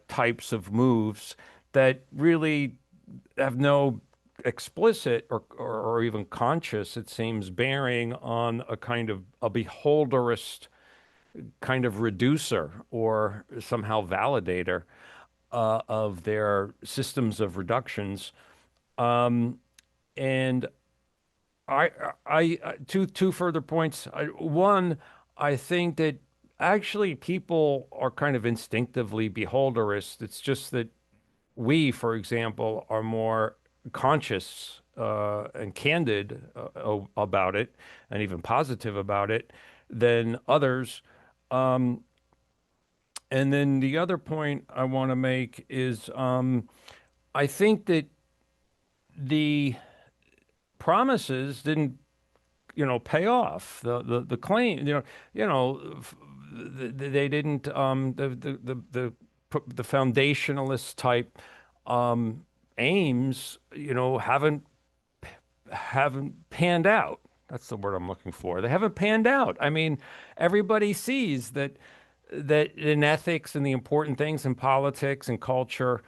types of moves that really have no explicit or even conscious, it seems, bearing on a kind of a beholderist kind of reducer or somehow validator of their systems of reductions. And two further points. One, I think that actually people are kind of instinctively beholderist. It's just that we, for example, are more conscious and candid about it, and even positive about it, than others. And then the other point I want to make is I think that the promises didn't, pay off. The claim, they didn't. The foundationalist type aims, haven't panned out. That's the word I'm looking for. They haven't panned out. I mean, everybody sees that in ethics and the important things in politics and culture,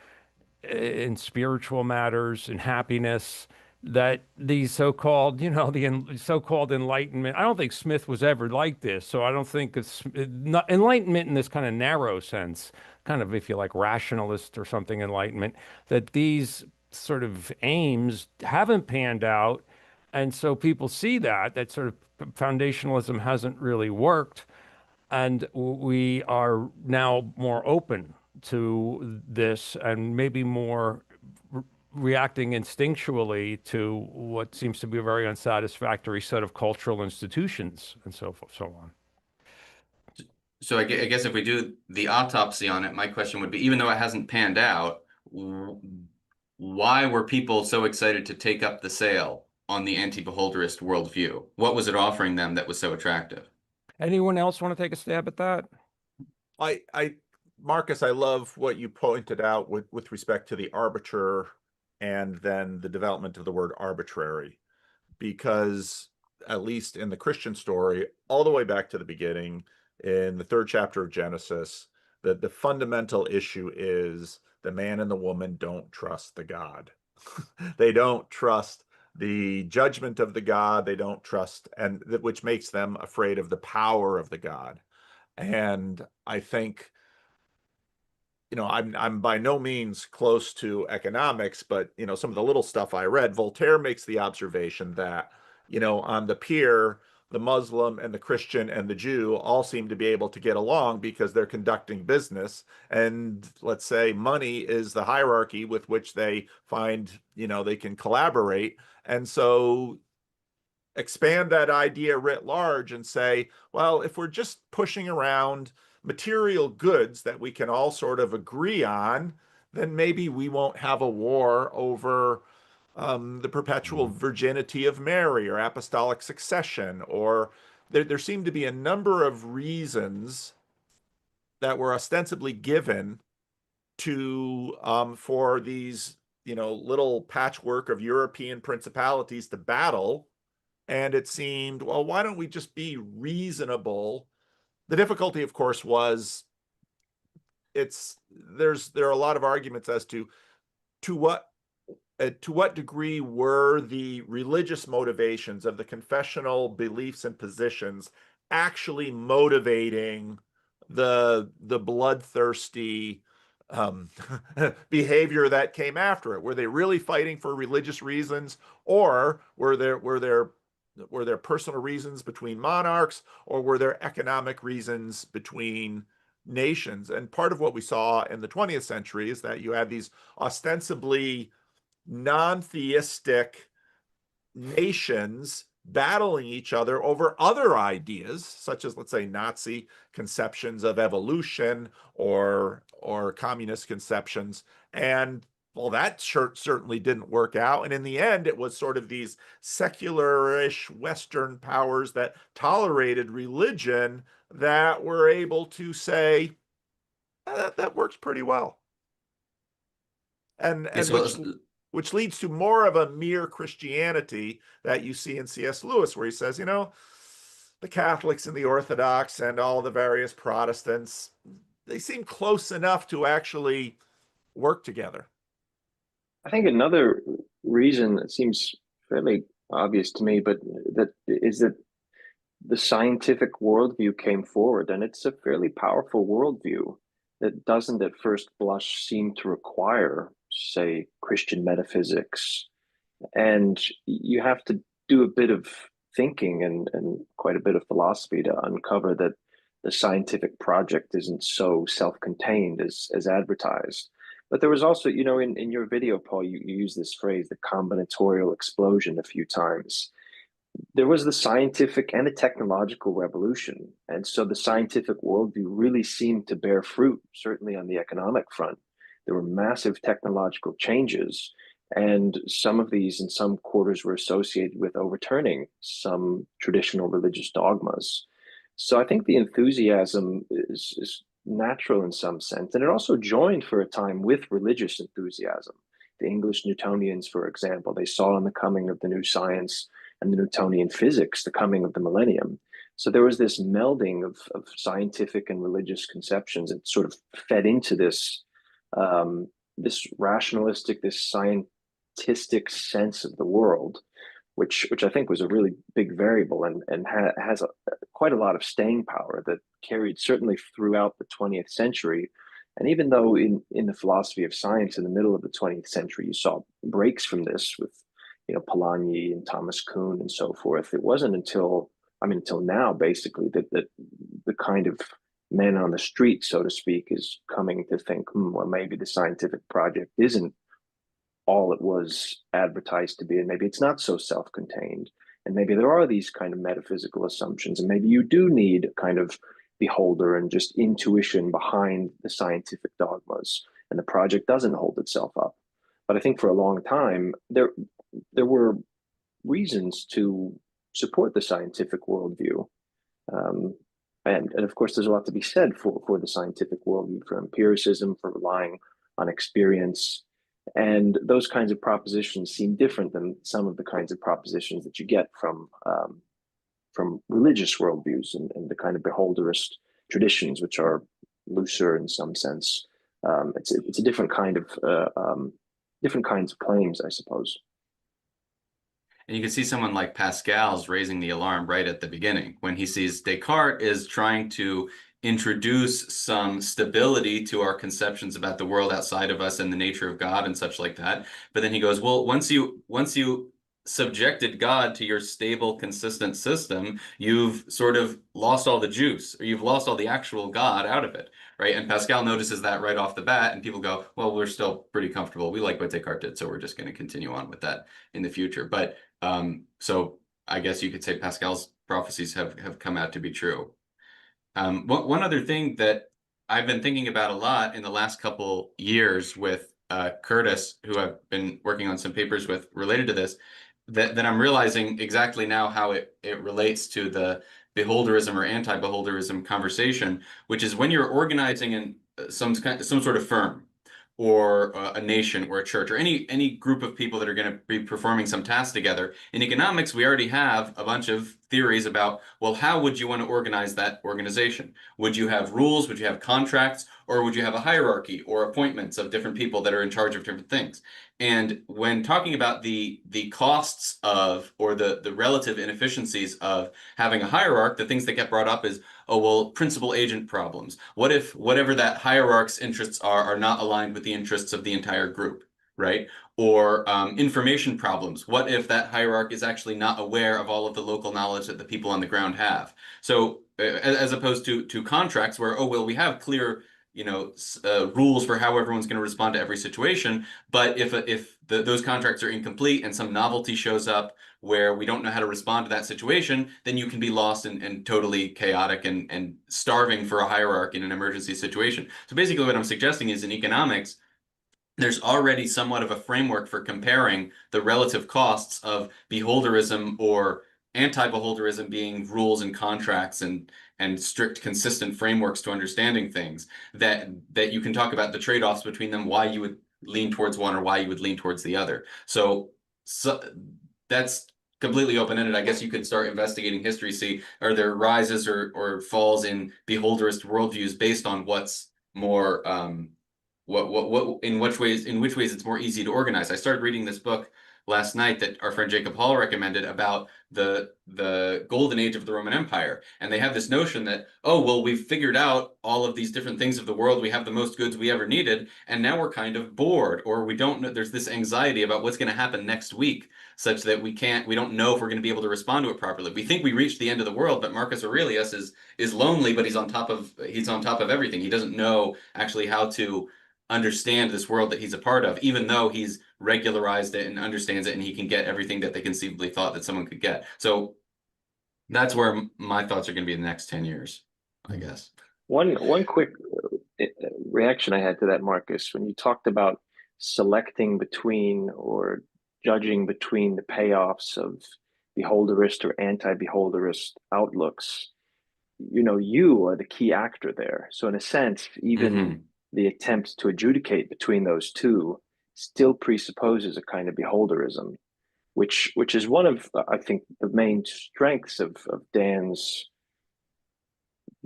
in spiritual matters and happiness, that these so-called, the so-called enlightenment. I don't think Smith was ever like this, so I don't think it's not enlightenment in this kind of narrow sense, kind of, if you like, rationalist or something enlightenment, that these sort of aims haven't panned out. And so people see that sort of foundationalism hasn't really worked. And we are now more open to this and maybe more reacting instinctually to what seems to be a very unsatisfactory set of cultural institutions and so forth, so on. So I guess if we do the autopsy on it, my question would be, even though it hasn't panned out, why were people so excited to take up the sale on the anti-beholderist worldview? What was it offering them that was so attractive? Anyone else want to take a stab at that? Marcus, I love what you pointed out with respect to the arbiter and then the development of the word arbitrary, because at least in the Christian story, all the way back to the beginning, in the 3rd chapter of Genesis, the fundamental issue is the man and the woman don't trust the God. They don't trust the judgment of the God. They don't trust, and which makes them afraid of the power of the God. And I think, I'm by no means close to economics, but some of the little stuff I read, Voltaire makes the observation that, on the pier, the Muslim and the Christian and the Jew all seem to be able to get along because they're conducting business. And let's say money is the hierarchy with which they find, they can collaborate. And so expand that idea writ large and say, well, if we're just pushing around material goods that we can all sort of agree on, then maybe we won't have a war over the perpetual virginity of Mary or apostolic succession, or there seem to be a number of reasons that were ostensibly given to for these little patchwork of European principalities to battle. And it seemed, well, why don't we just be reasonable? The difficulty, of course, was there are a lot of arguments as to what degree were the religious motivations of the confessional beliefs and positions actually motivating the bloodthirsty behavior that came after it? Were they really fighting for religious reasons, or were there personal reasons between monarchs, or were there economic reasons between nations? And part of what we saw in the 20th century is that you had these ostensibly non-theistic nations battling each other over other ideas, such as, let's say, Nazi conceptions of evolution or communist conceptions. And well, that certainly didn't work out. And in the end, it was sort of these secularish Western powers that tolerated religion that were able to say, that works pretty well. And which leads to more of a mere Christianity that you see in C.S. Lewis, where he says, the Catholics and the Orthodox and all the various Protestants, they seem close enough to actually work together. I think another reason that seems fairly obvious to me, but that the scientific worldview came forward, and it's a fairly powerful worldview that doesn't at first blush seem to require, say, Christian metaphysics. And you have to do a bit of thinking and quite a bit of philosophy to uncover that the scientific project isn't so self-contained as advertised. But there was also, in your video, Paul, you use this phrase, the combinatorial explosion, a few times. There was the scientific and the technological revolution. And so the scientific worldview really seemed to bear fruit, certainly on the economic front. There were massive technological changes, and some of these in some quarters were associated with overturning some traditional religious dogmas. So I think the enthusiasm is natural in some sense. And it also joined for a time with religious enthusiasm. The English Newtonians, for example, they saw in the coming of the new science and the Newtonian physics the coming of the millennium. So there was this melding of scientific and religious conceptions that sort of fed into this this rationalistic, this scientistic sense of the world, which I think was a really big variable and has quite a lot of staying power that carried certainly throughout the 20th century. And even though in the philosophy of science in the middle of the 20th century, you saw breaks from this with, Polanyi and Thomas Kuhn and so forth, it wasn't until now, basically, that the kind of man on the street, so to speak, is coming to think, well, maybe the scientific project isn't all it was advertised to be, and maybe it's not so self-contained, and maybe there are these kind of metaphysical assumptions, and maybe you do need a kind of beholder and just intuition behind the scientific dogmas, and the project doesn't hold itself up. But I think for a long time there were reasons to support the scientific worldview. And of course, there's a lot to be said for the scientific worldview, for empiricism, for relying on experience. And those kinds of propositions seem different than some of the kinds of propositions that you get from religious worldviews and the kind of beholderist traditions, which are looser in some sense. It's a different kind of different kinds of claims, I suppose. And you can see someone like Pascal's raising the alarm right at the beginning when he sees Descartes is trying to introduce some stability to our conceptions about the world outside of us and the nature of God and such like that. But then he goes, well, once you subjected God to your stable, consistent system, you've sort of lost all the juice, or you've lost all the actual God out of it, right? And Pascal notices that right off the bat, and people go, well, we're still pretty comfortable. We like what Descartes did, so we're just going to continue on with that in the future. But so I guess you could say Pascal's prophecies have come out to be true. One other thing that I've been thinking about a lot in the last couple years with Curtis, who I've been working on some papers with related to this, that I'm realizing exactly now how it relates to the beholderism or anti-beholderism conversation, which is when you're organizing in some sort of firm or a nation or a church or any group of people that are going to be performing some task together. In economics, we already have a bunch of theories about, well, how would you want to organize that organization? Would you have rules? Would you have contracts? Or would you have a hierarchy or appointments of different people that are in charge of different things? And when talking about the costs of, or the relative inefficiencies of having a hierarch, the things that get brought up is, oh, well, principal agent problems. What if whatever that hierarch's interests are not aligned with the interests of the entire group, right? Or information problems. What if that hierarch is actually not aware of all of the local knowledge that the people on the ground have? So as opposed to contracts where, oh, well, we have clear, rules for how everyone's going to respond to every situation. But if those contracts are incomplete and some novelty shows up where we don't know how to respond to that situation, then you can be lost and totally chaotic and starving for a hierarchy in an emergency situation. So basically what I'm suggesting is in economics, there's already somewhat of a framework for comparing the relative costs of beholderism or anti-beholderism, being rules and contracts and strict consistent frameworks to understanding things, that you can talk about the trade-offs between them, why you would lean towards one or why you would lean towards the other. So that's completely open-ended. I guess you could start investigating history, see are there rises or falls in beholderist worldviews based on what's more what in which ways it's more easy to organize. I started reading this book last night that our friend Jacob Hall recommended about the golden age of the Roman Empire. And they have this notion that, oh, well, we've figured out all of these different things of the world. We have the most goods we ever needed. And now we're kind of bored, or we don't know. There's this anxiety about what's going to happen next week, such that we don't know if we're going to be able to respond to it properly. We think we reached the end of the world, but Marcus Aurelius is lonely, but he's on top of everything. He doesn't know actually how to understand this world that he's a part of, even though he's regularized it and understands it, and he can get everything that they conceivably thought that someone could get. So that's where my thoughts are going to be in the next 10 years, I guess. One quick reaction I had to that, Marcus, when you talked about selecting between or judging between the payoffs of beholderist or anti-beholderist outlooks, you are the key actor there. So in a sense, even the attempt to adjudicate between those two still presupposes a kind of beholderism, which is one of, I think, the main strengths of Dan's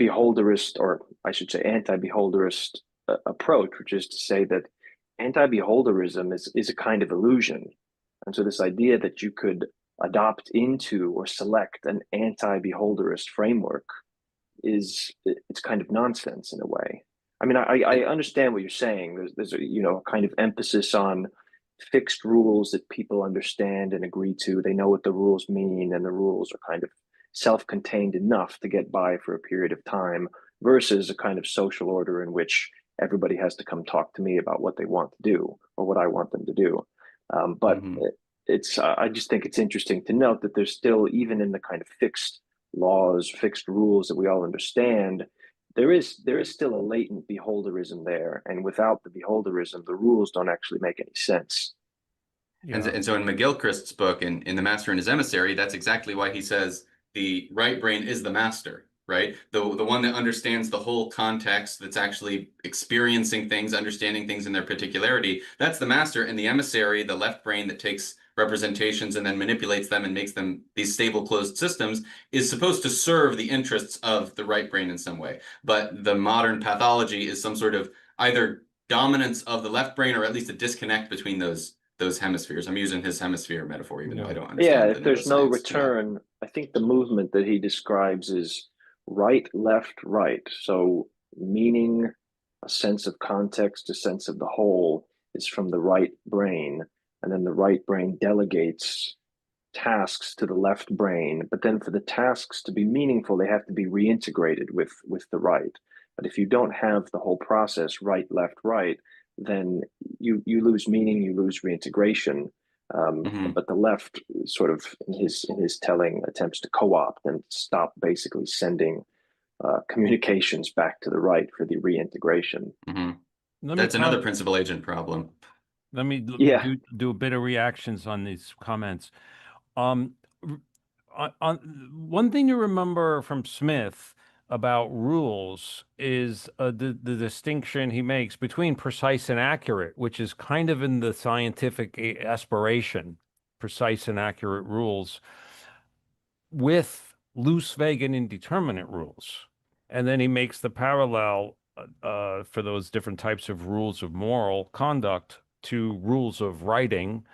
beholderist, or I should say anti-beholderist approach, which is to say that anti-beholderism is a kind of illusion. And so this idea that you could adopt into or select an anti-beholderist framework it's kind of nonsense in a way. I mean, I understand what you're saying. There's a kind of emphasis on fixed rules that people understand and agree to. They know what the rules mean, and the rules are kind of self-contained enough to get by for a period of time, versus a kind of social order in which everybody has to come talk to me about what they want to do or what I want them to do. But I just think it's interesting to note that there's still, even in the kind of fixed laws, fixed rules that we all understand, there is still a latent beholderism there, and without the beholderism, the rules don't actually make any sense. Yeah. And so in McGilchrist's book, in The Master and His Emissary, that's exactly why he says the right brain is the master, right? The one that understands the whole context, that's actually experiencing things, understanding things in their particularity, that's the master. And the emissary, the left brain that takes representations and then manipulates them and makes them these stable closed systems, is supposed to serve the interests of the right brain in some way. But the modern pathology is some sort of either dominance of the left brain, or at least a disconnect between those hemispheres. I'm using his hemisphere metaphor, even though I don't understand. Yeah, if there's no return, I think the movement that he describes is right, left, right. So meaning, a sense of context, a sense of the whole, is from the right brain. And then the right brain delegates tasks to the left brain. But then for the tasks to be meaningful, they have to be reintegrated with the right. But if you don't have the whole process, right, left, right, then you lose meaning, you lose reintegration. But the left, sort of in his telling, attempts to co-opt and stop basically sending communications back to the right for the reintegration. That's another principal agent problem. Let me do a bit of reactions on these comments. On one thing to remember from Smith about rules is the distinction he makes between precise and accurate, which is kind of in the scientific aspiration, precise and accurate rules, with loose, vague, and indeterminate rules. And then he makes the parallel for those different types of rules of moral conduct to rules of writing.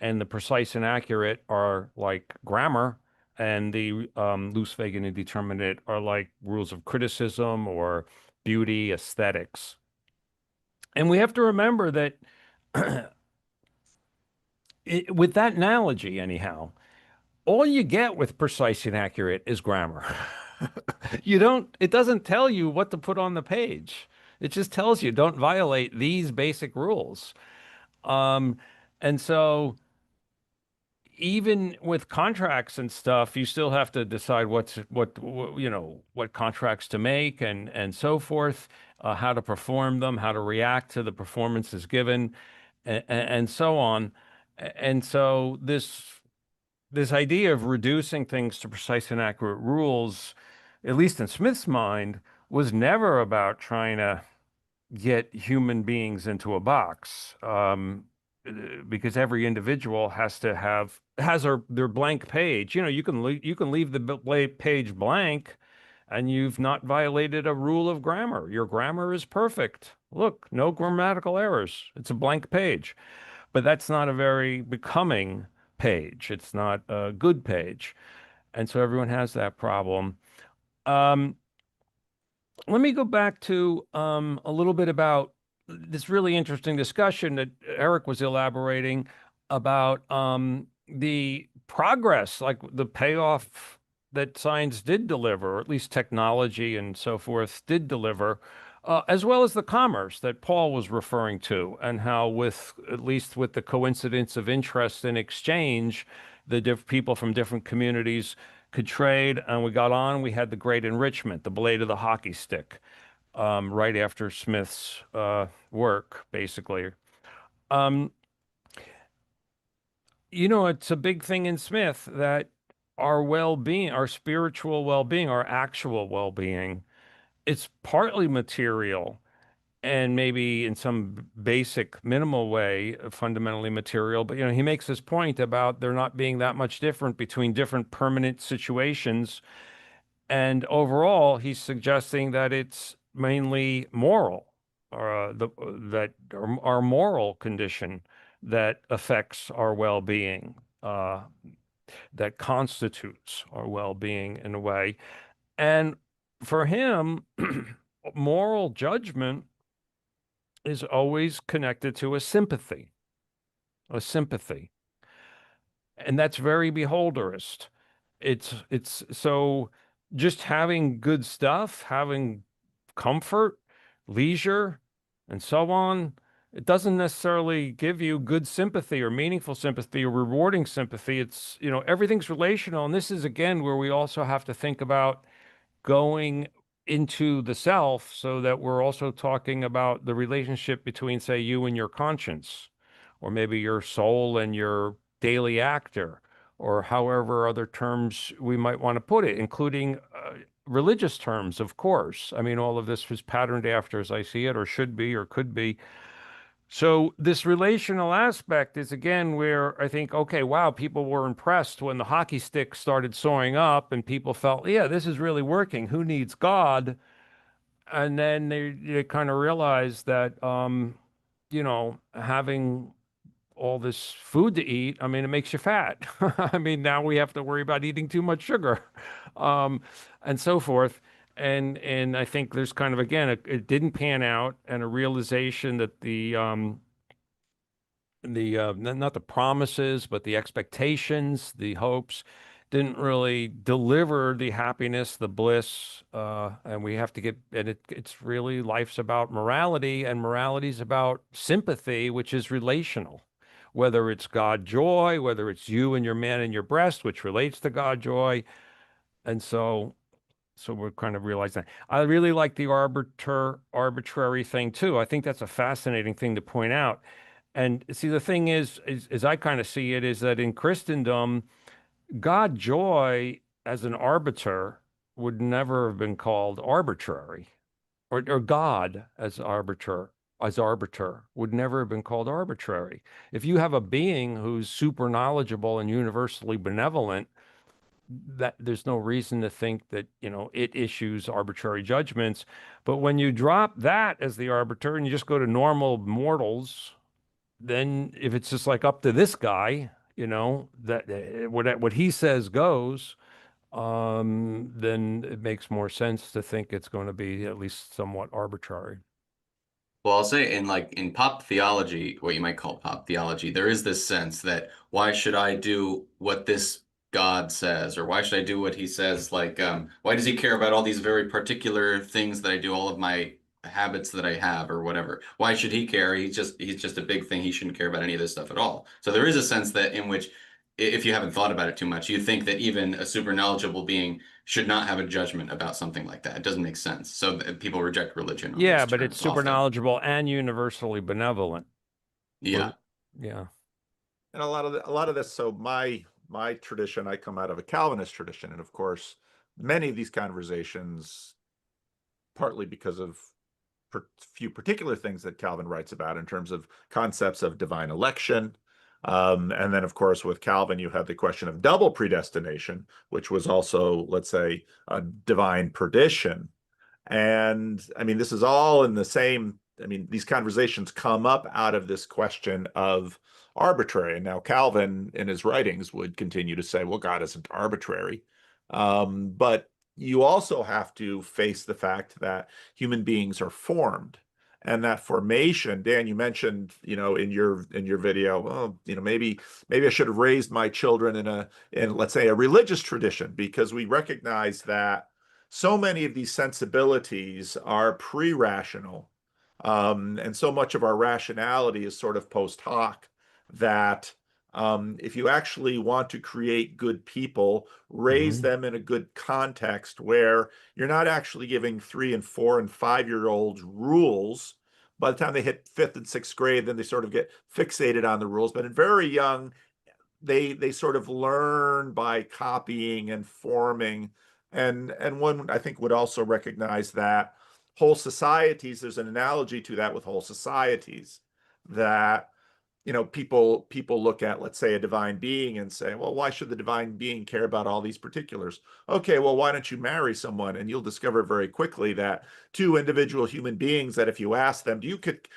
And the precise and accurate are like grammar, and the loose, vague, and indeterminate are like rules of criticism or beauty, aesthetics. And we have to remember that with that analogy, anyhow, all you get with precise and accurate is grammar. It doesn't tell you what to put on the page. It just tells you don't violate these basic rules. And so even with contracts and stuff, you still have to decide what contracts to make and so forth, how to perform them, how to react to the performances given, and so on. And so this idea of reducing things to precise and accurate rules, at least in Smith's mind, was never about trying to get human beings into a box, because every individual has their blank page. You can leave the page blank, and you've not violated a rule of grammar. Your grammar is perfect. Look, no grammatical errors. It's a blank page. But that's not a very becoming page. It's not a good page. And so everyone has that problem. Let me go back to a little bit about this really interesting discussion that Erik was elaborating about the progress, like the payoff that science did deliver, or at least technology and so forth did deliver, as well as the commerce that Paul was referring to, and how at least with the coincidence of interest and exchange, the people from different communities could trade, and we had the great enrichment, the blade of the hockey stick, right after Smith's work, basically. It's a big thing in Smith that our well-being, our spiritual well-being, our actual well-being, it's partly material and maybe in some basic minimal way fundamentally material, but he makes this point about there not being that much different between different permanent situations, and overall he's suggesting that it's mainly moral, that our moral condition that affects our well-being, that constitutes our well-being in a way. And for him, moral judgment is always connected to a sympathy. And that's very beholderist. It's so just having good stuff, having comfort, leisure, and so on, it doesn't necessarily give you good sympathy or meaningful sympathy or rewarding sympathy. It's, everything's relational. And this is, again, where we also have to think about going into the self, so that we're also talking about the relationship between, say, you and your conscience, or maybe your soul and your daily actor, or however other terms we might want to put it, including religious terms, of course. I mean, all of this was patterned after, as I see it, or should be, or could be. So this relational aspect is, again, where I think, okay, wow, people were impressed when the hockey stick started soaring up and people felt, yeah, this is really working. Who needs God? And then they kind of realized that, having all this food to eat, I mean, it makes you fat. I mean, now we have to worry about eating too much sugar, and so forth. And I think there's kind of, again, it didn't pan out, and a realization that not the promises, but the expectations, the hopes, didn't really deliver the happiness, the bliss, and we have to it's really, life's about morality, and morality's about sympathy, which is relational. Whether it's God joy, whether it's you and your man in your breast, which relates to God joy. And so we're kind of realizing that. I really like the arbitrary thing too. I think that's a fascinating thing to point out. And see, the thing is, as I kind of see it, is that in Christendom, God joy as an arbiter would never have been called arbitrary, or God as arbiter would never have been called arbitrary. If you have a being who's super knowledgeable and universally benevolent, that there's no reason to think that, it issues arbitrary judgments. But when you drop that as the arbiter and you just go to normal mortals, then if it's just like up to this guy, that what he says goes, then it makes more sense to think it's going to be at least somewhat arbitrary. Well, I'll say in pop theology, what you might call pop theology, there is this sense that why should I do what this God says, or why should I do what he says? Why does he care about all these very particular things that I do, all of my habits that I have, or whatever? Why should he care? He's just a big thing. He shouldn't care about any of this stuff at all. So there is a sense that in which, if you haven't thought about it too much, you think that even a super knowledgeable being should not have a judgment about something like that. It doesn't make sense. So people reject religion on Yeah, those but it's terms super often. knowledgeable and universally benevolent. Yeah. Yeah. And a lot of this. So my tradition, I come out of a Calvinist tradition, and of course, many of these conversations, partly because of few particular things that Calvin writes about in terms of concepts of divine election. And then, of course, with Calvin, you have the question of double predestination, which was also, let's say, a divine perdition. And I mean, this is all in the same, I mean, these conversations come up out of this question of arbitrary. And now Calvin, in his writings, would continue to say, well, God isn't arbitrary. But you also have to face the fact that human beings are formed. And that formation, Dan, you mentioned, in your video, well, maybe I should have raised my children in let's say a religious tradition, because we recognize that so many of these sensibilities are pre-rational, and so much of our rationality is sort of post hoc, that if you actually want to create good people, raise them in a good context where you're not actually giving 3 and 4 and 5-year-olds rules. By the time they hit 5th and 6th grade, then they sort of get fixated on the rules. But in very young, they sort of learn by copying and forming. And one, I think, would also recognize that whole societies, there's an analogy to that with whole societies, that people look at, let's say, a divine being and say, well, why should the divine being care about all these particulars? Okay, well, why don't you marry someone? And you'll discover very quickly that two individual human beings, that if you ask them,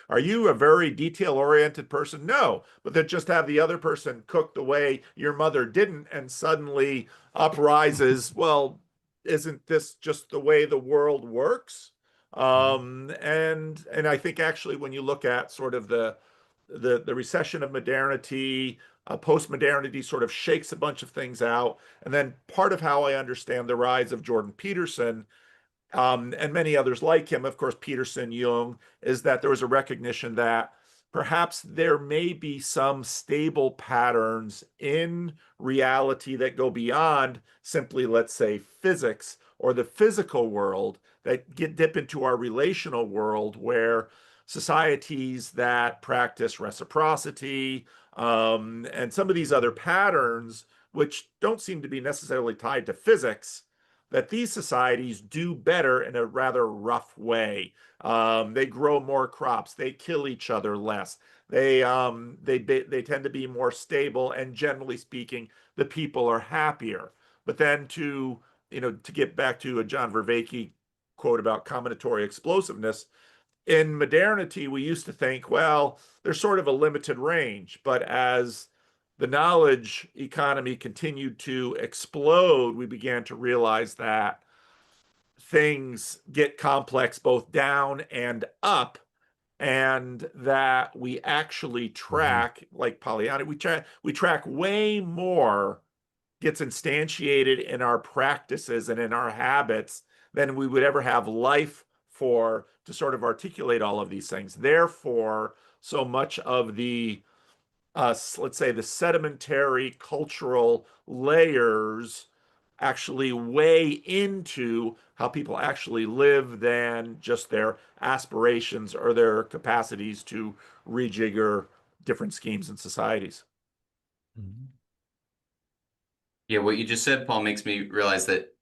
are you a very detail-oriented person? No, but they just have the other person cook the way your mother didn't, and suddenly uprises, well, isn't this just the way the world works? And I think actually when you look at sort of the recession of modernity, post-modernity sort of shakes a bunch of things out. And then part of how I understand the rise of Jordan Peterson, and many others like him, of course, Peterson, Jung, is that there was a recognition that perhaps there may be some stable patterns in reality that go beyond simply, let's say, physics or the physical world, that dip into our relational world, where societies that practice reciprocity, and some of these other patterns, which don't seem to be necessarily tied to physics, that these societies do better in a rather rough way. They grow more crops. They kill each other less. They tend to be more stable, and generally speaking, the people are happier. But then to get back to a John Vervaeke quote about combinatory explosiveness, in modernity, we used to think, well, there's sort of a limited range. But as the knowledge economy continued to explode, we began to realize that things get complex both down and up, and that we actually track, like Pollyanna, we track way more gets instantiated in our practices and in our habits than we would ever have life for to sort of articulate all of these things. Therefore, so much of the let's say the sedimentary cultural layers actually weigh into how people actually live than just their aspirations or their capacities to rejigger different schemes and societies. Yeah, what you just said, Paul, makes me realize that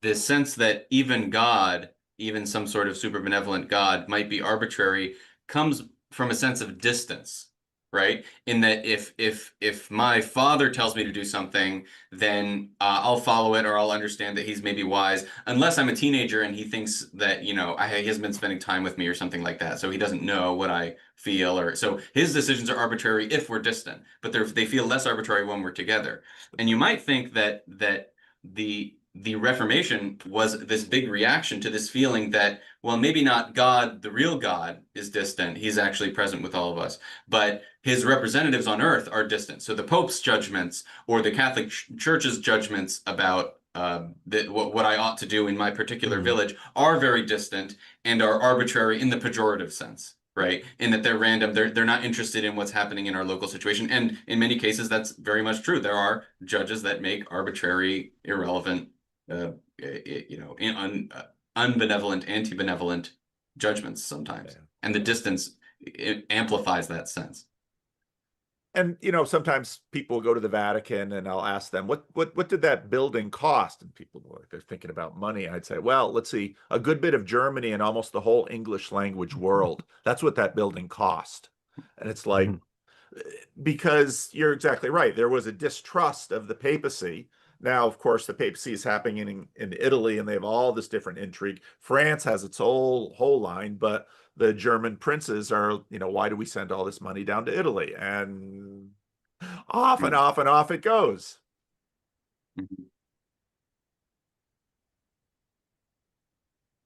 the sense that even God, even some sort of super benevolent God, might be arbitrary comes from a sense of distance. right? In that if my father tells me to do something, then I'll follow it, or I'll understand that he's maybe wise, unless I'm a teenager and he thinks that, you know, he hasn't been spending time with me or something like that, so he doesn't know what I feel, or so his decisions are arbitrary if we're distant, but they feel less arbitrary when we're together. And you might think that the Reformation was this big reaction to this feeling that, well, maybe not God, the real God, is distant. He's actually present with all of us, but his representatives on earth are distant. So the Pope's judgments or the Catholic Church's judgments about what I ought to do in my particular village are very distant and are arbitrary in the pejorative sense, right? In that they're random, they're not interested in what's happening in our local situation. And in many cases, that's very much true. There are judges that make arbitrary, irrelevant, unbenevolent, anti-benevolent judgments sometimes. And the distance, it amplifies that sense. And, you know, sometimes people go to the Vatican and I'll ask them, what did that building cost? And people are like, they're thinking about money. I'd say, well, let's see, a good bit of Germany and almost the whole English language world. That's what that building cost. And it's like, because you're exactly right. There was a distrust of the papacy. Now, of course, the papacy is happening in Italy, and they have all this different intrigue. France has its whole line, but the German princes are, you know, why do we send all this money down to Italy? And off and off and off it goes.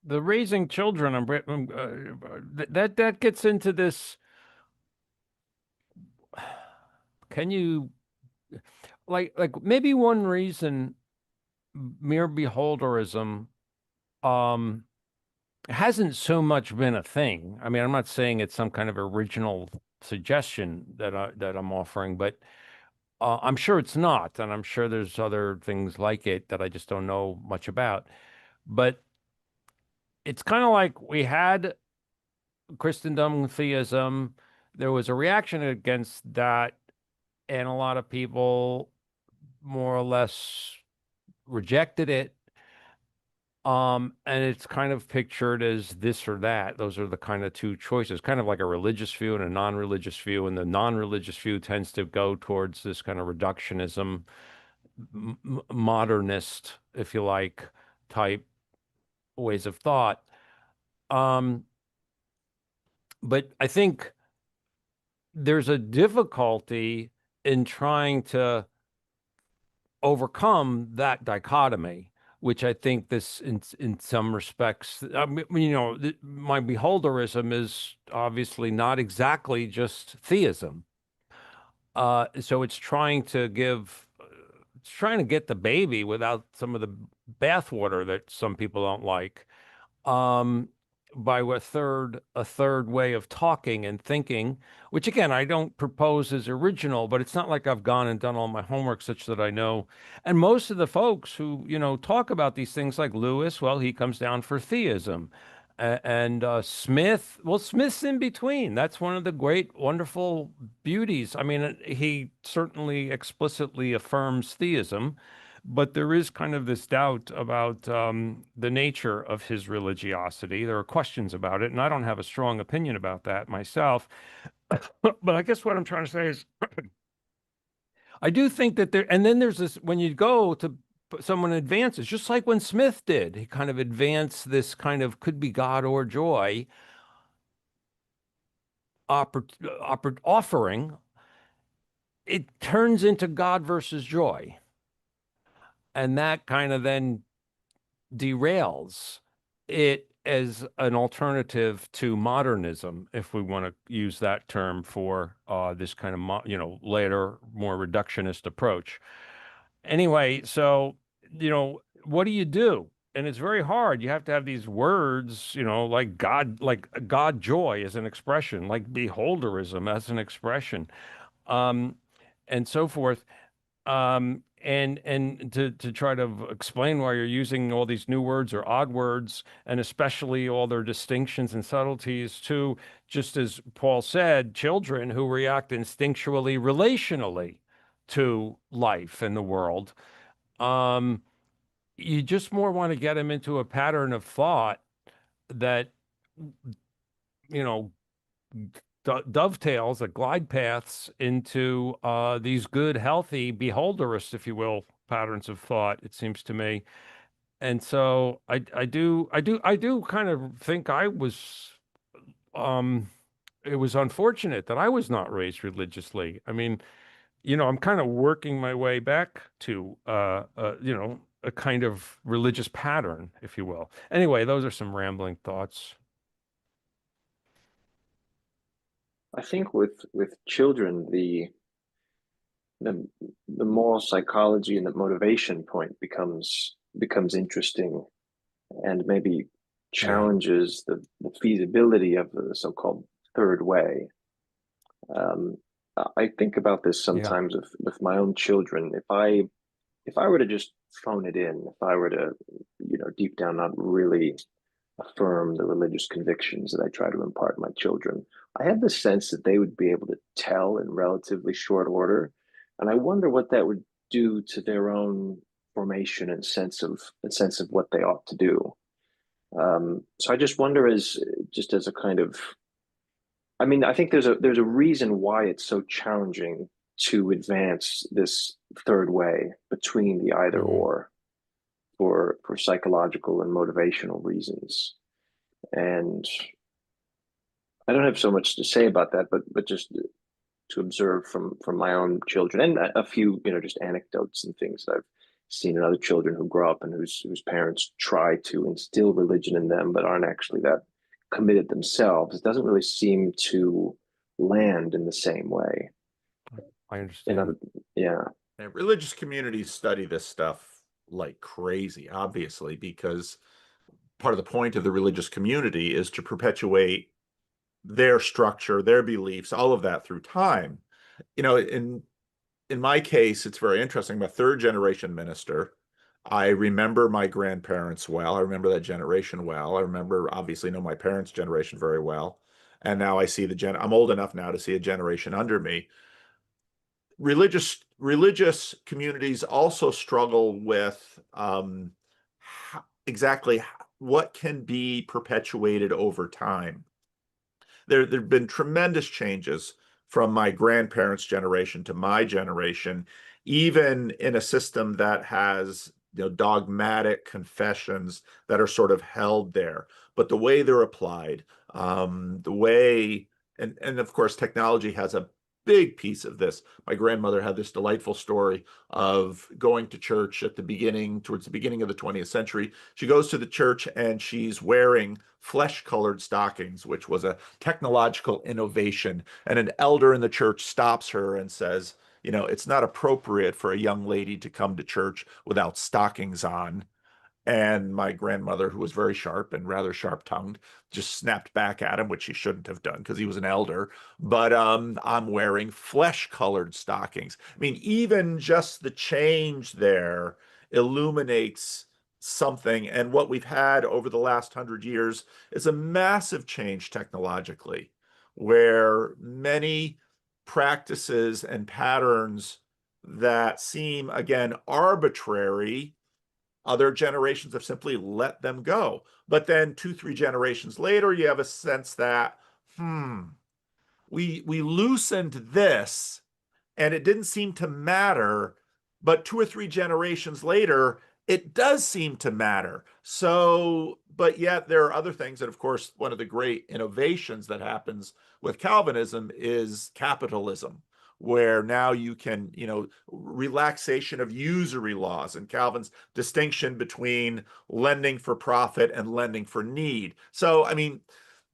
The raising children in Britain, that gets into this. Can you, like maybe one reason mere beholderism hasn't so much been a thing. I mean, I'm not saying it's some kind of original suggestion that I'm offering, but I'm sure it's not, and I'm sure there's other things like it that I just don't know much about. But it's kind of like we had Christendom, theism. There was a reaction against that, and a lot of people more or less rejected it. And it's kind of pictured as this or that. Those are the kind of two choices, kind of like a religious view and a non-religious view. And the non-religious view tends to go towards this kind of reductionism, modernist, if you like, type ways of thought. But I think there's a difficulty in trying to overcome that dichotomy, which I think this, in some respects, I mean, you know, my beholderism is obviously not exactly just theism. So it's trying to get the baby without some of the bathwater that some people don't like. By a third way of talking and thinking, which again, I don't propose as original, but it's not like I've gone and done all my homework such that I know. And most of the folks who, you know, talk about these things like Lewis, well, he comes down for theism. And Smith, well, Smith's in between. That's one of the great, wonderful beauties. I mean, he certainly explicitly affirms theism, but there is kind of this doubt about the nature of his religiosity. There are questions about it, and I don't have a strong opinion about that myself. But I guess what I'm trying to say is I do think that and then there's this, when you go to someone advances, just like when Smith did, he kind of advanced this kind of could be God or joy offering, it turns into God versus joy. And that kind of then derails it as an alternative to modernism, if we want to use that term for this kind of, you know, later, more reductionist approach. Anyway, so, you know, what do you do? And it's very hard. You have to have these words, you know, like God joy as an expression, like beholderism as an expression, and so forth. And to try to explain why you're using all these new words or odd words, and especially all their distinctions and subtleties to, just as Paul said, children who react instinctually, relationally to life and the world. You just more want to get them into a pattern of thought that, you know, dovetails, glide paths into these good, healthy, beholderist, if you will, patterns of thought, it seems to me. And so I do kind of think it was unfortunate that I was not raised religiously. I mean, I'm kind of working my way back to, a kind of religious pattern, if you will. Anyway, those are some rambling thoughts. I think with children, the the moral psychology and the motivation point becomes interesting, and maybe challenges the feasibility of the so-called third way. I think about this sometimes with my own children. If I were to just phone it in, if I were to, deep down not really affirm the religious convictions that I try to impart in my children, I have the sense that they would be able to tell in relatively short order. And I wonder what that would do to their own formation and sense of what they ought to do. So I just wonder, as a kind of, I mean, I think there's a reason why it's so challenging to advance this third way between the either or for psychological and motivational reasons. And I don't have so much to say about that, but just to observe from my own children, and a few, just anecdotes and things that I've seen in other children who grow up and whose parents try to instill religion in them but aren't actually that committed themselves. It doesn't really seem to land in the same way. I understand. Yeah. And religious communities study this stuff like crazy, obviously, because part of the point of the religious community is to perpetuate their structure, their beliefs, all of that through time. In my case, it's very interesting. I'm a third generation minister. I remember my grandparents well. I remember that generation well. I remember, obviously, know my parents' generation very well. And now I see I'm old enough now to see a generation under me. Religious communities also struggle with exactly what can be perpetuated over time. There've been tremendous changes from my grandparents' generation to my generation, even in a system that has dogmatic confessions that are sort of held there. But the way they're applied, the way, and of course, technology has a big piece of this. My grandmother had this delightful story of going to church towards the beginning of the 20th century. She goes to the church and she's wearing flesh-colored stockings, which was a technological innovation. And an elder in the church stops her and says, it's not appropriate for a young lady to come to church without stockings on. And my grandmother, who was very sharp and rather sharp-tongued, just snapped back at him, which she shouldn't have done because he was an elder. But I'm wearing flesh-colored stockings. I mean, even just the change there illuminates something. And what we've had over the last 100 years is a massive change technologically, where many practices and patterns that seem, again, arbitrary, other generations have simply let them go. But then 2, 3 generations later, you have a sense that, we loosened this and it didn't seem to matter. But 2 or 3 generations later, it does seem to matter. So, but yet there are other things. And of course, one of the great innovations that happens with Calvinism is capitalism, where now you can, relaxation of usury laws, and Calvin's distinction between lending for profit and lending for need. So, I mean,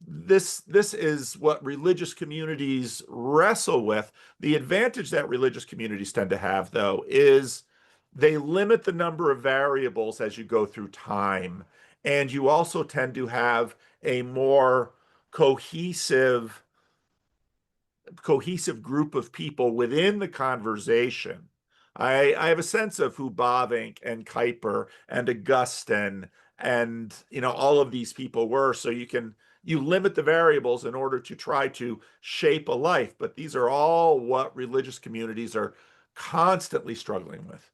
this is what religious communities wrestle with. The advantage that religious communities tend to have, though, is they limit the number of variables as you go through time. And you also tend to have a more cohesive group of people within the conversation. I have a sense of who Bavinck and Kuyper and Augustine and all of these people were. So you limit the variables in order to try to shape a life. But these are all what religious communities are constantly struggling with.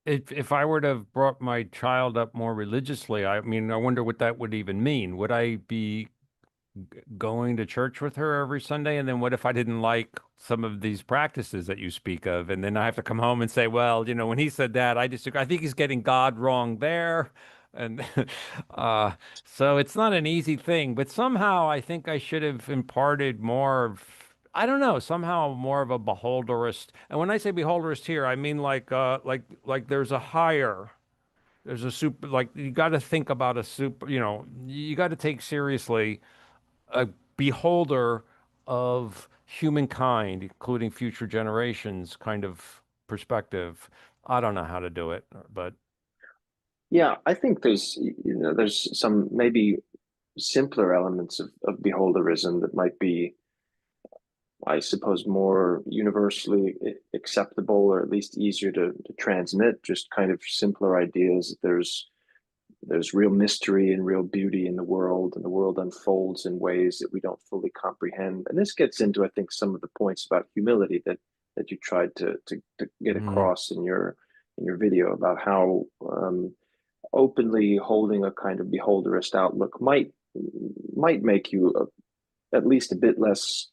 If I were to have brought my child up more religiously, I mean, I wonder what that would even mean. Would I be going to church with her every Sunday? And then what if I didn't like some of these practices that you speak of? And then I have to come home and say, well, when he said that, I think he's getting God wrong there. And uh, so it's not an easy thing, but somehow I think I should have imparted more of, I don't know, somehow more of a beholderist. And when I say beholderist here, I mean like there's a higher, there's a super, like you got to think about a super, you got to take seriously a beholder of humankind, including future generations kind of perspective. I don't know how to do it, but Yeah, I think there's some maybe simpler elements of beholderism that might be, I suppose, more universally acceptable, or at least easier to transmit. Just kind of simpler ideas. There's real mystery and real beauty in the world, and the world unfolds in ways that we don't fully comprehend. And this gets into, I think, some of the points about humility that you tried to get mm, across in your video, about how openly holding a kind of beholderist outlook might make you at least a bit less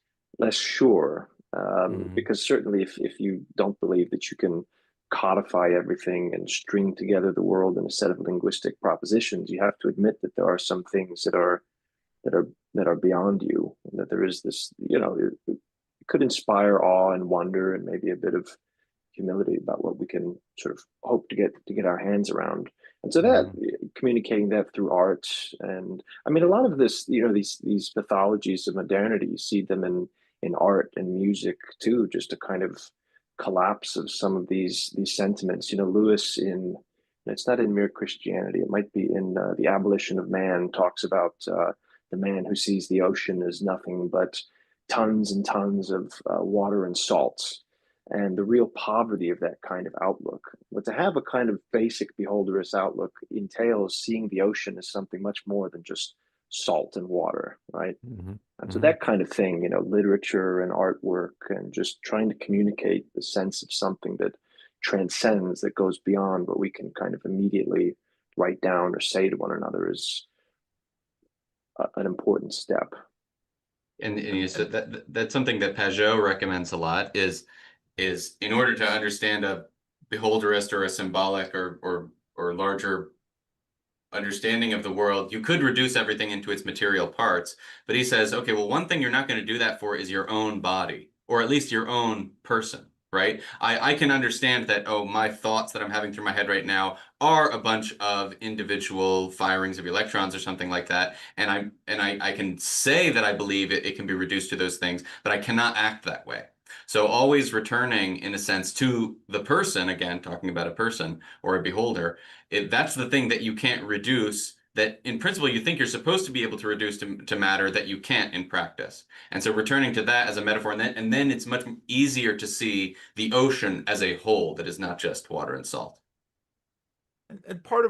sure. mm, Because certainly, if you don't believe that you can codify everything and string together the world in a set of linguistic propositions, you have to admit that there are some things that are beyond you, and that there is this, it could inspire awe and wonder and maybe a bit of humility about what we can sort of hope to get our hands around. And so that, mm, communicating that through art, and I mean, a lot of this, these mythologies of modernity, you see them in art and music too, just a kind of collapse of some of these sentiments. Lewis, in, it's not in Mere Christianity, it might be in The Abolition of Man, talks about the man who sees the ocean as nothing but tons and tons of water and salt, and the real poverty of that kind of outlook. But to have a kind of basic beholderist outlook entails seeing the ocean as something much more than just salt and water, right? mm, And so mm. that kind of thing, literature and artwork, and just trying to communicate the sense of something that transcends, that goes beyond what we can kind of immediately write down or say to one another, is an important step. And you said that's something that Pajot recommends a lot is in order to understand a beholderist or a symbolic or larger understanding of the world, you could reduce everything into its material parts. But he says, okay, well, one thing you're not going to do that for is your own body, or at least your own person, right? I can understand that, oh, my thoughts that I'm having through my head right now are a bunch of individual firings of electrons or something like that. And I can say that I believe it can be reduced to those things, but I cannot act that way. So always returning, in a sense, to the person, again, talking about a person or a beholder, that's the thing that you can't reduce, that in principle you think you're supposed to be able to reduce to matter, that you can't in practice. And so returning to that as a metaphor, and then it's much easier to see the ocean as a whole that is not just water and salt. And part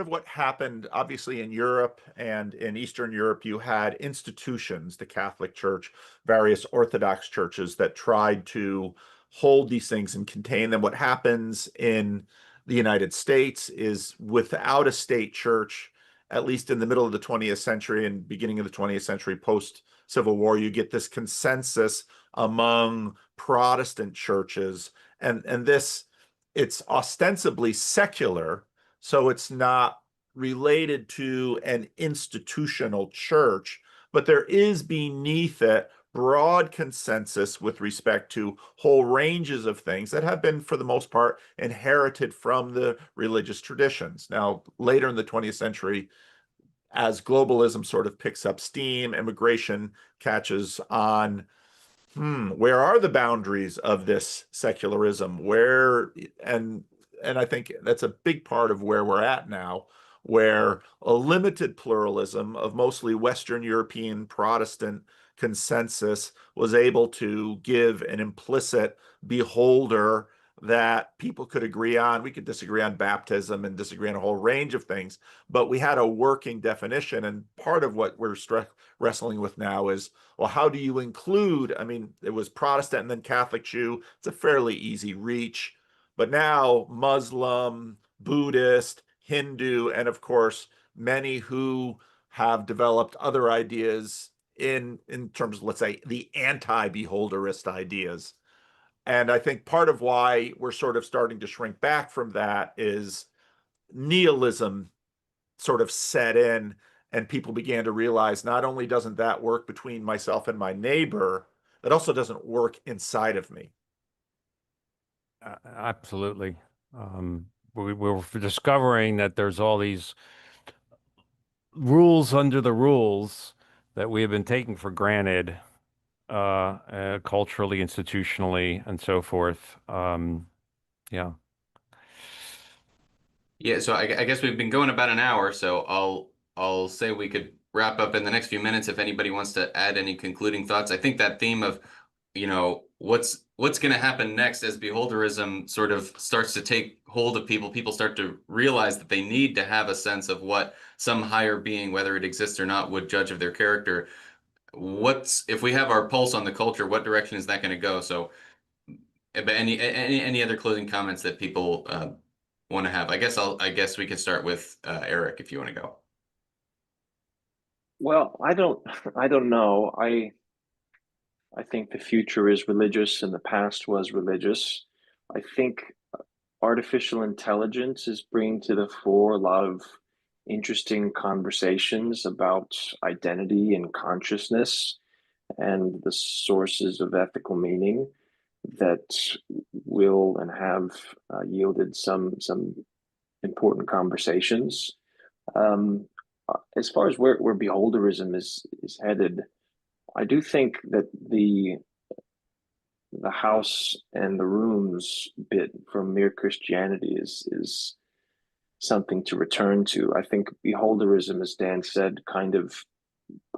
of what happened, obviously, in Europe and in Eastern Europe, you had institutions, the Catholic Church, various Orthodox churches that tried to hold these things and contain them. What happens in the United States is, without a state church, at least in the middle of the 20th century and beginning of the 20th century, post Civil War, you get this consensus among Protestant churches, and this, it's ostensibly secular, so it's not related to an institutional church, but there is beneath it broad consensus with respect to whole ranges of things that have been, for the most part, inherited from the religious traditions. Now, later in the 20th century, as globalism sort of picks up steam, immigration catches on, where are the boundaries of this secularism? And I think that's a big part of where we're at now, where a limited pluralism of mostly Western European Protestant consensus was able to give an implicit beholder that people could agree on. We could disagree on baptism and disagree on a whole range of things, but we had a working definition. And part of what we're wrestling with now is, well, how do you include? I mean, it was Protestant and then Catholic Jew. It's a fairly easy reach. But now Muslim, Buddhist, Hindu, and of course, many who have developed other ideas in terms of, let's say, the anti-beholderist ideas. And I think part of why we're sort of starting to shrink back from that is nihilism sort of set in, and people began to realize not only doesn't that work between myself and my neighbor, it also doesn't work inside of me. Absolutely. We're discovering that there's all these rules under the rules that we have been taking for granted, culturally, institutionally, and so forth. Yeah. Yeah, so I guess we've been going about an hour, so I'll say we could wrap up in the next few minutes if anybody wants to add any concluding thoughts. I think that theme of, what's going to happen next as beholderism sort of starts to take hold of people, people start to realize that they need to have a sense of what some higher being, whether it exists or not, would judge of their character. If we have our pulse on the culture, what direction is that going to go? So, but any other closing comments that people want to have? I guess we can start with Erik, if you want to go. Well, I don't know. I think the future is religious and the past was religious. I think artificial intelligence is bringing to the fore a lot of interesting conversations about identity and consciousness and the sources of ethical meaning that will and have yielded some important conversations. As far as where beholderism is headed, I do think that the house and the rooms bit from Mere Christianity is something to return to. I think beholderism, as Dan said, kind of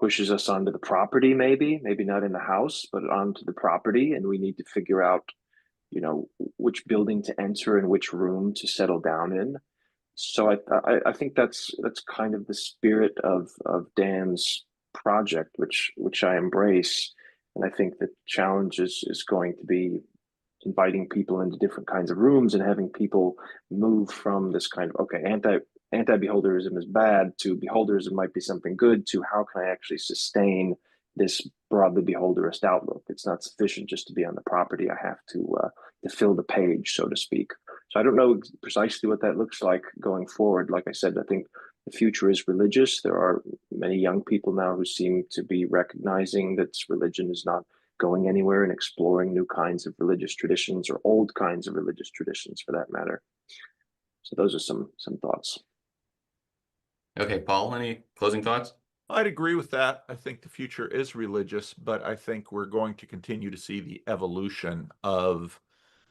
pushes us onto the property, maybe not in the house, but onto the property, and we need to figure out, which building to enter and which room to settle down in. So I think that's kind of the spirit of Dan's project, which I embrace, and I think the challenge is going to be inviting people into different kinds of rooms and having people move from this kind of, okay, anti-beholderism is bad, to beholderism might be something good, to how can I actually sustain this broadly beholderist outlook. It's not sufficient just to be on the property. I have to fill the page, so to speak. So I don't know precisely what that looks like going forward. Like I said, I think the future is religious. There are many young people now who seem to be recognizing that religion is not going anywhere and exploring new kinds of religious traditions, or old kinds of religious traditions for that matter. So those are some thoughts. Okay, Paul, any closing thoughts? I'd agree with that. I think the future is religious, but I think we're going to continue to see the evolution of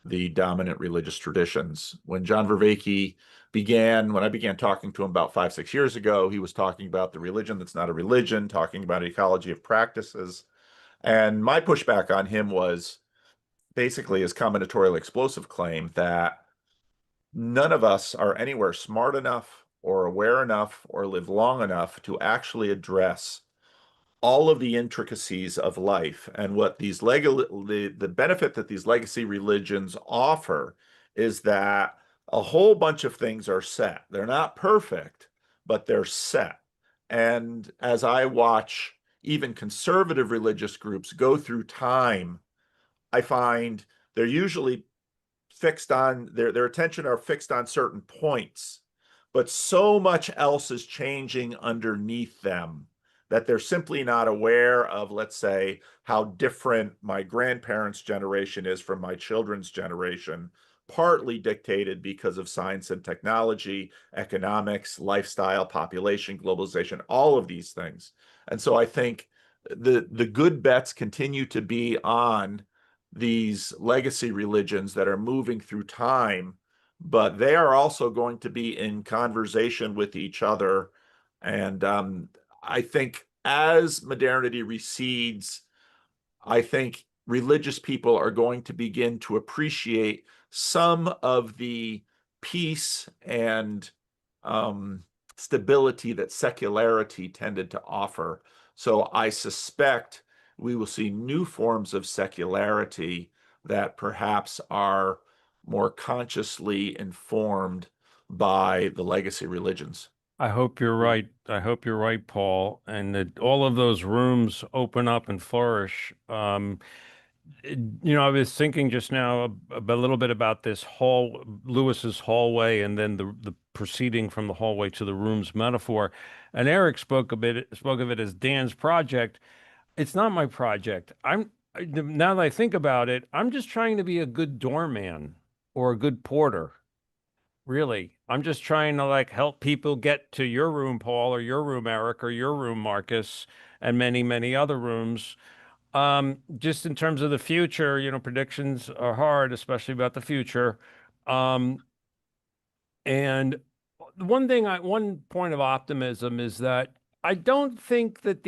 the dominant religious traditions. When John Vervaeke when I began talking to him about 5-6 years ago, he was talking about the religion that's not a religion, talking about ecology of practices. And my pushback on him was basically his combinatorial explosive claim that none of us are anywhere smart enough or aware enough or live long enough to actually address all of the intricacies of life. And what the benefit that these legacy religions offer is that a whole bunch of things are set. They're not perfect, but they're set. And as I watch even conservative religious groups go through time, I find they're usually fixed on their attention are fixed on certain points, but so much else is changing underneath them that they're simply not aware of, let's say, how different my grandparents' generation is from my children's generation, partly dictated because of science and technology, economics, lifestyle, population, globalization, all of these things. And so I think the good bets continue to be on these legacy religions that are moving through time, but they are also going to be in conversation with each other. And I think as modernity recedes, I think religious people are going to begin to appreciate some of the peace and stability that secularity tended to offer. So I suspect we will see new forms of secularity that perhaps are more consciously informed by the legacy religions. I hope you're right. I hope you're right, Paul, and that all of those rooms open up and flourish. I was thinking just now a little bit about this Lewis's hallway, and then the proceeding from the hallway to the rooms metaphor. And Erik spoke of it as Dan's project. It's not my project. Now that I think about it, I'm just trying to be a good doorman or a good porter. Really, I'm just trying to like help people get to your room, Paul, or your room, Erik, or your room, Marcus, and many, many other rooms. Just in terms of the future, predictions are hard, especially about the future. Um, and one point of optimism is that I don't think that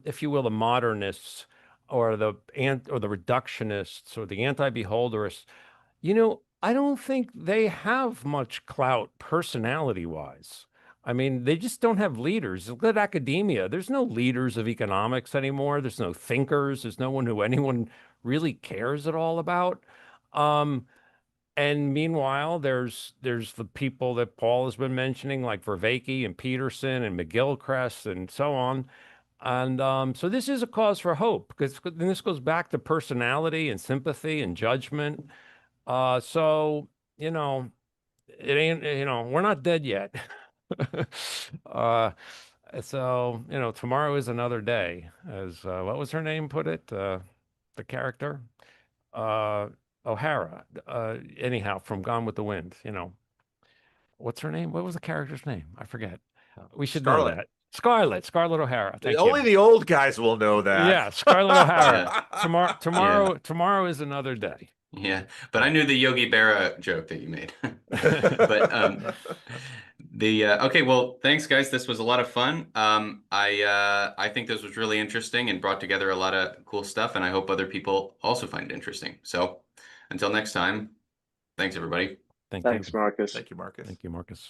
if you will, the modernists or the reductionists or the anti-beholderists, I don't think they have much clout personality-wise. I mean, they just don't have leaders. Look at academia. There's no leaders of economics anymore. There's no thinkers. There's no one who anyone really cares at all about. And meanwhile, there's the people that Paul has been mentioning, like Vervaeke and Peterson and McGilchrist and so on. And so this is a cause for hope, because this goes back to personality and sympathy and judgment. So, it ain't, we're not dead yet. uh, so, tomorrow is another day, as what was her name put it? The character? O'Hara. Anyhow, from Gone with the Wind, what's her name? What was the character's name? I forget. We should know Scarlet. that. Scarlett O'Hara. Thank Only you. the old guys will know that. Yeah, Scarlett O'Hara. Yeah. Tomorrow is another day. Yeah, but I knew the Yogi Berra joke that you made. But okay, well, thanks guys. This was a lot of fun. I think this was really interesting and brought together a lot of cool stuff, and I hope other people also find it interesting. So until next time, thanks everybody. Thank Thanks, you. Marcus. Thank you, Marcus. Thank you, Marcus.